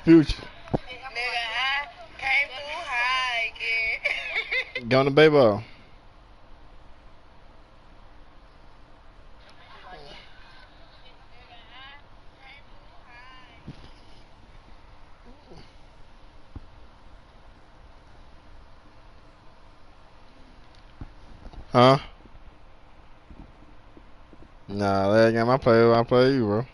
S6: Future.
S11: Nigga, I came through high again.
S6: Going to baseball. Huh? Nah, that game I play you, bro.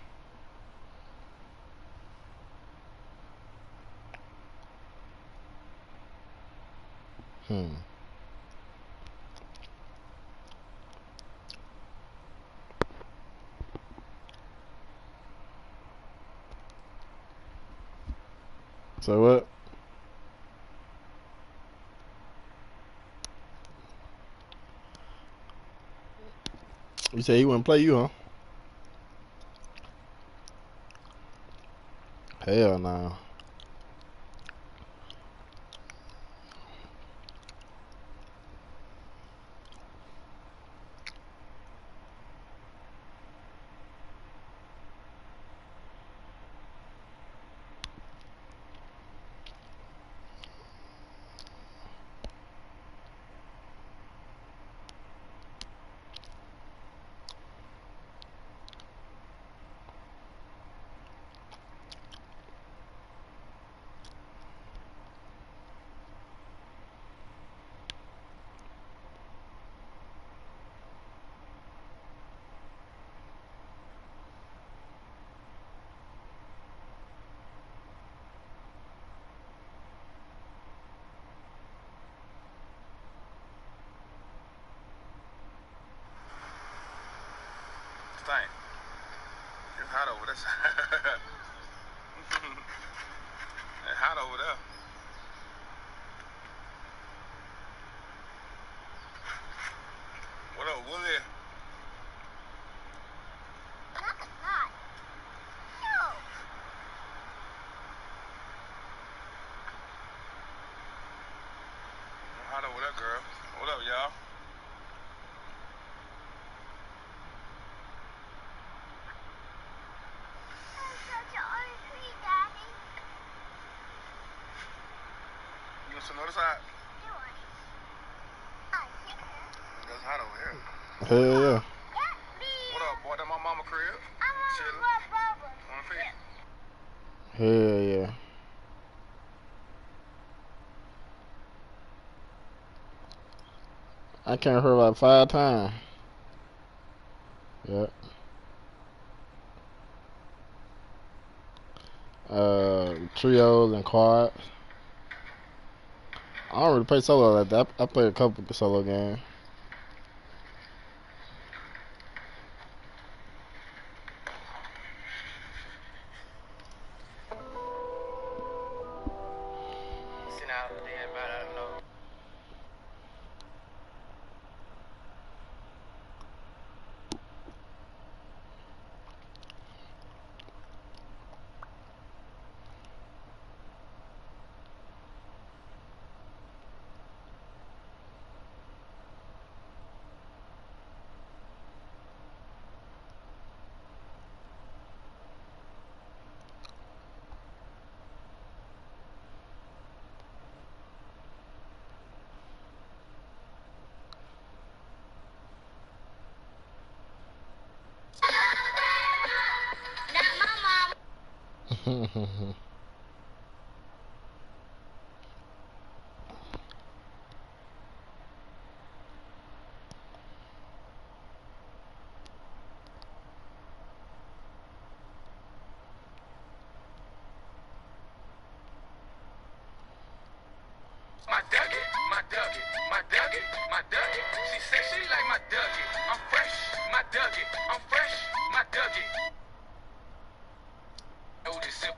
S6: So what? You say he wouldn't play you, huh? Hell no.
S2: Stank. It's hot over there. It's hot over there. What up, Willie? Hot over there, girl. What up, y'all? You want some other side? It's hot over here.
S6: Hell yeah.
S2: What up, boy? That my mama crib. Chillin'. Want to feed?
S6: Hell yeah. I can't hear like 5 times. Yep. Trios and quads. I don't really play solo like that. I play a couple solo games.
S2: My Dougie, my Dougie, my Dougie, my Dougie. She said she like my Dougie. I'm fresh, my Dougie. I'm fresh, my Dougie. Oh, this simple.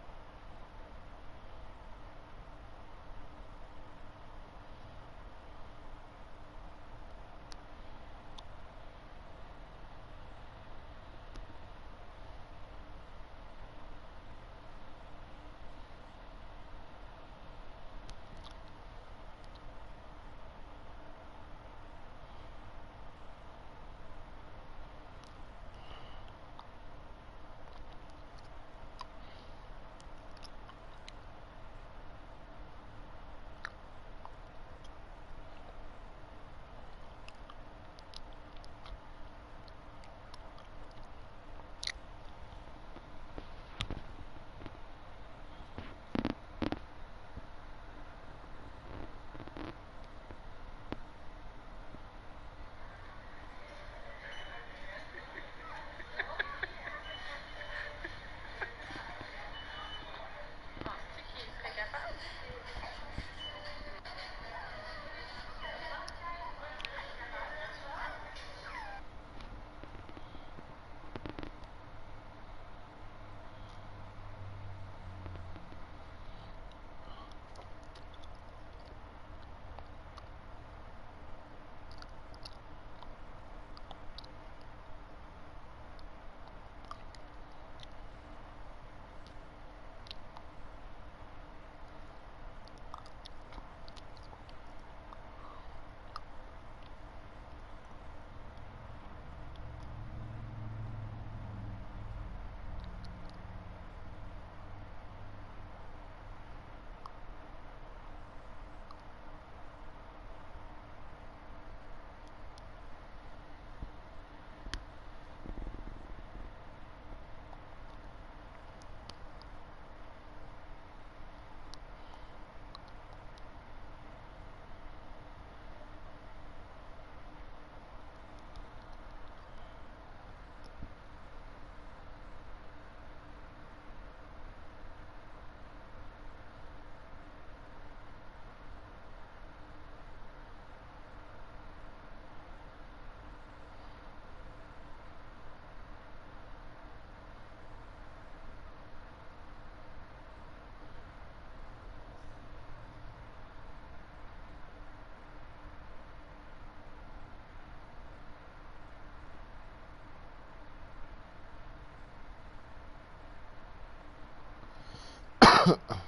S6: Huh?